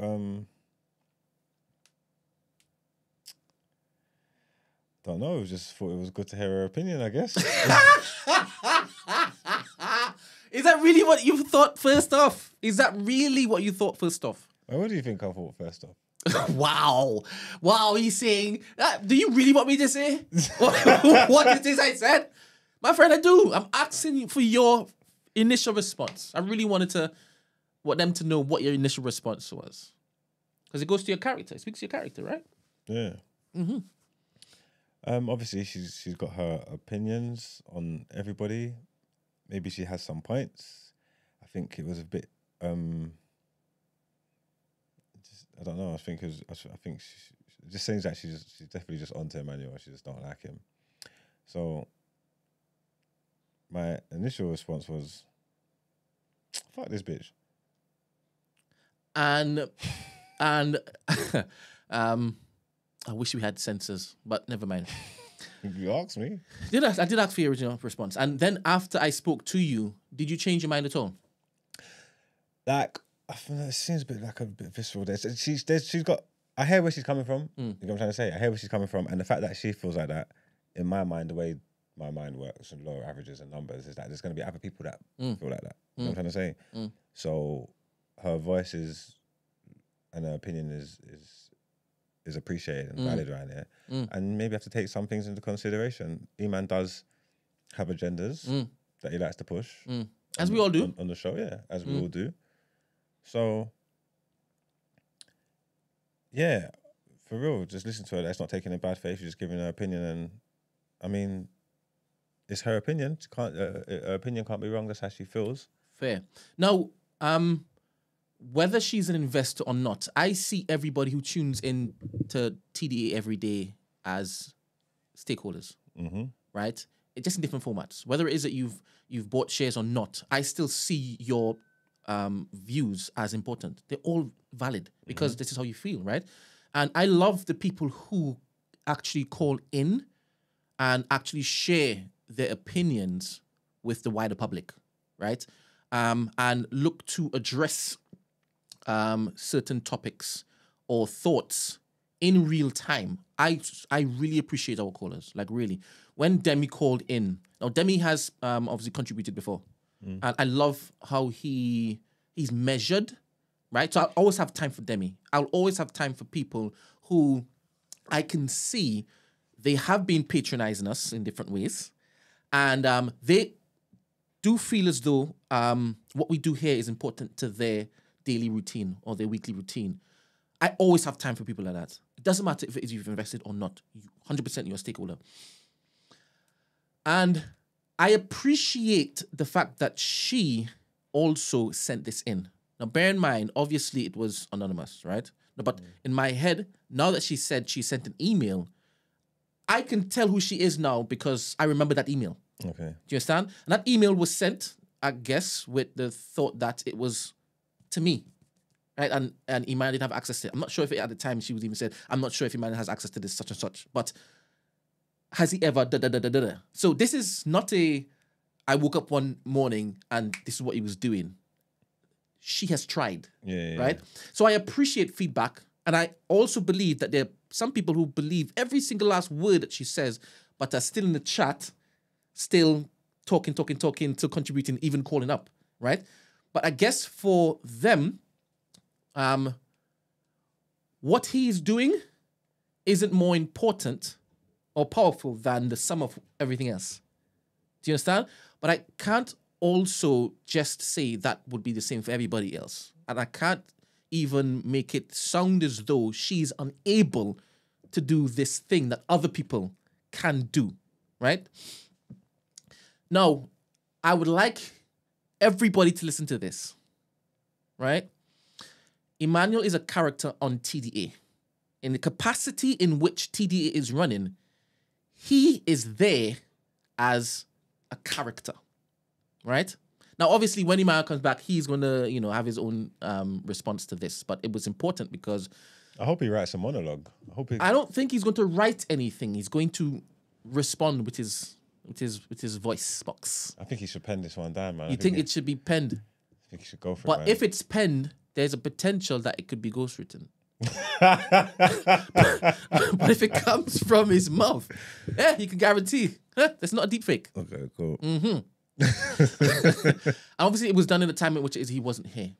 don't know, just thought it was good to hear her opinion, I guess. Is that really what you thought first off? Is that really what you thought first off? What do you think I thought first off? Wow. Wow, he's saying, do you really want me to say? What is this I said? My friend, I do. I'm asking for your initial response. I really want them to know what your initial response was. Because it goes to your character. It speaks to your character, right? Yeah. Obviously, she's got her opinions on everybody. Maybe she has some points. I think it was a bit. I don't know. I think just saying that she's definitely just onto Emmanuel. She just don't like him. So my initial response was, "Fuck this bitch." And I wish we had censors, but never mind. You asked me. I did ask for your original response. And then after I spoke to you, did you change your mind at all? Like, I feel like it seems a bit visceral. She's got. I hear where she's coming from. You know what I'm trying to say? I hear where she's coming from, and the fact that she feels like that, in my mind, the way my mind works and lower averages and numbers, is that there's going to be other people that feel like that. You know what I'm trying to say? So her voice and her opinion is appreciated and valid around here, and maybe have to take some things into consideration. Iman does have agendas that he likes to push, as we all do on the show. Yeah, as we all do. So, yeah, for real, just listen to her. That's not taking in bad faith. She's just giving her opinion, and I mean, it's her opinion. Her opinion can't be wrong. That's how she feels. Fair. Now, whether she's an investor or not, I see everybody who tunes in to TDA every day as stakeholders, right? It's just in different formats. Whether it is that you've bought shares or not, I still see your views as important. They're all valid because this is how you feel, right? And I love the people who actually call in and actually share their opinions with the wider public, right? And look to address certain topics or thoughts in real time. I really appreciate our callers, like really. When Demi called in, now Demi has obviously contributed before, and I love how he's measured, right? So I'll always have time for Demi. I'll always have time for people who I can see they have been patronizing us in different ways, and they do feel as though what we do here is important to their daily routine or their weekly routine. I always have time for people like that. It doesn't matter if it is you've invested or not. 100% you're a stakeholder. And I appreciate the fact that she also sent this in. Now, bear in mind, obviously it was anonymous, right? No, but in my head, now that she said she sent an email, I can tell who she is now because I remember that email. Okay. Do you understand? And that email was sent, I guess, with the thought that it was to me, right? And Iman didn't have access to it. I'm not sure if at the time she was even said, I'm not sure if Iman has access to this such and such, but has he ever da-da-da-da-da-da? So this is not I woke up one morning and this is what he was doing. She has tried, right? So I appreciate feedback. And I also believe that there are some people who believe every single last word that she says, but are still in the chat, still talking, still contributing, even calling up, right? But I guess for them, what he is doing isn't more important or powerful than the sum of everything else. Do you understand? But I can't also just say that would be the same for everybody else. And I can't even make it sound as though she's unable to do this thing that other people can do, right? Now, I would like everybody to listen to this, right? Emmanuel is a character on TDA. In the capacity in which TDA is running, he is there as a character, right? Now, obviously, when Emmanuel comes back, he's going to, have his own response to this. But it was important because I hope he writes a monologue. I don't think he's going to write anything. He's going to respond with his voice box. I think he should pen this one down, man. You think it should be penned? I think he should go for it. But if it's penned, there's a potential that it could be ghostwritten. But if it comes from his mouth, you can guarantee that's not a deep fake. Okay, cool. Obviously, it was done in a time in which he wasn't here.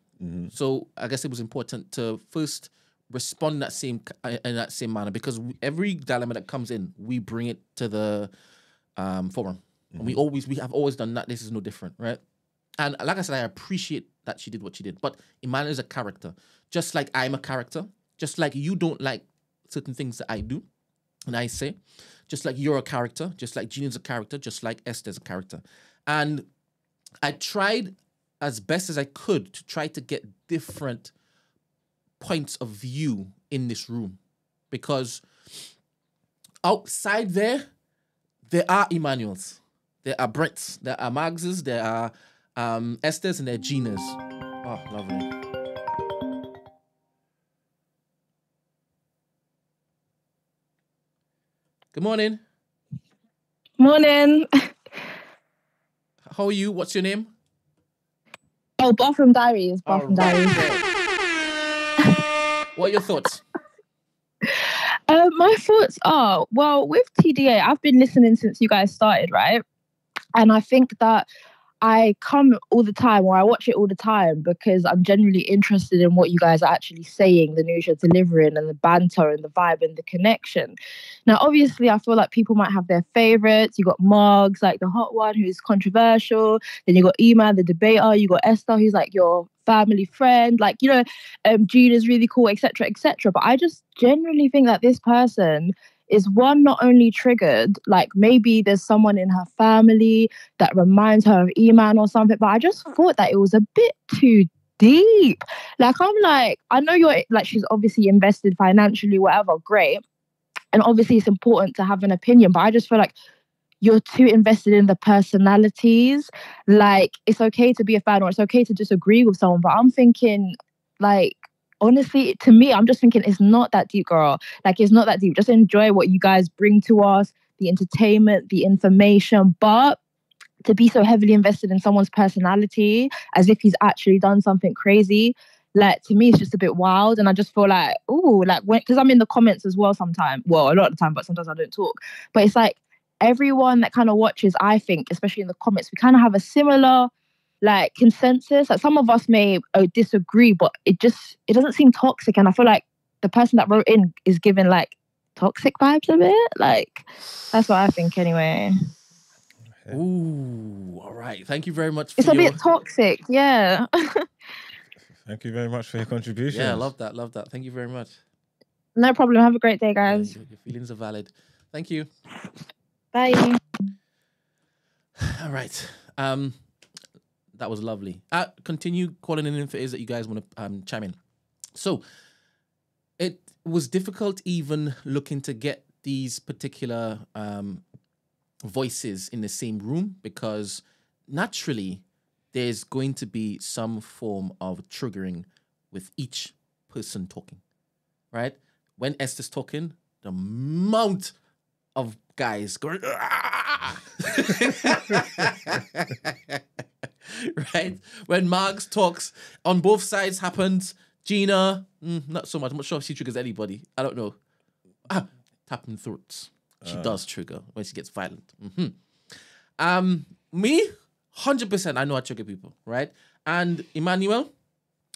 So I guess it was important to first respond in that same manner because every dilemma that comes in, we bring it to the forum. And we have always done that. This is no different, right? And like I said, I appreciate that she did what she did. But Iman is a character, just like I'm a character, just like you don't like certain things that I do and I say, just like you're a character, just like Gina's a character, just like Esther's a character. And I tried as best as I could to try to get different points of view in this room because outside there are Emmanuels, there are Brents, there are Magses, there are Esthers, and there are Ginas. Oh, lovely. Good morning. Morning. How are you? What's your name? Oh, Bathroom Diaries. Bathroom Diaries. What are your thoughts? My thoughts are, well, with TDA, I've been listening since you guys started, right? And I think that I come all the time, or I watch it all the time, because I'm genuinely interested in what you guys are actually saying, the news you're delivering, and the banter and the vibe and the connection. Now, obviously, I feel like people might have their favorites. You got Moggs, like the hot one, who's controversial. Then you got Iman, the debater. You got Esther, who's like your family friend. Like, Gina's really cool, etc., etc. But I just genuinely think that this person is one not only triggered, like maybe there's someone in her family that reminds her of Iman or something, but I just thought that it was a bit too deep. Like, I'm like, I know you're like, she's obviously invested financially, whatever, great. And obviously it's important to have an opinion, but I just feel like you're too invested in the personalities. Like, it's okay to be a fan or it's okay to disagree with someone, but I'm thinking, like, honestly, to me, I'm just thinking it's not that deep, girl. Like, it's not that deep. Just enjoy what you guys bring to us, the entertainment, the information. But to be so heavily invested in someone's personality as if he's actually done something crazy, like, to me, it's just a bit wild. And I just feel like, ooh, like, because I'm in the comments as well sometimes. Well, a lot of the time, but sometimes I don't talk. But it's like everyone that kind of watches, I think, especially in the comments, we kind of have a similar like consensus. Like, some of us may disagree, but it doesn't seem toxic. And I feel like the person that wrote in is giving like toxic vibes a bit. Like, that's what I think anyway. Ooh, all right. Thank you very much. It's a bit toxic, yeah. Thank you very much for your contribution. Yeah, love that. Love that. Thank you very much. No problem. Have a great day, guys. Yeah, your feelings are valid. Thank you. Bye. All right. That was lovely. Continue calling in for is that you guys want to chime in. So it was difficult even looking to get these particular voices in the same room because naturally there's going to be some form of triggering with each person talking, right? When Esther's talking, the amount of guys going, right? When Margs talks, on both sides happens. Gina, not so much. I'm not sure if she triggers anybody. I don't know. Tapping throats. She does trigger when she gets violent. Me, 100%, I know I trigger people, right? And Emmanuel,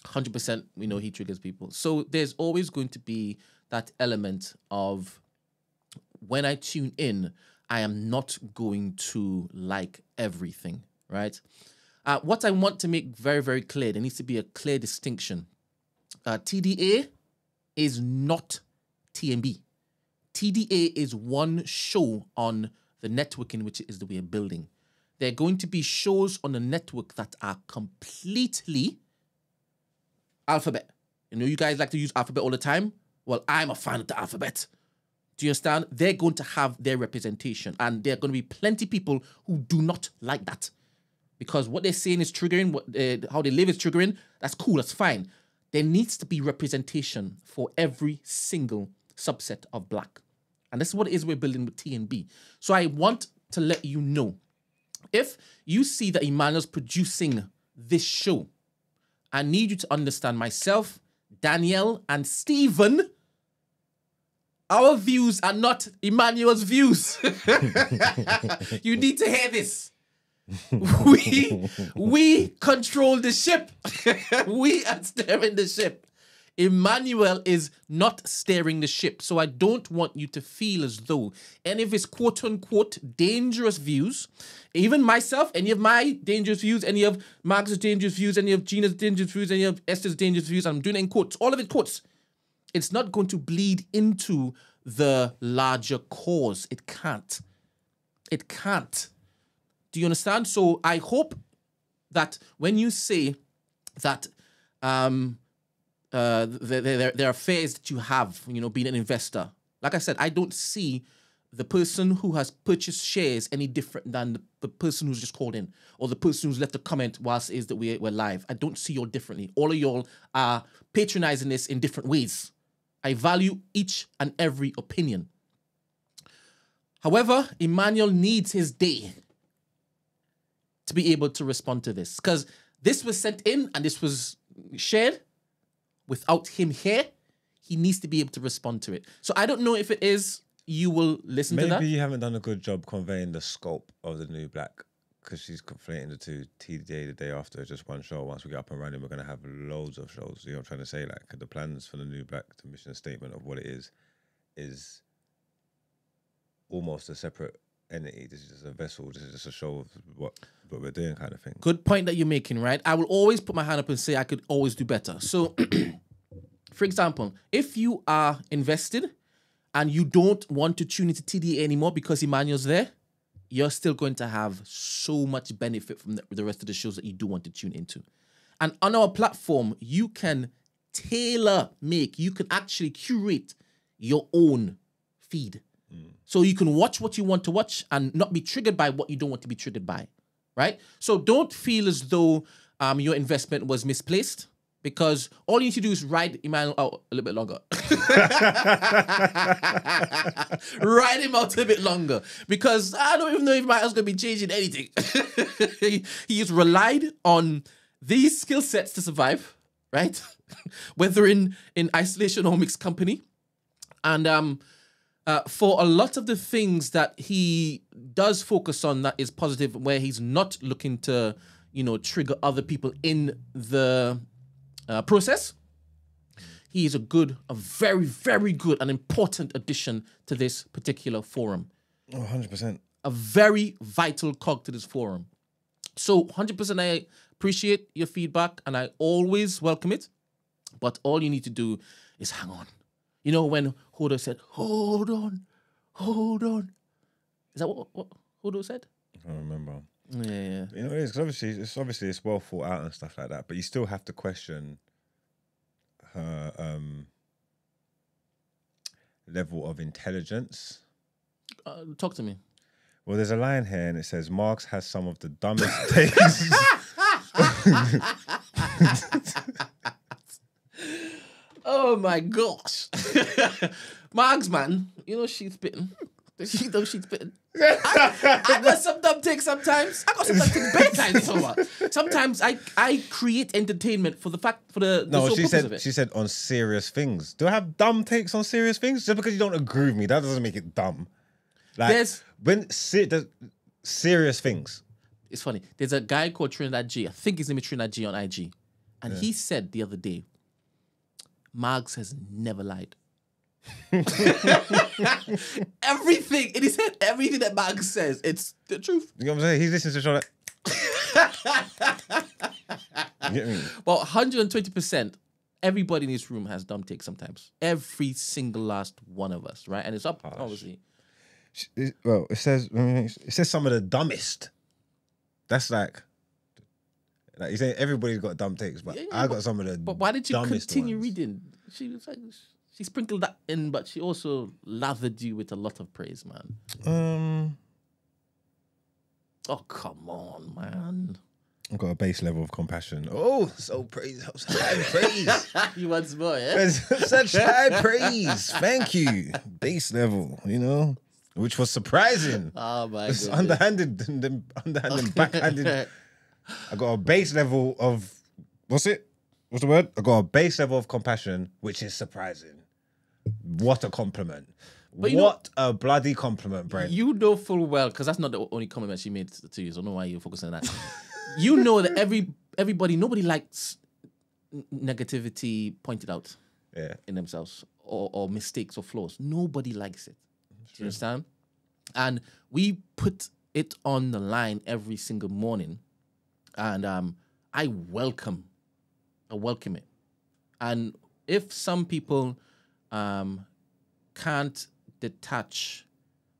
100%, we know he triggers people. So there's always going to be that element of when I tune in, I am not going to like everything, right? What I want to make very, very clear, there needs to be a clear distinction. TDA is not TMB. TDA is one show on the network in which it is that we are building. There are going to be shows on the network that are completely alphabet. You know, you guys like to use alphabet all the time. Well, I'm a fan of the alphabet. Do you understand? They're going to have their representation, and there are going to be plenty of people who do not like that because what they're saying is triggering, how they live is triggering. That's cool. That's fine. There needs to be representation for every single subset of black. And this is what it is we're building with TNB. So I want to let you know, if you see that Emmanuel's producing this show, I need you to understand myself, Danielle, and Stephen, our views are not Emmanuel's views. You need to hear this. We control the ship. We are steering the ship. Emmanuel is not steering the ship. So I don't want you to feel as though any of his quote-unquote dangerous views, even myself, any of my dangerous views, any of Mark's dangerous views, any of Gina's dangerous views, any of Esther's dangerous views, I'm doing it in quotes, all of it quotes, it's not going to bleed into the larger cause. It can't. It can't. Do you understand? So I hope that when you say that there are fears that you have, you know, being an investor. Like I said, I don't see the person who has purchased shares any different than the person who's just called in or the person who's left a comment whilst it is that we're live. I don't see y'all differently. All of y'all are patronizing this in different ways. I value each and every opinion. However, Emmanuel needs his day to be able to respond to this because this was sent in and this was shared. Without him here, he needs to be able to respond to it. So I don't know if it is you will listen to that. Maybe you haven't done a good job conveying the scope of the new black because she's conflating the two. TDA the day after, just one show. Once we get up and running, we're going to have loads of shows. You know what I'm trying to say? Like the plans for the new black, the mission statement of what it is almost a separate entity. This is just a vessel. This is just a show of what we're doing, kind of thing. Good point that you're making, right? I will always put my hand up and say I could always do better. So, for example, if you are invested and you don't want to tune into TDA anymore because Emmanuel's there, you're still going to have so much benefit from the rest of the shows that you do want to tune into. And on our platform, you can you can actually curate your own feed. So you can watch what you want to watch and not be triggered by what you don't want to be triggered by, right? So don't feel as though your investment was misplaced, because all you need to do is ride Emmanuel out a little bit longer. Ride him out a little bit longer, because I don't even know if Emmanuel's going to be changing anything. He has relied on these skill sets to survive, right? Whether in isolation or mixed company. And for a lot of the things that he does focus on that is positive, where he's not looking to, trigger other people in the process, he is a very, very good and important addition to this particular forum. 100%. A very vital cog to this forum. So 100% I appreciate your feedback and I always welcome it. But all you need to do is hang on. You know when Hodo said, hold on. Is that what Hodo said? I don't remember. Yeah. You know, it is, 'cause obviously it's well thought out and stuff like that, but you still have to question her level of intelligence. Talk to me. Well, there's a line here and it says, Marx has some of the dumbest takes. Oh my gosh. Margs, man, she's spitting. She knows she's spitting. I got some dumb takes sometimes. I got some dumb takes bedtime. Sometimes I create entertainment for the sole purpose of it. She said on serious things. Do I have dumb takes on serious things? Just because you don't agree with me, that doesn't make it dumb. Like, there's serious things. It's funny. There's a guy called Trinidad G. I think his name is Trinidad G on IG. And he said the other day, Marx has never lied. Everything in his head, everything that Marx says, it's the truth. You know what I'm saying? He's listening to the show you get me? Well, 120%, everybody in this room has dumb takes sometimes. Every single last one of us, right? And it's up, obviously. Well, it says some of the dumbest. That's like you say everybody's got dumb takes, but I got some of the. But why did you continue ones. reading? She was like, she sprinkled that in, but she also lathered you with a lot of praise, man. Oh, come on, man. I've got a base level of compassion. Oh, so high praise. You want some more, yeah? Such high praise. Thank you. Base level, which was surprising. Oh my It's god. underhanded and backhanded. I got a base level of what's the word? I got a base level of compassion, which is surprising. What a compliment. But what a bloody compliment, Brent. You know full well, because that's not the only compliment she made to you, so I don't know why you're focusing on that. You know that nobody likes negativity pointed out in themselves or mistakes or flaws. Nobody likes it. Do you understand? And we put it on the line every single morning. And I welcome it. And if some people can't detach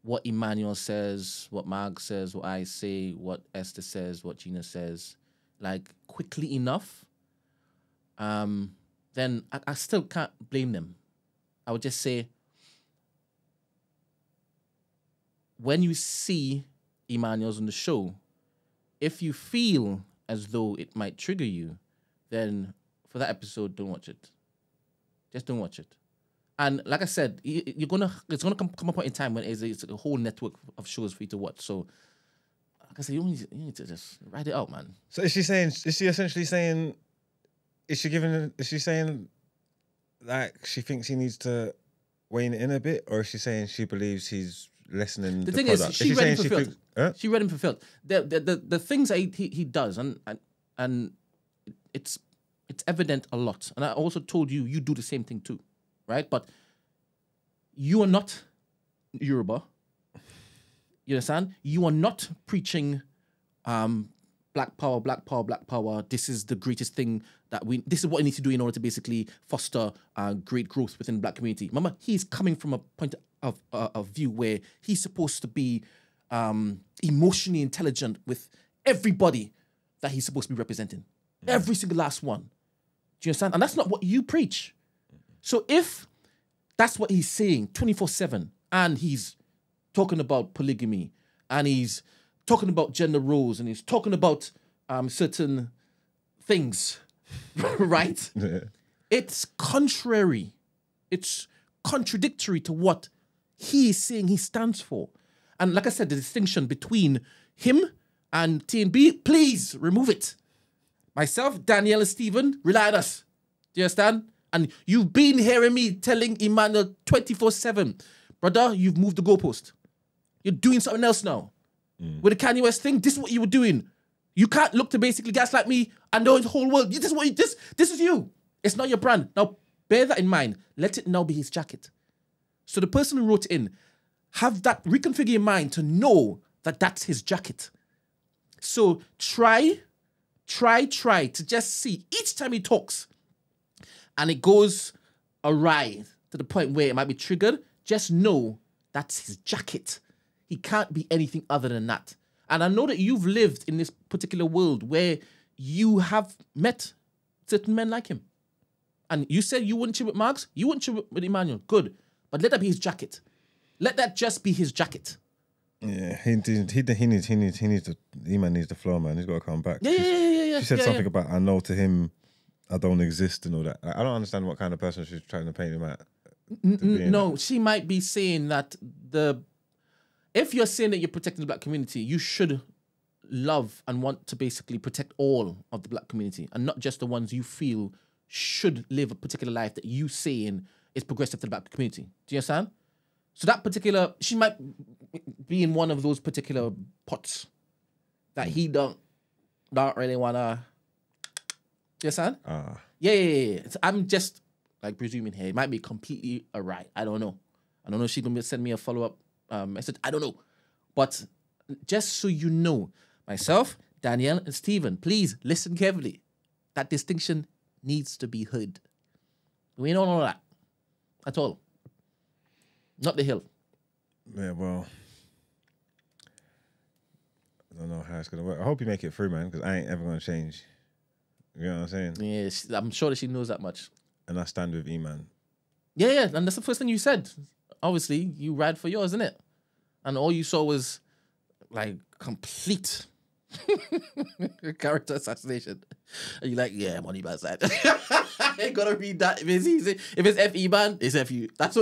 what Emmanuel says, what Marg says, what I say, what Esther says, what Gina says, like quickly enough, then I still can't blame them. I would just say, when you see Emmanuel's on the show, if you feel as though it might trigger you, then for that episode, don't watch it. Just don't watch it. And like I said, it's gonna come a point in time when it's a whole network of shows for you to watch. So, like I said, you need to just write it out, man. So is she essentially saying like she thinks he needs to wane it in a bit, or is she saying she believes he's lessening the thing product? is, she read him fulfilled. She read him fulfilled. The things that he does, and it's evident a lot. And I also told you do the same thing too, right? But you are not Yoruba. You understand? You are not preaching black power, black power, black power. This is the greatest thing this is what we need to do in order to basically foster great growth within the black community. Mama, he's coming from a point of view where he's supposed to be emotionally intelligent with everybody that he's supposed to be representing. Every single last one. Do you understand? And that's not what you preach. So if that's what he's saying 24/7, and he's talking about polygamy, and he's talking about gender roles, and he's talking about certain things, right? Yeah. It's contrary. It's contradictory to what he is saying he stands for. And like I said, the distinction between him and TNB, please remove it. Myself, Danielle, and Stephen, rely on us. Do you understand? And you've been hearing me telling Emmanuel 24/7, brother, you've moved the goalpost. You're doing something else now. With the Kanye West thing, this is what you were doing. You can't look to basically gaslight me and know the whole world. This is you. It's not your brand. Now, bear that in mind. Let it now be his jacket. So the person who wrote in, have that reconfigure your mind to know that that's his jacket. So try to just see each time he talks and it goes awry to the point where it might be triggered, just know that's his jacket. He can't be anything other than that. And I know that you've lived in this particular world where you have met certain men like him. And you said you wouldn't chill with Marx, you wouldn't chill with Emmanuel. Good. But let that be his jacket. Let that just be his jacket. Yeah, he needs the E-man needs the flow, man. He's got to come back. Yeah. She said something about, I know to him I don't exist and all that. I don't understand what kind of person she's trying to paint him at. No, she might be saying that if you're saying that you're protecting the black community, you should love and want to basically protect all of the black community and not just the ones you feel should live a particular life that you saying is progressive to the black community. Do you understand? So that particular, she might be in one of those particular pots that he don't really want to, do you understand? Yeah. So I'm just like presuming here, it might be completely awry. I don't know if she's going to send me a follow-up message. I don't know. But just so you know, myself, Danielle, and Stephen, please listen carefully. That distinction needs to be heard. We don't know that at all. Not the hill. Yeah, well, I don't know how it's going to work. I hope you make it through, man, because I ain't ever going to change. You know what I'm saying? Yeah, I'm sure that she knows that much. And I stand with E-man. Yeah, and that's the first thing you said. Obviously, you ride for yours, isn't it? And all you saw was, like, complete character assassination. And you're like, yeah, I'm on E-man's side. I ain't gonna read that. If it's easy, if it's F E-man, it's F you. That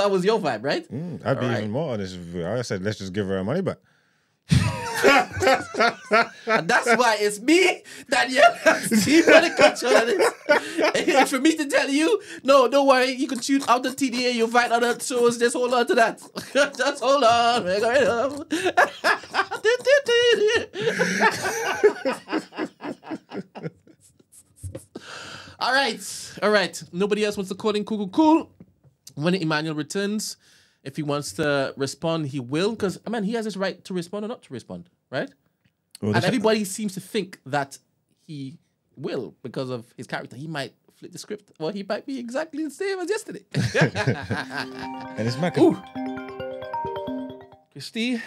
was your vibe, right? I'd be even more honest with you. I said, let's just give her her money back. And that's why it's me, Danielle, Stephen, and control of this. And for me to tell you, no, don't worry, you can tune out the TDA, you'll find other shows, just hold on to that. Just hold on. All right. Nobody else wants to call in cool. When Emmanuel returns, if he wants to respond, he will, because, man, he has his right to respond or not to respond, right? Well, and everybody seems to think that he will because of his character. He might flip the script, or he might be exactly the same as yesterday. And it's Mecca. Ooh. Christy.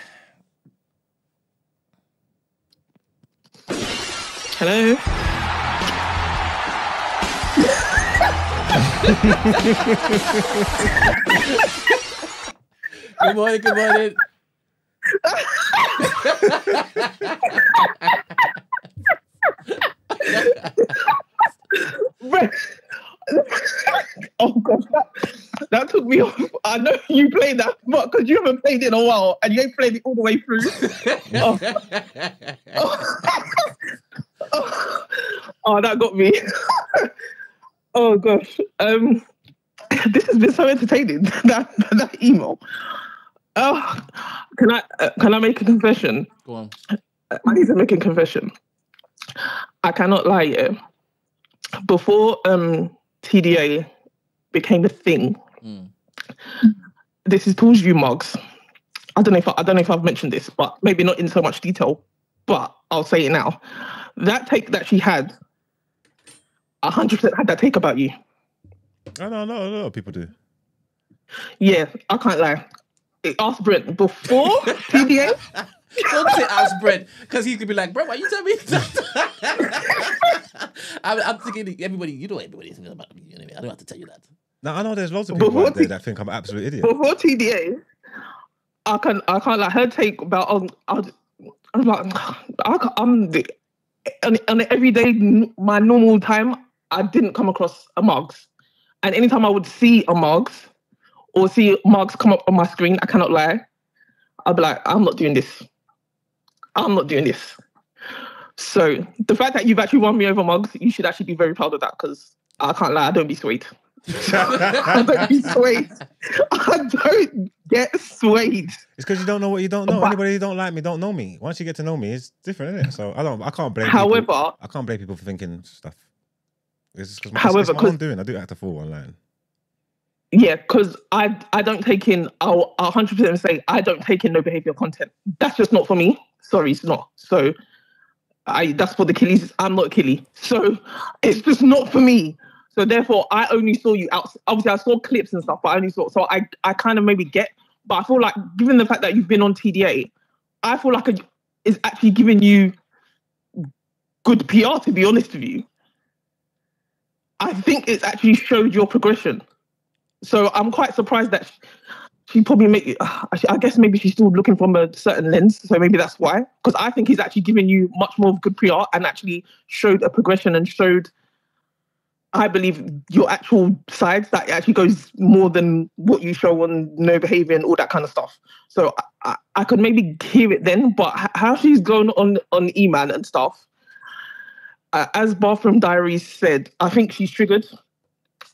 Hello. Good morning. Oh God, that took me off. I know you played that, but because you haven't played it in a while and you ain't played it all the way through. Oh, that got me. Oh gosh, this has been so entertaining. That email. Oh, can I make a confession? Go on. I need to make a confession. I cannot lie. Yeah. Before TDA became a thing, this is towards you, Mugs. I don't know if I've mentioned this, but maybe not in so much detail. But I'll say it now. That take that she had, 100% had that take about you. I know, a lot of people do. Yeah, I can't lie. Ask Brent before TDA. Don't say ask Brent, because he could be like, bro, why you tell me that? I'm thinking everybody, you know everybody's thinking about me. You know what I mean? I don't have to tell you that. Now I know there's loads of people out there that think I'm an absolute idiot. Before TDA, I can't like her take about I'm like on the everyday my normal time I didn't come across a mugs, and anytime I would see a mugs or see mugs come up on my screen, I cannot lie, I'd be like, I'm not doing this. So the fact that you've actually won me over mugs, you should actually be very proud of that, because I can't lie, I don't be swayed. I don't be swayed. I don't get swayed. It's because you don't know what you don't know. Anybody who don't like me don't know me. Once you get to know me, it's different, isn't it? So I can't blame people. I can't blame people for thinking stuff. It's because my own doing. I do act a fool online. Yeah, because I don't take in, I'll 100% say I don't take in no behaviour content. That's just not for me. Sorry, it's not. So that's for the killies. I'm not a killie. So it's just not for me. So therefore, I only saw you out. Obviously, I saw clips and stuff, but I only saw. So I kind of maybe get. But I feel like, given the fact that you've been on TDA, I feel like it's actually giving you good PR, to be honest with you. I think it's actually showed your progression. So I'm quite surprised that she probably I guess maybe she's still looking from a certain lens. So maybe that's why. Because I think he's actually giving you much more of good PR and actually showed a progression and showed, I believe, your actual sides that actually goes more than what you show on no behaviour and all that kind of stuff. So I could maybe hear it then, but how she's going on email and stuff, as Bathroom Diaries said, I think she's triggered.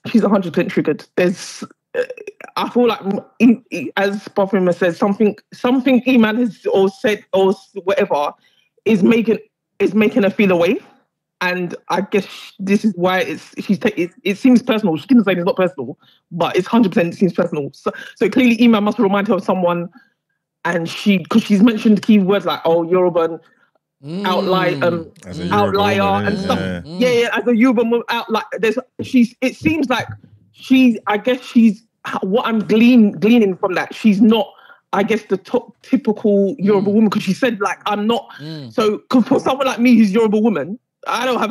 She's 100% triggered. I feel like, as Bathroom says, something Iman has or said or whatever is making her feel away. And I guess this is why it seems personal. She didn't say it's not personal, but it's 100% seems personal. So clearly Iman must remind her of someone, and because she's mentioned key words like, oh, Yoruba, outlier and stuff. Yeah, as a Yoruba outlier. It seems like what I'm gleaning from that, she's not, I guess, the typical Yoruba woman, because she said, like, I'm not. So for someone like me who's Yoruba woman, I'm a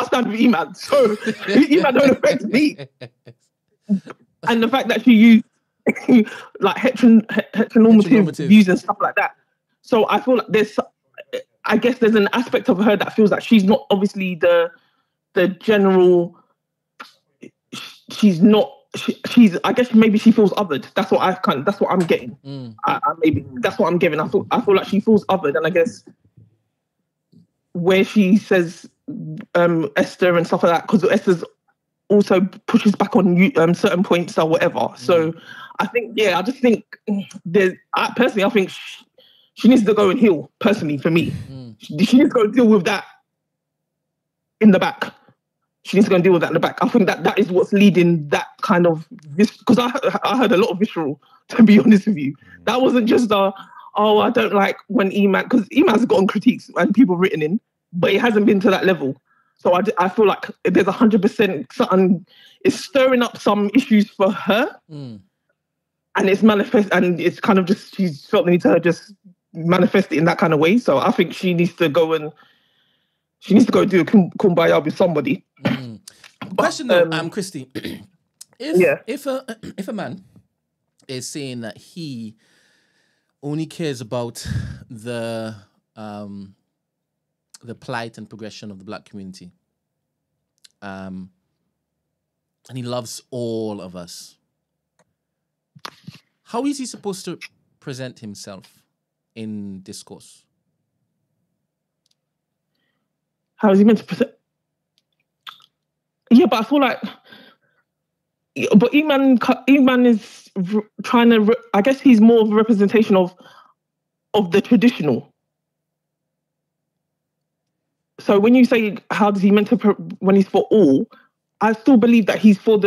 stand with Iman, so Iman don't affect me. And the fact that she used like heteronormative views and stuff like that. So I feel like there's an aspect of her that feels like she's not obviously the general. She's not. She's. I guess maybe she feels othered. That's what I'm getting. Maybe that's what I'm getting. I feel like she feels othered, and I guess where she says Esther and stuff like that, because Esther's also pushes back on certain points or whatever. So I just think personally, I think she needs to go and heal. Personally, for me, she needs to go and deal with that in the back. She needs to go and deal with that in the back. I think that is what's leading that kind of, because I heard a lot of visceral, to be honest with you. That wasn't just I don't like when Iman, because Iman's gotten critiques and people written in, but it hasn't been to that level. So I feel like there's 100% something, it's stirring up some issues for her, and it's manifest, and it's kind of just, she's felt the need to just manifest it in that kind of way. So I think she needs to go do a kumbaya with somebody. Question though, Christy, if a man is saying that he only cares about the plight and progression of the black community, and he loves all of us, how is he supposed to present himself in discourse? How is he meant to present? Yeah, but I feel like, but Iman is trying to. I guess he's more of a representation of the traditional. So when you say how does he meant to when he's for all, I still believe that he's for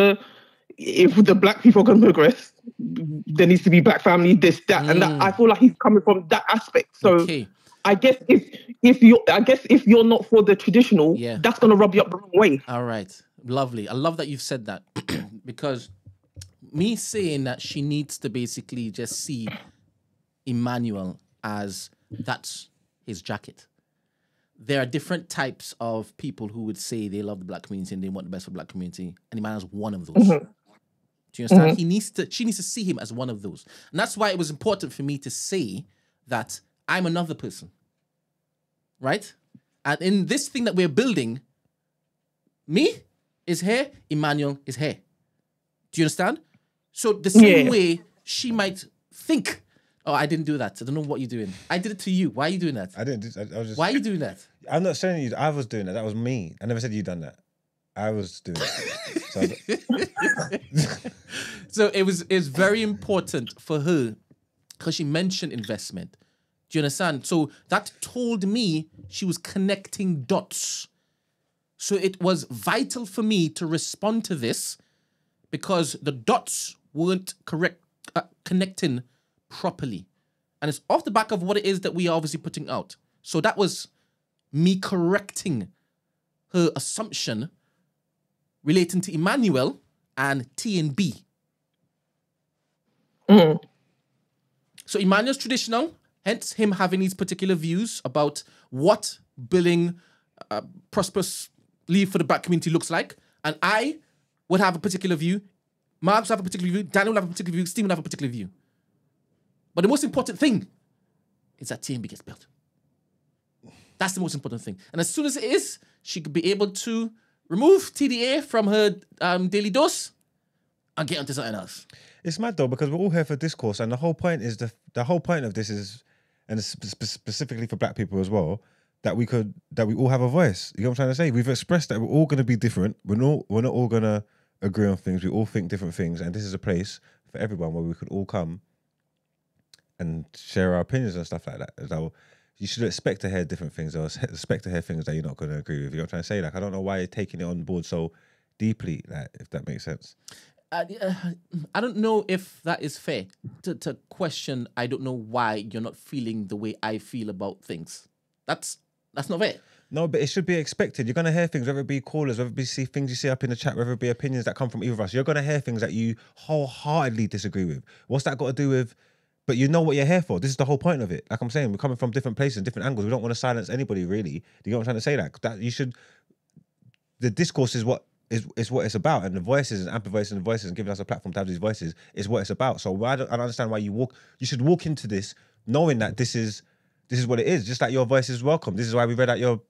if the black people are going to progress, there needs to be black family, this, that, and that. I feel like he's coming from that aspect. So I guess if you're not for the traditional, that's gonna rub you up the wrong way. All right, lovely. I love that you've said that because me saying that she needs to basically just see Emmanuel as that's his jacket. There are different types of people who would say they love the black community and they want the best for the black community, and Emmanuel's one of those. Mm-hmm. Do you understand? She needs to see him as one of those. And that's why it was important for me to say that I'm another person. Right? And in this thing that we're building, me is here, Emmanuel is here. Do you understand? So the same way she might think, oh, I didn't do that. I don't know what you're doing. I did it to you. Why are you doing that? I didn't. I was just. Why are you doing that? I'm not saying you. I was doing that. That was me. I never said you done that. I was doing it. So it was very important for her because she mentioned investment. Do you understand? So that told me she was connecting dots. So it was vital for me to respond to this because the dots weren't connecting properly. And it's off the back of what it is that we are obviously putting out. So that was me correcting her assumption relating to Emmanuel and T and B. So Emmanuel's traditional, hence him having these particular views about what building prosperous leave for the black community looks like. And I would have a particular view. Marx would have a particular view. Daniel would have a particular view. Stephen would have a particular view. But the most important thing is that TNB gets built. That's the most important thing. And as soon as it is, she could be able to remove TDA from her daily dose and get onto something else. It's mad though because we're all here for discourse, and the whole point is the whole point of this is, and specifically for black people as well, that we all have a voice. You know what I'm trying to say? We've expressed that we're all going to be different. We're not all going to agree on things. We all think different things, and this is a place for everyone where we could all come and share our opinions and stuff like that. So you should expect to hear different things, or expect to hear things that you're not going to agree with. You know what I'm trying to say? Like, I don't know why you're taking it on board so deeply, like, if that makes sense. I don't know if that is fair to question. I don't know why you're not feeling the way I feel about things. That's not fair. No, but it should be expected. You're going to hear things, whether it be callers, whether it be things you see up in the chat, whether it be opinions that come from either of us. You're going to hear things that you wholeheartedly disagree with. What's that got to do with... But you know what you're here for. This is the whole point of it. Like I'm saying, we're coming from different places, different angles. We don't want to silence anybody, really. Do you know what I'm trying to say? That you should... The discourse is what it's about, and the voices and amplifying the voices and giving us a platform to have these voices is what it's about. So I don't understand why you should walk into this knowing that this is what it is. Just like your voice is welcome. This is why we read out your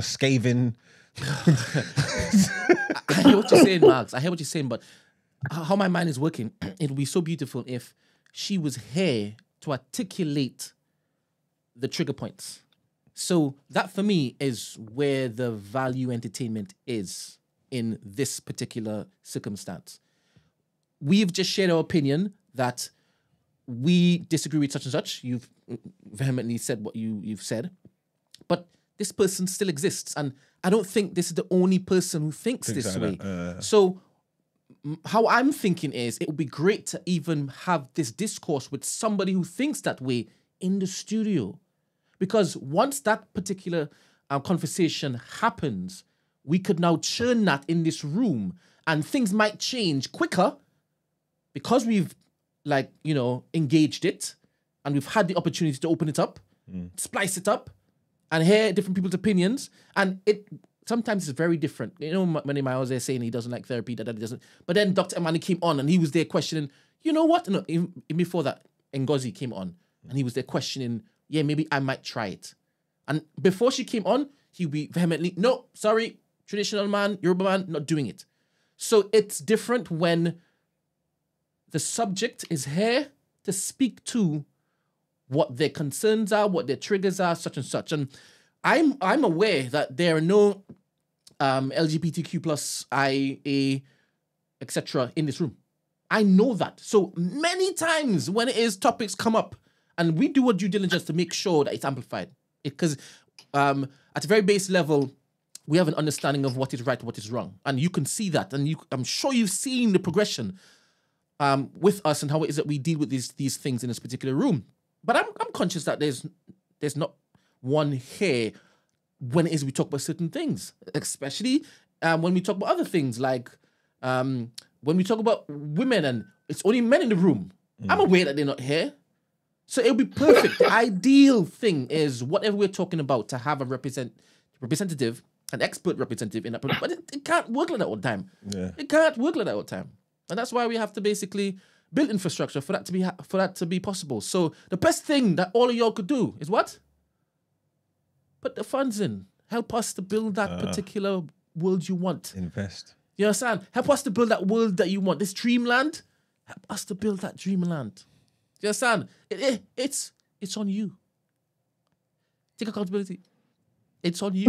scathing. I hear what you're saying, Marks. I hear what you're saying, but how my mind is working, it would be so beautiful if she was here to articulate the trigger points. So that for me is where the value entertainment is in this particular circumstance. We've just shared our opinion that we disagree with such and such. You've vehemently said what you've said, but this person still exists, and I don't think this is the only person who thinks this way. So how I'm thinking is it would be great to even have this discourse with somebody who thinks that way in the studio. Because once that particular conversation happens, we could now churn that in this room and things might change quicker because we've engaged it and we've had the opportunity to open it up, splice it up and hear different people's opinions. And it sometimes it's very different. You know, when I was there saying he doesn't like therapy, that he doesn't. But then Dr. Amani came on and he was there questioning, you know what? No, even before that, Ngozi came on and he was there questioning, yeah, maybe I might try it. And before she came on, he'd be vehemently, no, sorry, traditional man, Yoruba man, not doing it. So it's different when the subject is here to speak to what their concerns are, what their triggers are, such and such. And I'm aware that there are no LGBTQ plus IA, etc. in this room. I know that. So many times when it is topics come up, and we do a due diligence to make sure that it's amplified. Because at a very base level, we have an understanding of what is right and what is wrong. And you can see that. And I'm sure you've seen the progression with us and how it is that we deal with these things in this particular room. But I'm conscious that there's there's not one here when it is we talk about certain things, especially when we talk about other things, like when we talk about women and it's only men in the room. I'm aware that they're not here. So it'll be perfect. The ideal thing is whatever we're talking about to have a representative, an expert representative in that, but it can't work like that all the time. Yeah. It can't work like that all the time. And that's why we have to basically build infrastructure for that to be possible. So the best thing that all of y'all could do is what? Put the funds in. Help us to build that particular world you want. Invest. You understand? Help us to build that world that you want. This dreamland, help us to build that dreamland. You understand? It's on you. Take accountability. It's on you.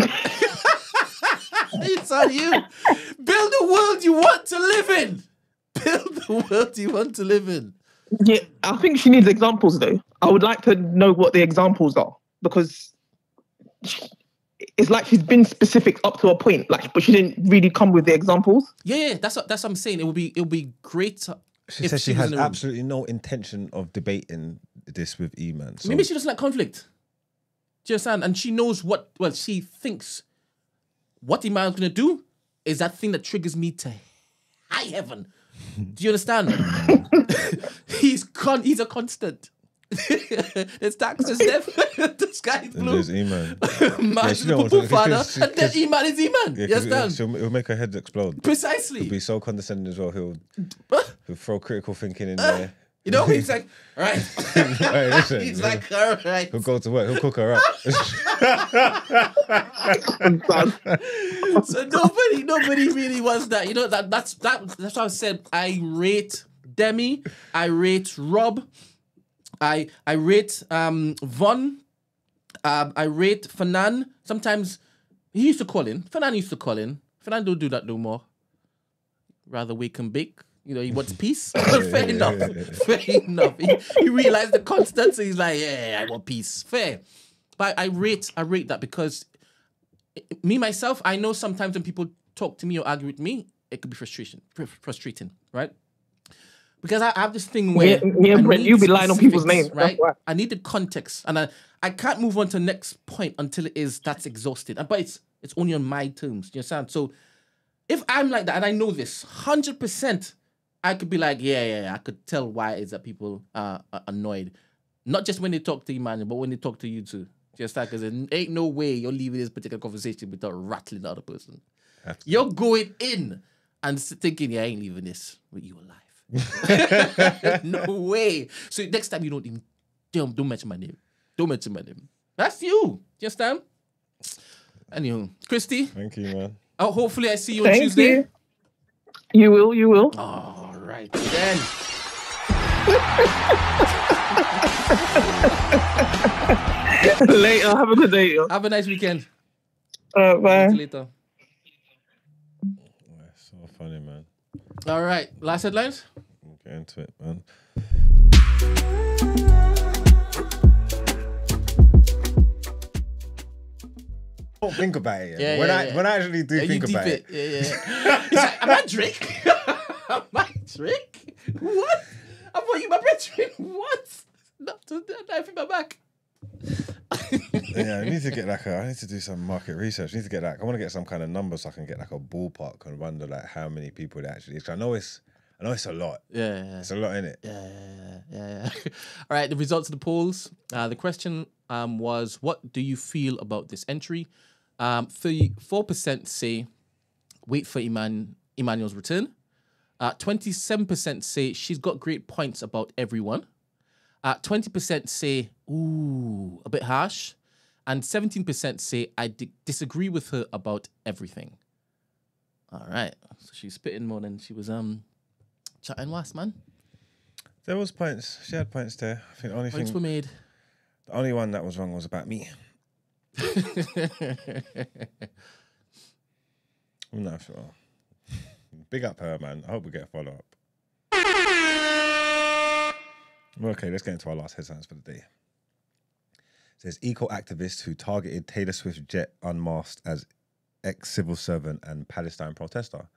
It's on you. Build the world you want to live in. Build the world you want to live in. Yeah, I think she needs examples though. I would like to know what the examples are, because it's like she's been specific up to a point, like, but she didn't really come with the examples. Yeah, that's what I'm saying. It would be great. She says she has absolutely no intention of debating this with E-Man. So. Maybe she doesn't like conflict. Do you understand? And she knows she thinks what E-Man's going to do is that thing that triggers me to high heaven. Do you understand? He's a constant. It's taxes, death, the sky is blue. There's E-Man. Man's the poo father, and then E-Man is E-Man. Yeah, You understand? He'll make her head explode. Precisely. He'll be so condescending as well. He'll throw critical thinking in there. You know, he's like, all right. Hey, listen, He's like, all right. He'll go to work. He'll cook her up. So nobody really wants that. You know, that's what I said. I rate Demi. I rate Rob. I rate Von. I rate Fanan. Sometimes he used to call in. Fanan used to call in. Fanan don't do that no more. Rather wake and bake. You know, he wants peace. Fair enough. Fair enough. He realized the constant, so he's like, yeah, I want peace. Fair. But I rate that because me, myself, I know sometimes when people talk to me or argue with me, it could be frustrating, right? Because I have this thing where... Yeah, Brent, you be lying on people's names. Right? I need the context. And I can't move on to the next point until that's exhausted. But it's only on my terms. You understand? So if I'm like that and I know this, 100%, I could be like, yeah, I could tell why it is that people are annoyed. Not just when they talk to Emmanuel, but when they talk to you too. Just like, because there ain't no way you're leaving this particular conversation without rattling the other person. Absolutely. You're going in and thinking, yeah, I ain't leaving this with you alive. No way. So next time you don't mention my name. Don't mention my name. That's you. You understand? Anywho, Christy. Thank you, man. Oh, hopefully I see you on Tuesday. You will. All right, then. Later. Have a good day. Have a nice weekend. Bye. See you later. So funny, man. All right. Last headlines? We'll get into it, man. Don't think about it. Yeah, when I actually do think about it. Yeah. He's like, am I Drake? Am I Drake? What? I thought you my brethren. What? Not to knife in my back. Yeah, I need to get I need to do some market research. I need to get I want to get some kind of number so I can get a ballpark and wonder how many people it actually is. I know it's a lot. Yeah. It's a lot, innit? Yeah. All right, the results of the polls. The question was, what do you feel about this entry? 34% say wait for Emmanuel's return. 27% say she's got great points about everyone. 20% say, ooh, a bit harsh. And 17% say, I disagree with her about everything. All right. So she's spitting more than she was chatting last, man. There was points. She had points there. I think the only points were made. The only one that was wrong was about me. I'm not sure. Big up her, man. I hope we get a follow-up. Okay, let's get into our last headlines for the day. It says eco-activist who targeted Taylor Swift jet unmasked as ex-civil servant and Palestine protester.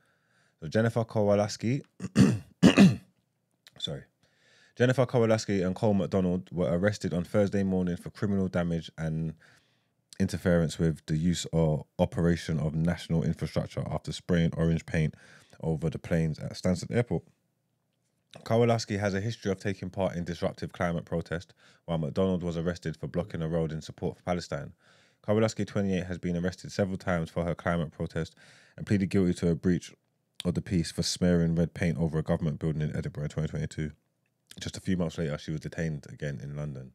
So Jennifer Kowalski, Jennifer Kowalski and Cole McDonald were arrested on Thursday morning for criminal damage and interference with the use or operation of national infrastructure after spraying orange paint over the planes at Stansted Airport. Kowalski has a history of taking part in disruptive climate protest, while McDonald was arrested for blocking a road in support for Palestine. Kowalski, 28, has been arrested several times for her climate protest and pleaded guilty to a breach of the peace for smearing red paint over a government building in Edinburgh in 2022. Just a few months later, she was detained again in London.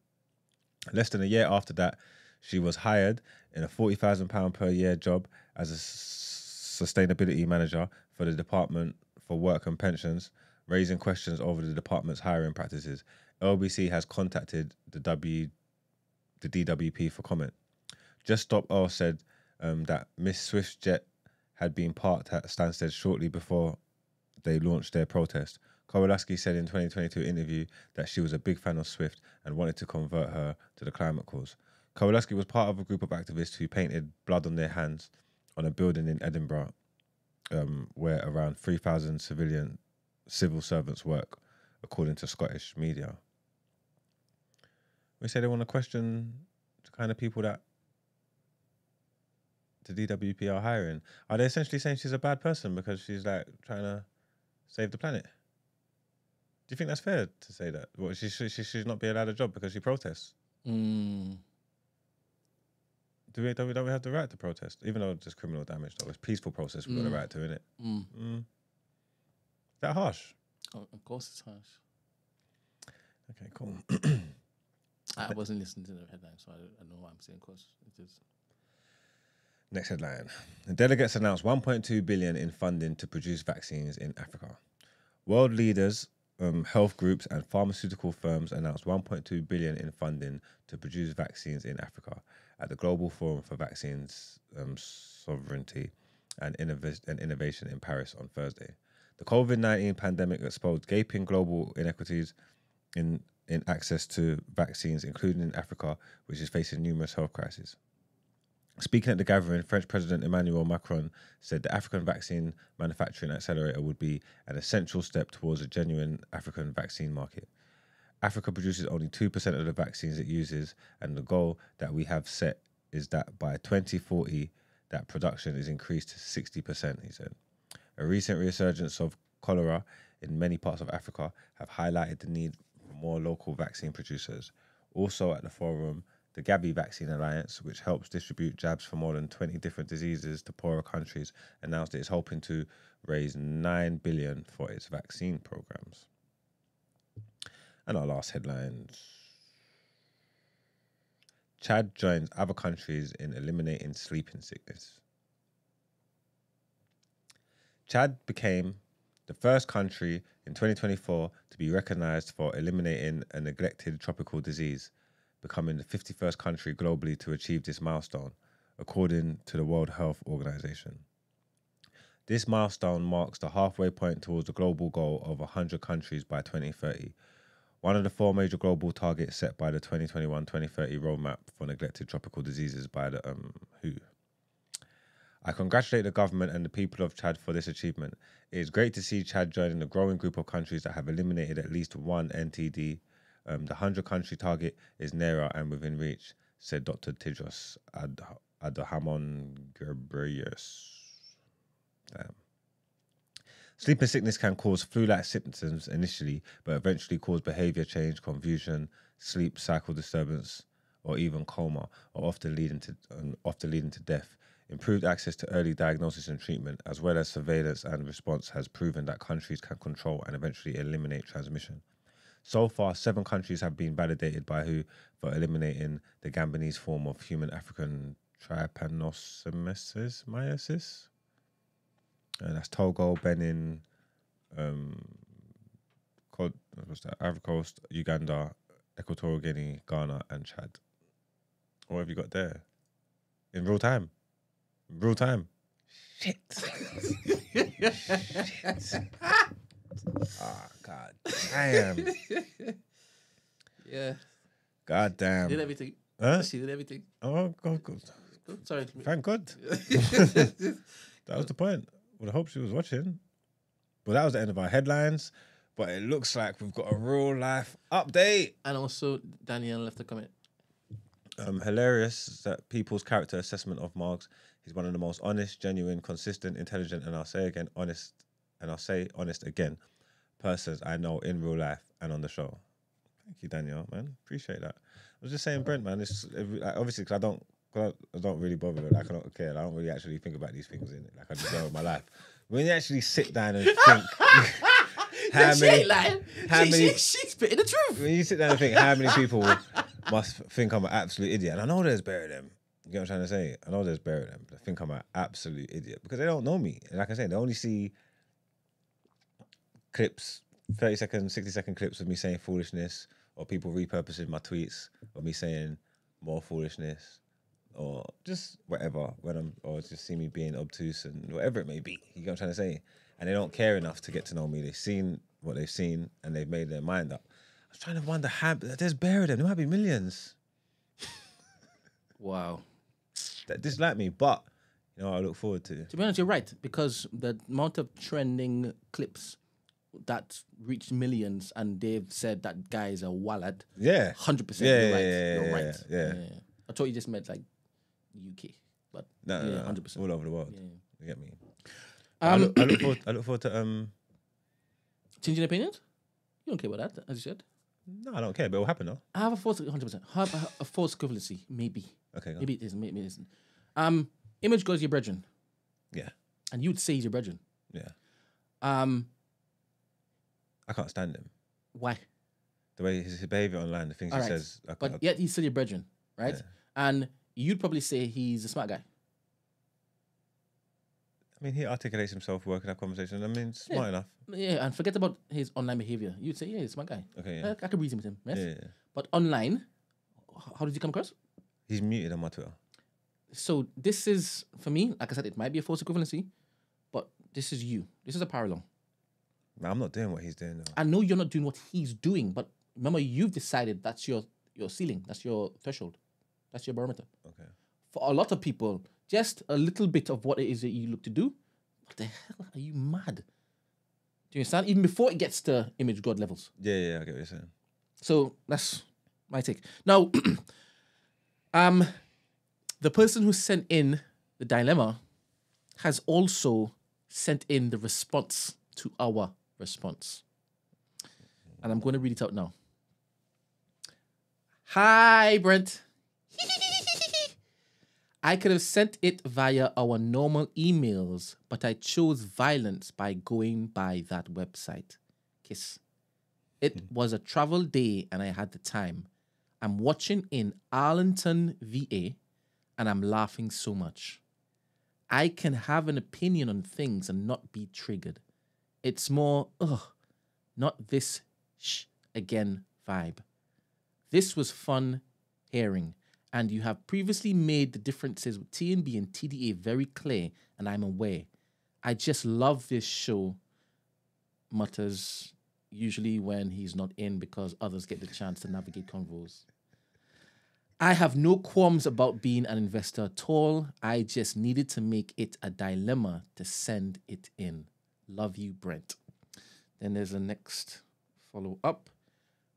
Less than a year after that, she was hired in a £40,000 per year job as a sustainability manager for the Department for Work and Pensions, raising questions over the department's hiring practices. LBC has contacted the DWP for comment. Just Stop Oil said that Miss Swift's jet had been parked at Stansted shortly before they launched their protest. Kowalski said in 2022 interview that she was a big fan of Swift and wanted to convert her to the climate cause. Kowalski was part of a group of activists who painted blood on their hands on a building in Edinburgh where around 3,000 civil servants work, according to Scottish media. We say they want to question the kind of people that the DWP are hiring. Are they essentially saying she's a bad person because she's like trying to save the planet? Do you think that's fair to say that? Well, she should not be allowed a job because she protests. Don't we have the right to protest? Even though it's just criminal damage, though. It's peaceful protest, we've got the right to, innit? Is that harsh? Oh, of course it's harsh. Okay, cool. I wasn't listening to the headline, so I don't know what I'm saying, because it is... Next headline. The delegates announced 1.2 billion in funding to produce vaccines in Africa. World leaders, health groups and pharmaceutical firms announced 1.2 billion in funding to produce vaccines in Africa at the Global Forum for Vaccines Sovereignty and Innovation in Paris on Thursday. The COVID-19 pandemic exposed gaping global inequities in access to vaccines, including in Africa, which is facing numerous health crises. Speaking at the gathering, French President Emmanuel Macron said the African Vaccine Manufacturing Accelerator would be an essential step towards a genuine African vaccine market. Africa produces only 2% of the vaccines it uses, and the goal that we have set is that by 2040, that production is increased to 60%, he said. A recent resurgence of cholera in many parts of Africa have highlighted the need for more local vaccine producers. Also at the forum, the Gavi Vaccine Alliance, which helps distribute jabs for more than 20 different diseases to poorer countries, announced it is hoping to raise 9 billion for its vaccine programs. And our last headlines. Chad joins other countries in eliminating sleeping sickness. Chad became the first country in 2024 to be recognized for eliminating a neglected tropical disease, becoming the 51st country globally to achieve this milestone, according to the World Health Organization. This milestone marks the halfway point towards the global goal of 100 countries by 2030, one of the 4 major global targets set by the 2021-2030 roadmap for neglected tropical diseases by the WHO. I congratulate the government and the people of Chad for this achievement. It is great to see Chad joining the growing group of countries that have eliminated at least one NTD. The 100-country target is nearer and within reach, said Dr. Tedros Adhanom Ghebreyesus. Sleeping sickness can cause flu-like symptoms initially, but eventually cause behavior change, confusion, sleep cycle disturbance, or even coma, or often leading to death. Improved access to early diagnosis and treatment, as well as surveillance and response, has proven that countries can control and eventually eliminate transmission. So far, 7 countries have been validated by WHO for eliminating the Gambinese form of human African trypanosomiasis. And that's Togo, Benin, Ivory Coast, Uganda, Equatorial Guinea, Ghana, and Chad. What have you got there? In real time. Real time. Shit. Shit. Oh, God damn. Yeah. God damn. She did everything. Huh? She did everything. Oh, God. Sorry. Thank God. That was the point. Well, I hope she was watching. But that was the end of our headlines. but it looks like we've got a real life update. And also, Danielle left a comment. Hilarious that people's character assessment of Margs. He's one of the most honest, genuine, consistent, intelligent, and I'll say again, honest, and I'll say honest again, persons I know in real life and on the show. Thank you, Danielle, man. Appreciate that. I was just saying, Brent, man. It's obviously because I don't really bother with it. Like, I don't care. I don't really actually think about these things in it. Like, I just go with my life. When you actually sit down and think, she's spitting the truth. When you sit down and think, how many people must think I'm an absolute idiot? And I know there's bare of them. You get what I'm trying to say? I know there's bare of them that think I'm an absolute idiot because they don't know me. And like I said, they only see clips, 30-second, 60-second clips of me saying foolishness, or people repurposing my tweets, or me saying more foolishness, or just whatever, or just see me being obtuse and whatever it may be. You get what I'm trying to say? And they don't care enough to get to know me. They've seen what they've seen and they've made their mind up. I was trying to wonder how, there's bare of them. There might be millions. Wow. That dislike me, but you know what I look forward to. To be honest, you're right, because the amount of trending clips that reached millions and they've said that guy is a wallet. Yeah. 100%. Yeah, you're right. yeah, You're yeah, right. yeah. I thought you just meant like UK, but No, 100%. all over the world. Yeah. You get me? I look forward to changing opinions? You don't care about that, as you said. No, I don't care, but it will happen though. I have a false 100%. Have a false equivalency, maybe. Okay. Maybe it isn't. Maybe it isn't. Image goes your brethren. Yeah. And you'd say he's your brethren. Yeah. I can't stand him. Why? The way his behavior online, the things he says. But yet he's still your brethren, right? Yeah. And you'd probably say he's a smart guy. I mean, he articulates himself, working that conversation. I mean, smart enough. Yeah, and forget about his online behavior. You'd say, yeah, he's a smart guy. Okay, yeah. I could reason with him, yes? Yeah. But online, how does he come across? He's muted on my Twitter. So this is, for me, like I said, it might be a false equivalency, but this is you. This is a parallel. I'm not doing what he's doing though. I know you're not doing what he's doing, but remember, you've decided that's your ceiling, that's your threshold, that's your barometer. Okay. For a lot of people, just a little bit of what it is that you look to do, what the hell are you mad? Do you understand? Even before it gets to image God levels. Yeah, I get what you're saying. So that's my take. Now, the person who sent in the dilemma has also sent in the response to our response. And I'm going to read it out now. Hi, Brent. I could have sent it via our normal emails, but I chose violence by going by that website. Kiss. It was a travel day and I had the time. I'm watching in Arlington, VA, and I'm laughing so much. I can have an opinion on things and not be triggered. It's more, not this again vibe. This was fun hearing, and you have previously made the differences with TNB and TDA very clear, and I'm aware. I just love this show, mutters, usually when he's not in because others get the chance to navigate convos. I have no qualms about being an investor at all. I just needed to make it a dilemma to send it in. Love you, Brent. Then there's the next follow-up.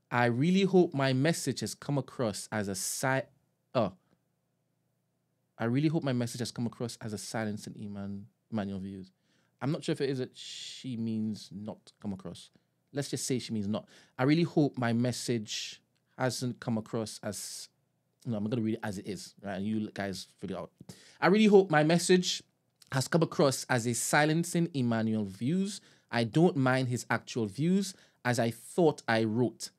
I really hope my message has come across as a silence in Emmanuel views. I'm not sure if it is that she means not come across. Let's just say she means not. I really hope my message hasn't come across as... No, I'm going to read it as it is, right? And you guys figure it out. I really hope my message has come across as a silencing Emmanuel views. I don't mind his actual views, as I thought I wrote.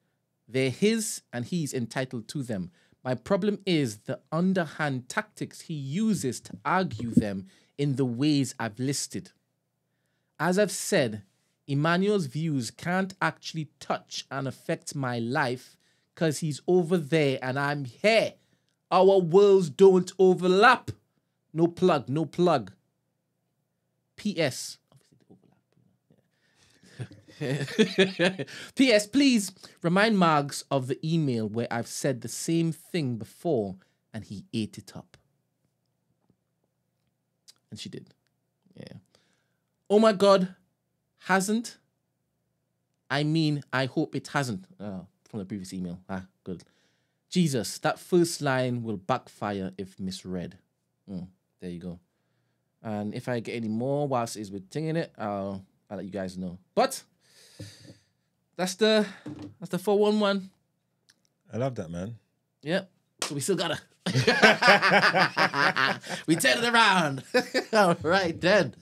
They're his, and he's entitled to them. My problem is the underhand tactics he uses to argue them in the ways I've listed. As I've said, Emmanuel's views can't actually touch and affect my life because he's over there and I'm here. Our worlds don't overlap. No plug, no plug. P.S. P.S. Please remind Margs of the email where I've said the same thing before and he ate it up. And she did. Yeah. Oh my God. Hasn't I mean, I hope it hasn't. From the previous email. Good. Jesus, that first line will backfire if misread. There you go. And if I get any more whilst we're tinging it, I'll let you guys know. But that's the 411. I love that, man. Yep. So we still gotta. We turn it around. All right, then.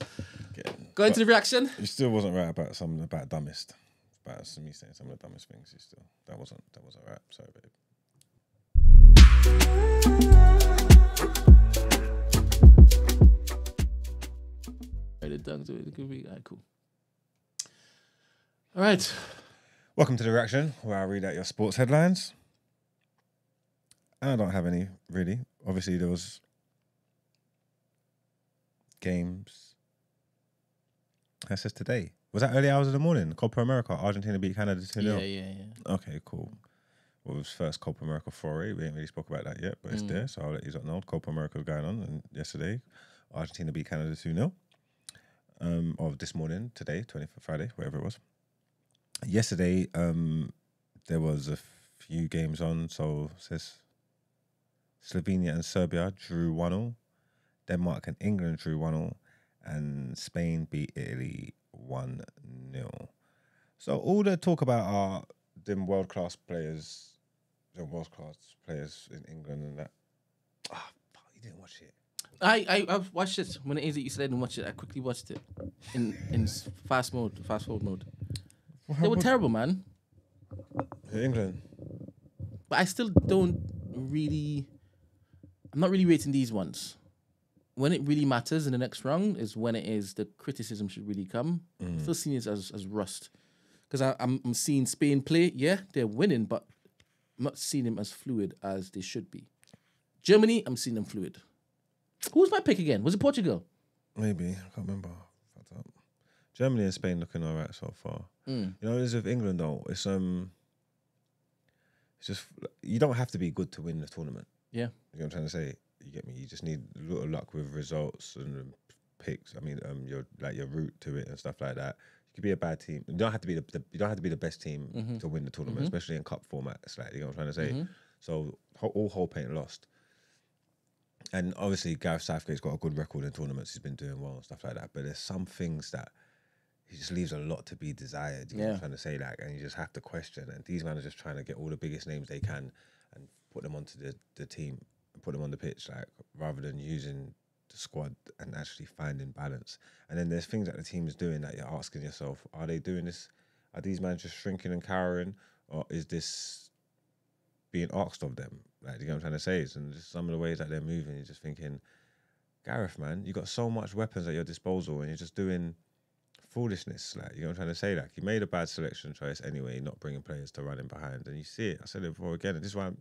Go into the reaction. You still wasn't right about about dumbest. About me saying some of the dumbest things. That wasn't right. Sorry, babe. Done to it. It could be cool. All right. Welcome to the reaction, where I read out your sports headlines. And I don't have any really. Obviously, there was games. That says today. Was that early hours of the morning? Copa America, Argentina beat Canada 2-0. Yeah. Okay, cool. Well, it was first Copa America foray. We ain't really spoke about that yet, but it's there, so I'll let you know. Copa America was going on, and yesterday, Argentina beat Canada 2-0. Of this morning, today, Friday, whatever it was. Yesterday, there was a few games on. So it says Slovenia and Serbia drew 1-0. Denmark and England drew 1-0. And Spain beat Italy 1-0. So all the talk about are them world-class players in England and that. You didn't watch it. I've watched it. When it is that you said I didn't watch it, I quickly watched it in fast forward mode. They were terrible, man. England. But I still don't really. I'm not really rating these ones. When it really matters in the next round is when it is the criticism should really come. I'm still seeing it as rust. Because I'm seeing Spain play. Yeah, they're winning, but I'm not seeing them as fluid as they should be. Germany, I'm seeing them fluid. Who was my pick again? Was it Portugal? Maybe. I can't remember. Germany and Spain looking all right so far. You know, as with England though, it's just you don't have to be good to win the tournament. Yeah. You know what I'm trying to say? You get me? You just need a little luck with results and picks. I mean, your route to it and stuff like that. You could be a bad team. You don't have to be the best team to win the tournament, especially in cup formats. Like, you know what I'm trying to say? So all hope ain't lost. And obviously, Gareth Southgate's got a good record in tournaments. He's been doing well and stuff like that. But there's some things that he just leaves a lot to be desired. You know what I'm trying to say? Like, and you just have to question. And these men are just trying to get all the biggest names they can and put them onto the team and put them on the pitch, like, rather than using the squad and actually finding balance. And then there's things that the team is doing that you're asking yourself, are they doing this? Are these men just shrinking and cowering? Or is this being asked of them? Like, you know what I'm trying to say? And just some of the ways that they're moving, you're just thinking, Gareth, man, you got so much weapons at your disposal and you're just doing foolishness. Like, you know what I'm trying to say? Like, you made a bad selection choice anyway, not bringing players to run in behind. And you see it. I said it before again. And this is why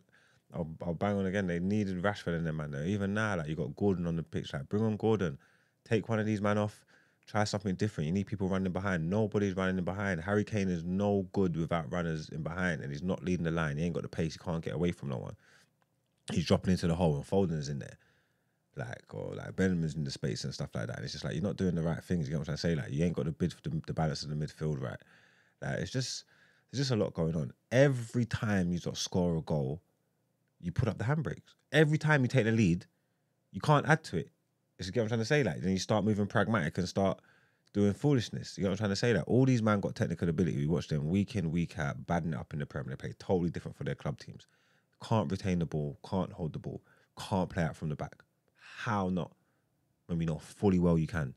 I'll bang on again. They needed Rashford in them, man. Though. Even now, like, you got Gordon on the pitch. Like, bring on Gordon. Take one of these men off. Try something different. You need people running behind. Nobody's running in behind. Harry Kane is no good without runners in behind, and he's not leading the line. He ain't got the pace. He can't get away from no one. He's dropping into the hole and Foden is in there. Or Benjamin's in the space and stuff like that. And it's just like, you're not doing the right things. You know what I'm trying to say? Like, you ain't got the bid for the balance of the midfield right. Like, there's just a lot going on. Every time you score a goal, you put up the handbrakes. Every time you take the lead, you can't add to it. You get what I'm trying to say? Like, then you start moving pragmatic and start doing foolishness. You know what I'm trying to say? Like, all these men got technical ability. We watch them week in, week out, badding it up in the Premier. They play totally different for their club teams. Can't retain the ball, can't hold the ball, can't play out from the back. How not? When we know fully well you can.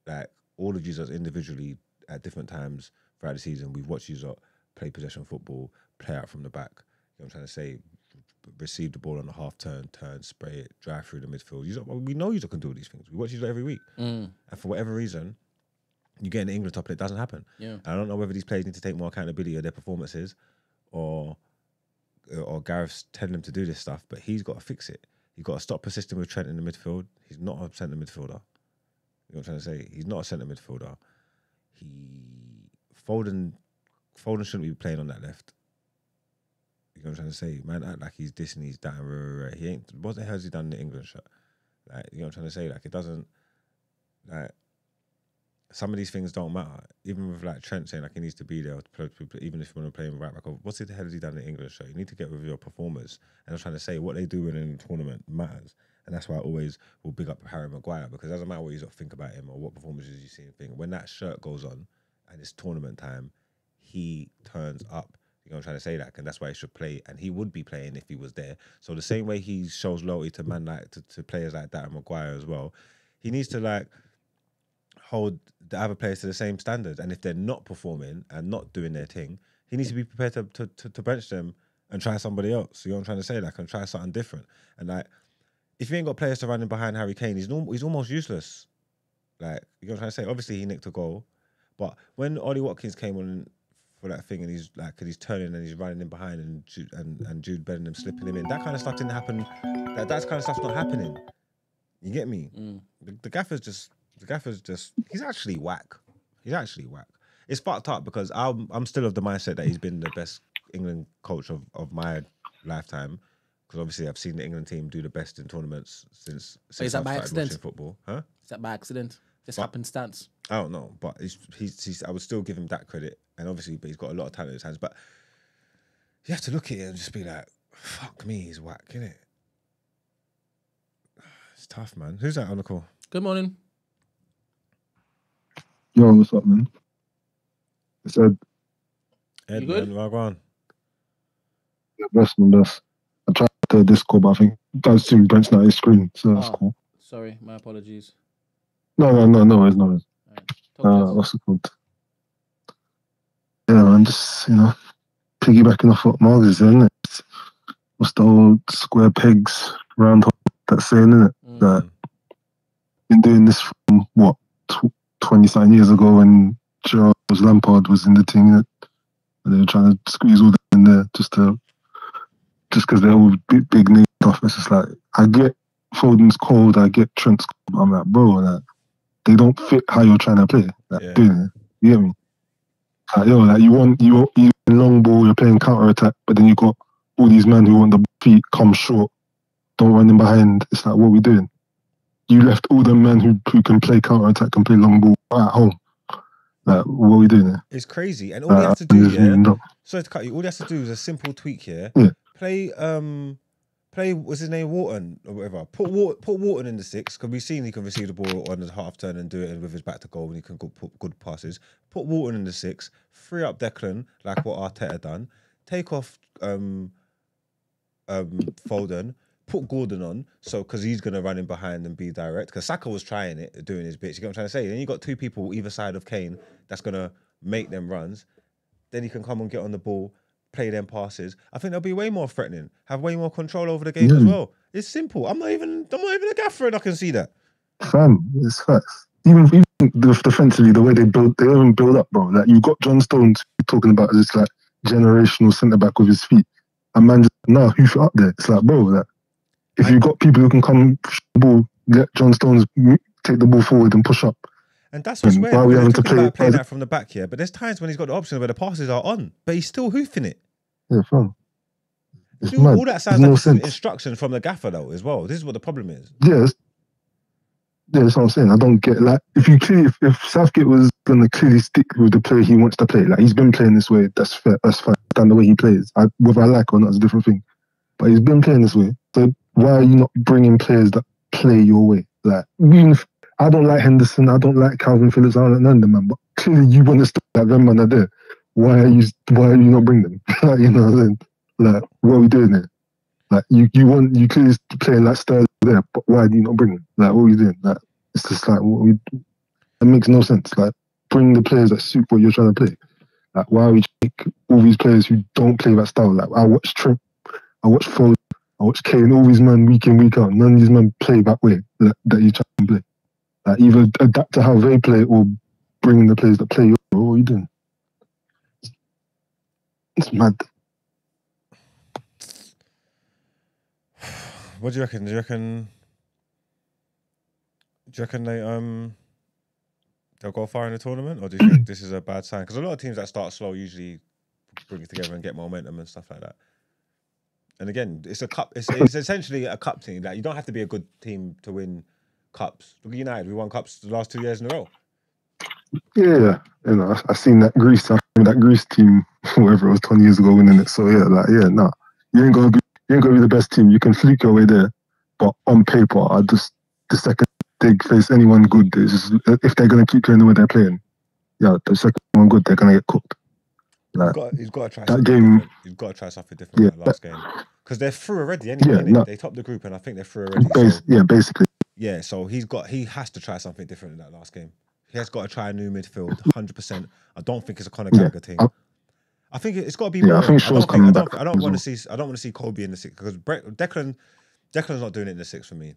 Like, all of you individually at different times throughout the season, we've watched you play possession football, play out from the back. You know what I'm trying to say? Receive the ball on the half turn, spray it, drive through the midfield. We know you can do all these things. We watch you every week. And for whatever reason, you get in the England top and it doesn't happen. Yeah. And I don't know whether these players need to take more accountability of their performances or Gareth's telling them to do this stuff, but he's got to fix it. He's got to stop persisting with Trent in the midfield. He's not a centre midfielder. You know what I'm trying to say? He's not a centre midfielder. Foden shouldn't be playing on that left. You know what I'm trying to say? Man, act like he's this and he's that. He ain't. What the hell has he done in the England shot? Like, you know what I'm trying to say? Like, it doesn't. Like, some of these things don't matter. Even with like Trent saying like he needs to be there, even if you want to play him right back. What's the hell has he done in England? So you need to get with your performers. And I'm trying to say what they do in the tournament matters. And that's why I always will big up Harry Maguire, because it doesn't matter what you think about him or what performances you see in thing. When that shirt goes on and it's tournament time, he turns up. You know what I'm trying to say, that, and that's why he should play, and he would be playing if he was there. So the same way he shows loyalty to to players like that and Maguire as well, he needs to like hold the other players to the same standards. And if they're not performing and not doing their thing, he needs to be prepared to bench them and try somebody else. You know what I'm trying to say, like, and try something different. And like, if you ain't got players to run in behind Harry Kane, he's almost useless. Like, you know what I'm trying to say. Obviously, he nicked a goal, but when Ollie Watkins came on for that thing, and he's like, cause he's turning and he's running in behind, and Jude Bellingham slipping him in. That kind of stuff didn't happen. That kind of stuff's not happening. You get me? The gaffer's just. He's actually whack. It's fucked up because I'm still of the mindset that he's been the best England coach of my lifetime. Because obviously I've seen the England team do the best in tournaments since is that I've by started accident? watching football. Huh? Is that by accident? Just happenstance? I don't know, but he's I would still give him that credit. And obviously, but he's got a lot of talent in his hands. But you have to look at it and just be like, fuck me, he's whack, innit? It's tough, man. Who's that on the call? Good morning. Yo, what's up, man? It's Ed. Ed, you good? man, well, go on. Yeah, best. I tried to Discord, but I think guys see Brent's not his screen, so that's cool. Sorry, my apologies. No worries. Right. Talk to us. What's it called? Yeah, man, just, piggybacking off what Marg is saying, innit? What's the old square pegs, round hole, that saying, innit? That been doing this from, 20-something years ago when Charles Lampard was in the team, innit? And they were trying to squeeze all that in there just because they're all big name stuff. It's just like, I get Foden's cold, I get Trent's cold, but I'm like, bro, like, they don't fit how you're trying to play. Like, doing it. You get me? Like, you long ball, you're playing counter attack, but then you got all these men who want the feet, come short, don't run in behind. It's like, what are we doing? You left all the men who can play counter attack, can play long ball at home. Like, what are we doing there? It's crazy, and all you have to do, sorry to cut you. All you have to do is a simple tweak here. Yeah. Play. What's his name? Wharton or whatever. Put Wharton in the six, because we've seen he can receive the ball on the half turn and do it with his back to goal, and he can put good passes. Put Wharton in the six. Free up Declan like what Arteta done. Take off Foden. Put Gordon on, so because he's gonna run in behind and be direct. Because Saka was trying it, doing his bits. You get what I'm trying to say? Then you got two people either side of Kane that's gonna make them runs. Then he can come and get on the ball, play them passes. I think they'll be way more threatening, have way more control over the game as well. It's simple. I'm not even a gaffer, and I can see that. Fam, it's facts. Even defensively, the way they don't even build up, bro. Like, you've got John Stones talking about this like generational centre back with his feet. And man, just hoof it up there. It's like, bro, like, if you've got people who can come push the ball, let John Stones take the ball forward and push up. And that's what's weird. We're talking about playing that from the back here, but there's times when he's got the option where the passes are on, but he's still hoofing it. Yeah, fun. All that sounds like instruction from the gaffer, though, as well. This is what the problem is. Yeah, that's what I'm saying. I don't get, like, if Southgate was going to clearly stick with the player he wants to play, like, he's been playing this way, that's fair, that's fine. Done the way he plays. Whether I like or not is a different thing. But he's been playing this way. So why are you not bringing players that play your way? Like, even if I don't like Henderson, I don't like Calvin Phillips, I don't like none of them, man. But clearly you want to stop that them man are there. Why are you not bring them? Like, you know what I'm saying? Like, what are we doing there? Like, you clearly playing like Sterling there, but why do you not bring them? Like, what are we doing? Like, it's just like, it makes no sense. Like, bring the players that suit what you're trying to play. Like, why are we taking all these players who don't play that style? Like, I watch Trent, I watch Foden, I watch Kane, all these men week in, week out. None of these men play that way that you try to play. Like, either adapt to how they play or bring in the players that play your way. What are you doing? It's mad. What do you reckon? Do you reckon they'll go far in the tournament, or do you think this is a bad sign? Because a lot of teams that start slow usually bring it together and get momentum and stuff like that. And again, it's a cup. It's essentially a cup team. Like, you don't have to be a good team to win cups. Look at United. We won cups the last 2 years in a row. Yeah, you know, I seen that Greece team, whatever it was, 20 years ago, winning it. So yeah, like no, you ain't gonna be the best team. You can fluke your way there, but on paper, the second they face anyone good, it's just, if they're gonna keep playing the way they're playing, yeah, the second one good, they're gonna get cooked. Like, he's got to try that something game. different. He's got to try something different in that last game because they're through already anyway. They topped the group, and I think they're through already. Basically. Yeah, so he has to try something different in that last game. He has got to try a new midfield, 100%. I don't think it's a Conor Gallagher thing. I think it's got to be more. I think Shaw's coming back. I don't want to see Kobe in the six because Declan's not doing it in the six for me.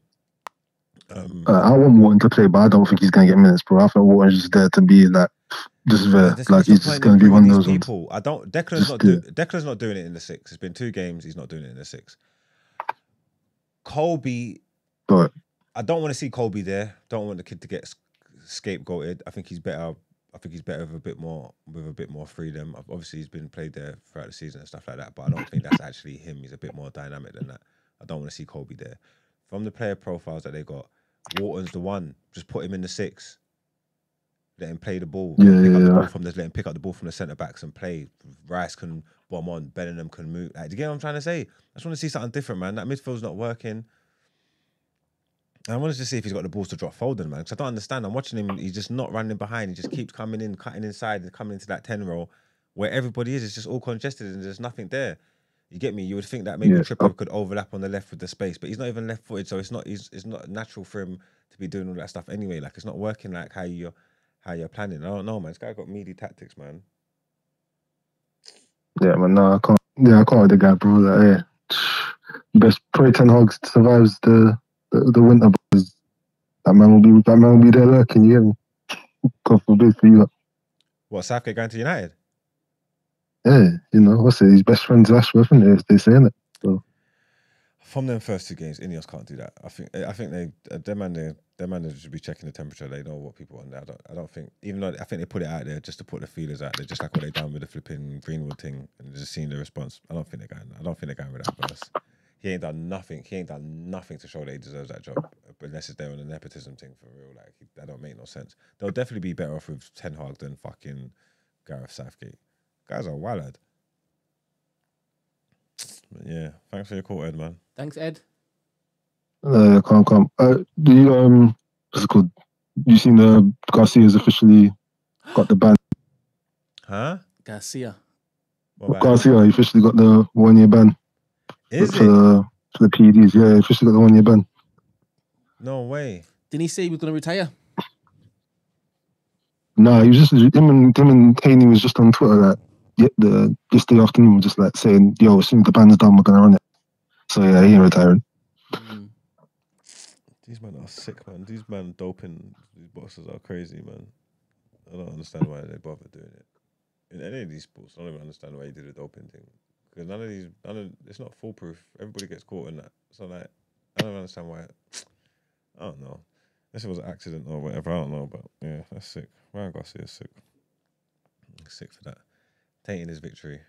I want Wharton to play, but I don't think he's gonna get minutes, bro. I think Wharton's just there to be like just there, like he's just gonna be one of those people. Declan's not doing it in the six. It's been 2 games. He's not doing it in the six. Colby, I don't want to see Colby there. Don't want the kid to get scapegoated. I think he's better. With a bit more freedom. Obviously, he's been played there throughout the season and stuff like that. But I don't think that's actually him. He's a bit more dynamic than that. I don't want to see Colby there. From the player profiles that they got, Wharton's the one. Just put him in the six. Let him play the ball. Let him pick up the ball from the centre backs and play. Rice can bomb on. Bellingham can move. Like, do you get what I'm trying to say? I just want to see something different, man. That midfield's not working. And I wanted to see if he's got the balls to drop Foden, man. Because I don't understand. I'm watching him. He's just not running behind. He just keeps coming in, cutting inside, and coming into that 10 role where everybody is. It's just all congested and there's nothing there. You get me? You would think that maybe Trippier could overlap on the left with the space, but he's not even left-footed, so it's not natural for him to be doing all that stuff anyway. Like, it's not working like how you're planning. I don't know, man. This guy got meaty tactics, man. Yeah, man. No, I can't. Yeah, I can't with the guy, bro. Like, best pray 10 Hogs survives the winter, because that man will be there lurking. You get me? God forbid for you. What, Southgate going to United? Yeah, you know, what's it? His best friend's Ashworth, isn't it? If they saying it. So. From them first 2 games, Ineos can't do that. I think their man should be checking the temperature. They know what people want. I don't think, even though I think they put it out there just to put the feelers out there, just like what they done with the flipping Greenwood thing and just seeing the response. I don't think they're going with that first. He ain't done nothing. He ain't done nothing to show that he deserves that job, unless it's there on a nepotism thing for real. Like, that don't make no sense. They'll definitely be better off with Ten Hag than fucking Gareth Southgate. Guys are wild. But yeah, thanks for your call, Ed, man. Thanks, Ed. Come. Do you what's it called? You seen Garcia's officially got the ban? Huh? Garcia He officially got the 1-year ban. Is for the PEDs? Yeah, he officially got the 1-year ban. No way. Didn't he say he was gonna retire? Nah, he was just him and Haney was just on Twitter like yesterday afternoon, just like saying, "Yo, as soon as the ban's done, we're gonna run it." So yeah, he ain't retiring. These men are sick, man. These men doping these boxers are crazy, man. I don't understand why they bother doing it in any of these sports. I don't even understand why you do the doping thing, because it's not foolproof. Everybody gets caught in that. So like, I don't understand why. I don't know. Unless it was an accident or whatever, I don't know. But yeah, that's sick. Ryan Garcia's sick. Sick for that. Tainting his victory.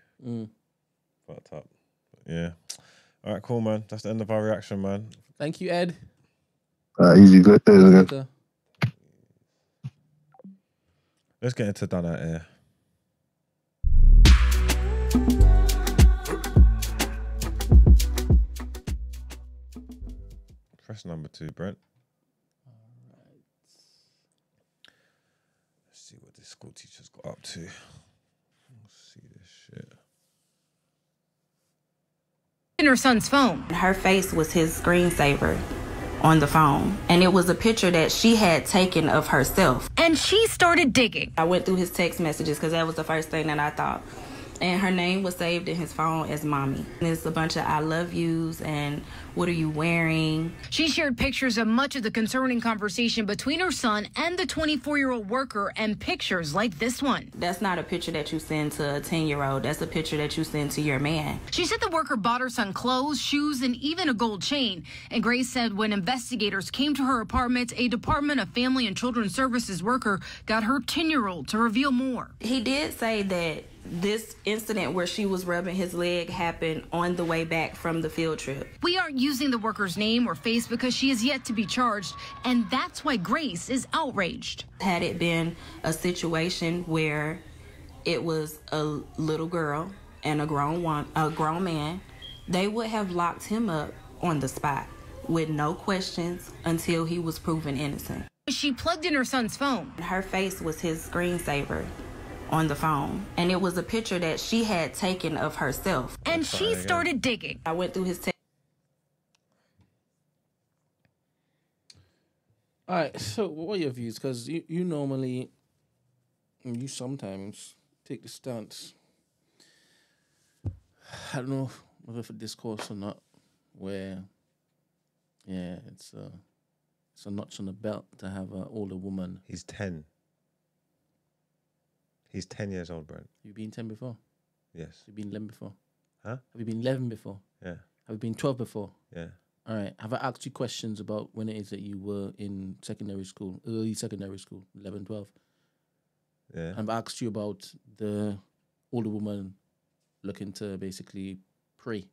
Fucked up. But yeah. All right, cool, man. That's the end of our reaction, man. Thank you, Ed. Easy. Good. Let's get into Out Ere. Press number 2, Brent. Let's see what this school teacher's got up to. Let's see this shit. In her son's phone. Her face was his screensaver on the phone, and it was a picture that she had taken of herself. And she started digging. I went through his text messages because that was the first thing that I thought. And her name was saved in his phone as Mommy. And it's a bunch of I love yous and what are you wearing? She shared pictures of much of the concerning conversation between her son and the 24-year-old worker, and pictures like this one. That's not a picture that you send to a 10-year-old. That's a picture that you send to your man. She said the worker bought her son clothes, shoes, and even a gold chain. And Grace said when investigators came to her apartment, a Department of Family and Children's Services worker got her 10-year-old to reveal more. He did say that This incident where she was rubbing his leg happened on the way back from the field trip. We aren't using the worker's name or face because she is yet to be charged, and that's why Grace is outraged. Had it been a situation where it was a little girl and a grown man, they would have locked him up on the spot with no questions until he was proven innocent. She plugged in her son's phone. Her face was his screensaver on the phone, and it was a picture that she had taken of herself. And she started digging. I went through his All right, so what are your views? Because you sometimes take the stance, I don't know whether for discourse or not, where, yeah, it's a notch on the belt to have an older woman. He's 10. He's 10 years old, Brent. You've been 10 before? Yes. You've been 11 before? Huh? Have you been 11 before? Yeah. Have you been 12 before? Yeah. All right. Have I asked you questions about when it is that you were in secondary school, early secondary school, 11, 12? Yeah. I've asked you about the older woman looking to basically prey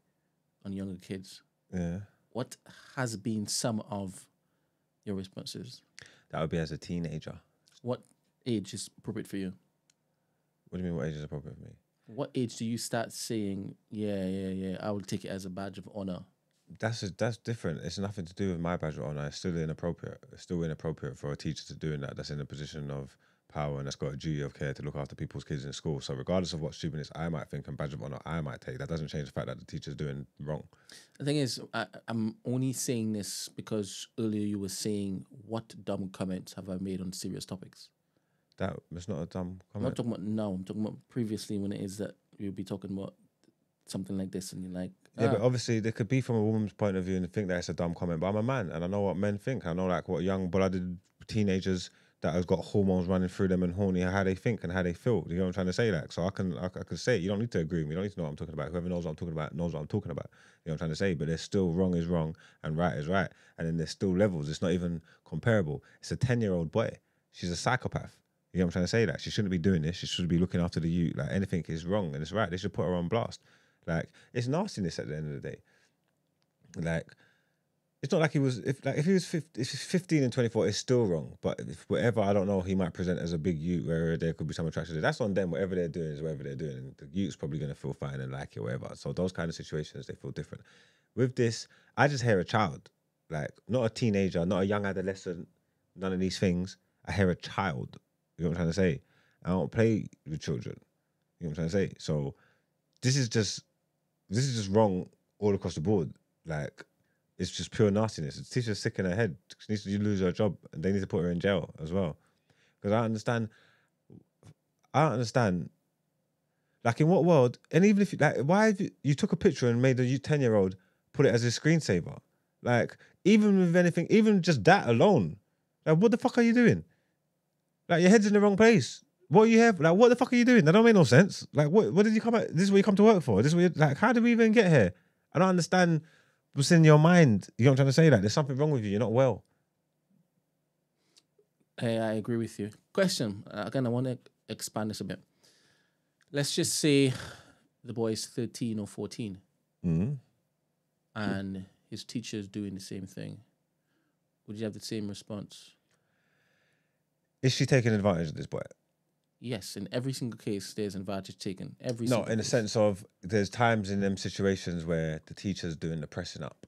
on younger kids. Yeah. What has been some of your responses? That would be as a teenager. What age is appropriate for you? What do you mean, what age is appropriate for me? What age do you start saying, yeah, I will take it as a badge of honor? That's different. It's nothing to do with my badge of honor. It's still inappropriate. It's still inappropriate for a teacher to doing that. That's in a position of power and that's got a duty of care to look after people's kids in school. So regardless of what stupidness I might think and badge of honor I might take, that doesn't change the fact that the teacher's doing wrong. The thing is, I'm only saying this because earlier you were saying, what dumb comments have I made on serious topics? That was not a dumb comment. I'm not talking about now. I'm talking about previously when it is that you'll be talking about something like this and you're like... Yeah, but obviously there could be from a woman's point of view and think that it's a dumb comment, but I'm a man and I know what men think. I know like what young-blooded teenagers that has got hormones running through them and horny, how they think and how they feel. You know what I'm trying to say? Like, so I can say it. You don't need to agree with me. You don't need to know what I'm talking about. Whoever knows what I'm talking about knows what I'm talking about. You know what I'm trying to say? But there's still wrong is wrong and right is right. And then there's still levels. It's not even comparable. It's a 10-year-old boy. She's a psychopath. You know what I'm trying to say? Like, she shouldn't be doing this. She should be looking after the youth. Like, anything is wrong and it's right. They should put her on blast. Like, it's nastiness at the end of the day. Like, it's not like he was, if he was 15 and 24, it's still wrong. But if whatever, I don't know, he might present as a big youth where there could be some attraction there. That's on them. Whatever they're doing is whatever they're doing. And the youth's probably going to feel fine and like it or whatever. So those kind of situations, they feel different. With this, I just hear a child. Like, not a teenager, not a young adolescent, none of these things. I hear a child. You know what I'm trying to say? I don't play with children. You know what I'm trying to say? So this is just wrong all across the board. Like, it's just pure nastiness. The teacher's sick in her head. She needs to lose her job and they need to put her in jail as well. Because I don't understand, like, in what world, and even if, like, why have you took a picture and made a 10-year-old put it as a screensaver? Like, even with anything, even just that alone, like, what the fuck are you doing? Like, your head's in the wrong place. What are you here for? Like, what the fuck are you doing? That don't make no sense. Like, what did you come at? This is what you come to work for. This is what like, how did we even get here? I don't understand what's in your mind. You know what I'm trying to say? Like, there's something wrong with you. You're not well. Hey, I agree with you. Question. Again, I want to expand this a bit. Let's just say the boy is 13 or 14. Mm-hmm. And his teacher is doing the same thing. Would you have the same response? Is she taking advantage of this boy? Yes, in every single case, there's advantage taken. No, in the sense of there's times in them situations where the teacher's doing the pressing up.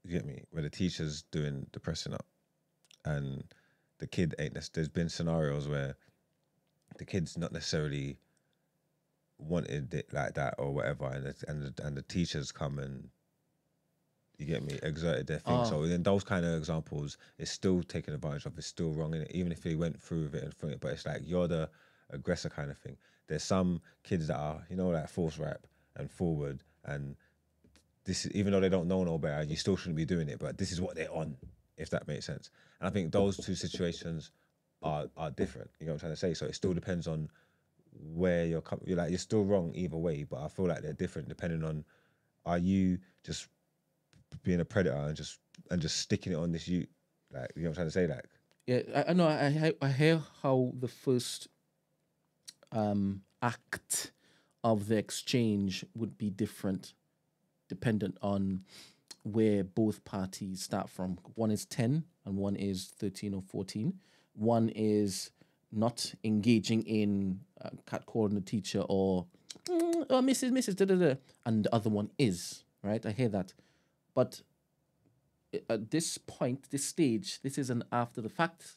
You get me? Where the teacher's doing the pressing up, and the kid ain't. There's been scenarios where the kid's not necessarily wanted it like that or whatever, and the teachers come and, you get me, exerted their thing. So in those kind of examples, it's still taken advantage of. It's still wrong in it, even if they went through with it and through it. But it's like you're the aggressor kind of thing. There's some kids that are, you know, like force rap and forward, and this is, even though they don't know no better, you still shouldn't be doing it. But this is what they're on, if that makes sense. And I think those two situations are different. You know what I'm trying to say? So it still depends on where you're like, you're still wrong either way. But I feel like they're different depending on, are you just being a predator and just sticking it on this youth, like, you know what I'm trying to say, like. Yeah, I know. I hear how the first act of the exchange would be different dependent on where both parties start from. One is 10 and one is 13 or 14. One is not engaging in catcalling the teacher or Mrs. Da, da, da, and the other one is, right? I hear that. But at this point, this stage, this is an after the fact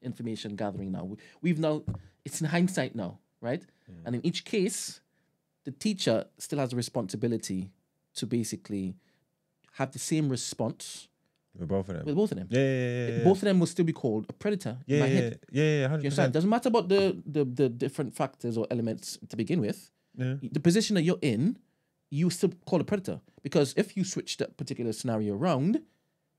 information gathering now. We've now, it's in hindsight now, right? And in each case, the teacher still has a responsibility to basically have the same response with both of them. With both of them. Yeah. Both of them will still be called a predator. Yeah, 100%. You understand? Doesn't matter about the different factors or elements to begin with. Yeah. The position that you're in, you still call a predator. Because if you switch that particular scenario around,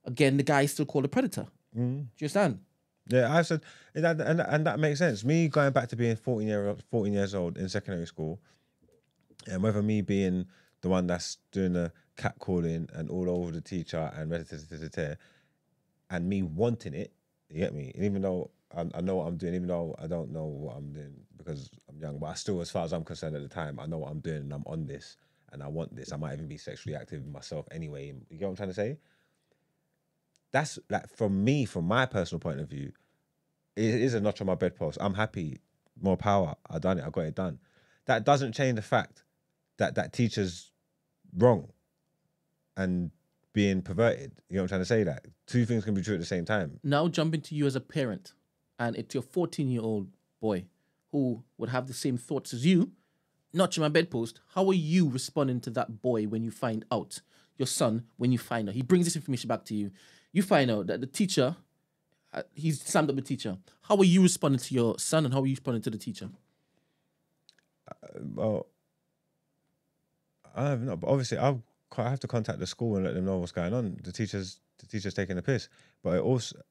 again, the guy is still called a predator. Do you understand? Yeah, I said, and that makes sense. Me going back to being 14 years old in secondary school, and whether me being the one that's doing the catcalling and all over the teacher and me wanting it, you get me? And even though I know what I'm doing, even though I don't know what I'm doing because I'm young, but I still, as far as I'm concerned at the time, I know what I'm doing and I'm on this and I want this. I might even be sexually active with myself anyway. You get what I'm trying to say? That's like, from me, from my personal point of view, it is a notch on my bedpost. I'm happy, more power. I done it. I got it done. That doesn't change the fact that that teacher's wrong and being perverted. You know what I'm trying to say? That two things can be true at the same time. Now jumping to you as a parent, and it's your 14-year-old boy who would have the same thoughts as you, notch on my bedpost. How are you responding to that boy when you find out? Your son, when you find out, he brings this information back to you. You find out that the teacher, he's slammed up the teacher. How are you responding to your son and how are you responding to the teacher? Well, I don't know, but obviously I have to contact the school and let them know what's going on. The teacher's taking a piss. But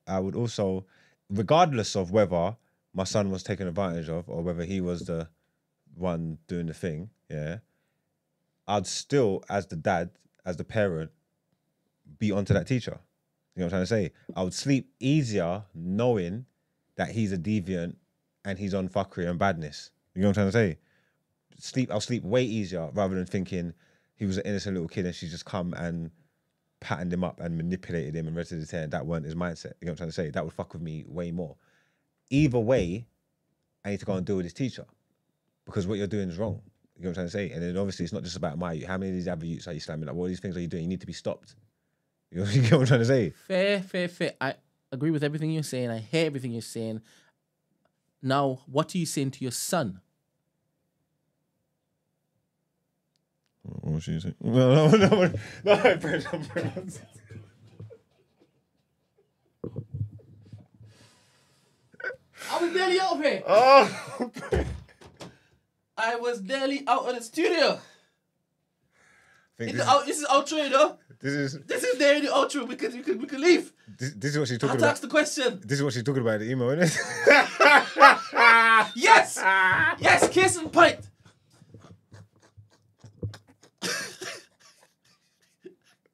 I would also, regardless of whether my son was taken advantage of or whether he was the one doing the thing, yeah, I'd still, as the dad, as the parent, be onto that teacher. You know what I'm trying to say? I would sleep easier knowing that he's a deviant and he's on fuckery and badness. You know what I'm trying to say? I'll sleep way easier rather than thinking he was an innocent little kid and she just come and patterned him up and manipulated him and rested his hair and that weren't his mindset. You know what I'm trying to say? That would fuck with me way more. Either way, I need to go and deal with this teacher because what you're doing is wrong. You know what I'm trying to say? And then obviously it's not just about my youth. How many of these other youths are you slamming? Like, what of these things are you doing? You need to be stopped. You get what I'm trying to say? Fair. I agree with everything you're saying. I hear everything you're saying. Now, what are you saying to your son? What was she saying? No, Brent. I was nearly out of here. Oh, I was nearly out of the studio. This is outro, you know? This is nearly the outro. We can leave. This is what she's talking I'll about. ask the question. This is what she's talking about in the email, isn't it? Yes, case in point.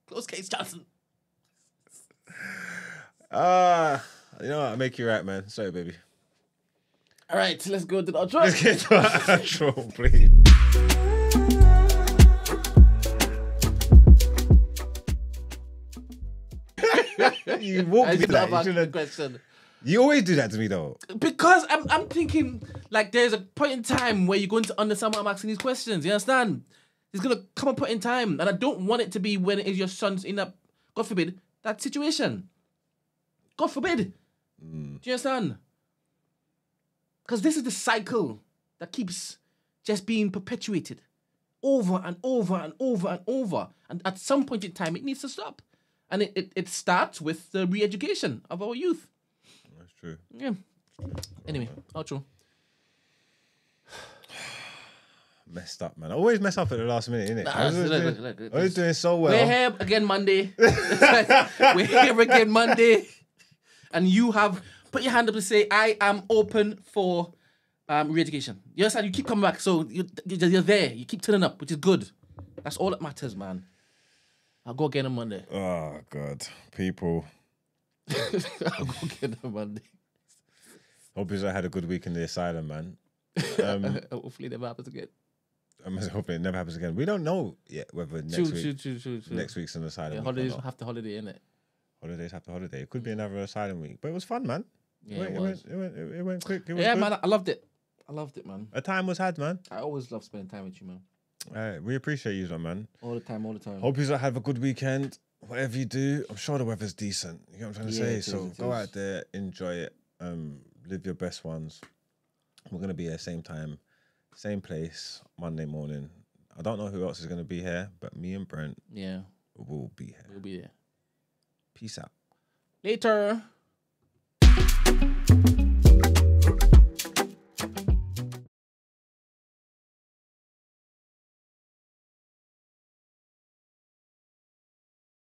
Close case, Johnson. You know what? I'll make you right, man. Sorry, baby. All right, let's go to the outro. Let's get to our outro, please. You walked me that. Question. You always do that to me, though. Because I'm thinking, like, there's a point in time where you're going to understand why I'm asking these questions. You understand? There's going to come a point in time, and I don't want it to be when it is your son's in that, God forbid, that situation. God forbid. Do you understand? Because this is the cycle that keeps just being perpetuated over and over and over and over. And at some point in time, it needs to stop. And it starts with the re-education of our youth. That's true. Yeah. Anyway, outro. Messed up, man. I always mess up at the last minute, innit? Look, I was doing so well. We're here again Monday. We're here again Monday. And you have put your hand up to say, I am open for re-education. You understand? You keep coming back. So you're there. You keep turning up, which is good. That's all that matters, man. I'll go again on Monday. Oh, God. People. I'll go again on Monday. Hope you had a good week in the asylum, man. Hopefully, it never happens again. I'm hoping it never happens again. We don't know yet whether next week, True. next week's an asylum week. Holidays or not. have to holiday, innit? Holidays after holiday. It could be another asylum week, but it was fun, man. Yeah, it went quick. It was yeah, good. man, I loved it. I loved it, man. A time was had, man. I always love spending time with you, man. All right, we appreciate you, man. All the time. Hope you have a good weekend. Whatever you do, I'm sure the weather's decent. You know what I'm trying to say? So go out there, enjoy it, live your best ones. We're going to be here same time, same place, Monday morning. I don't know who else is going to be here, but me and Brent will be here. We'll be there. Peace out. Later.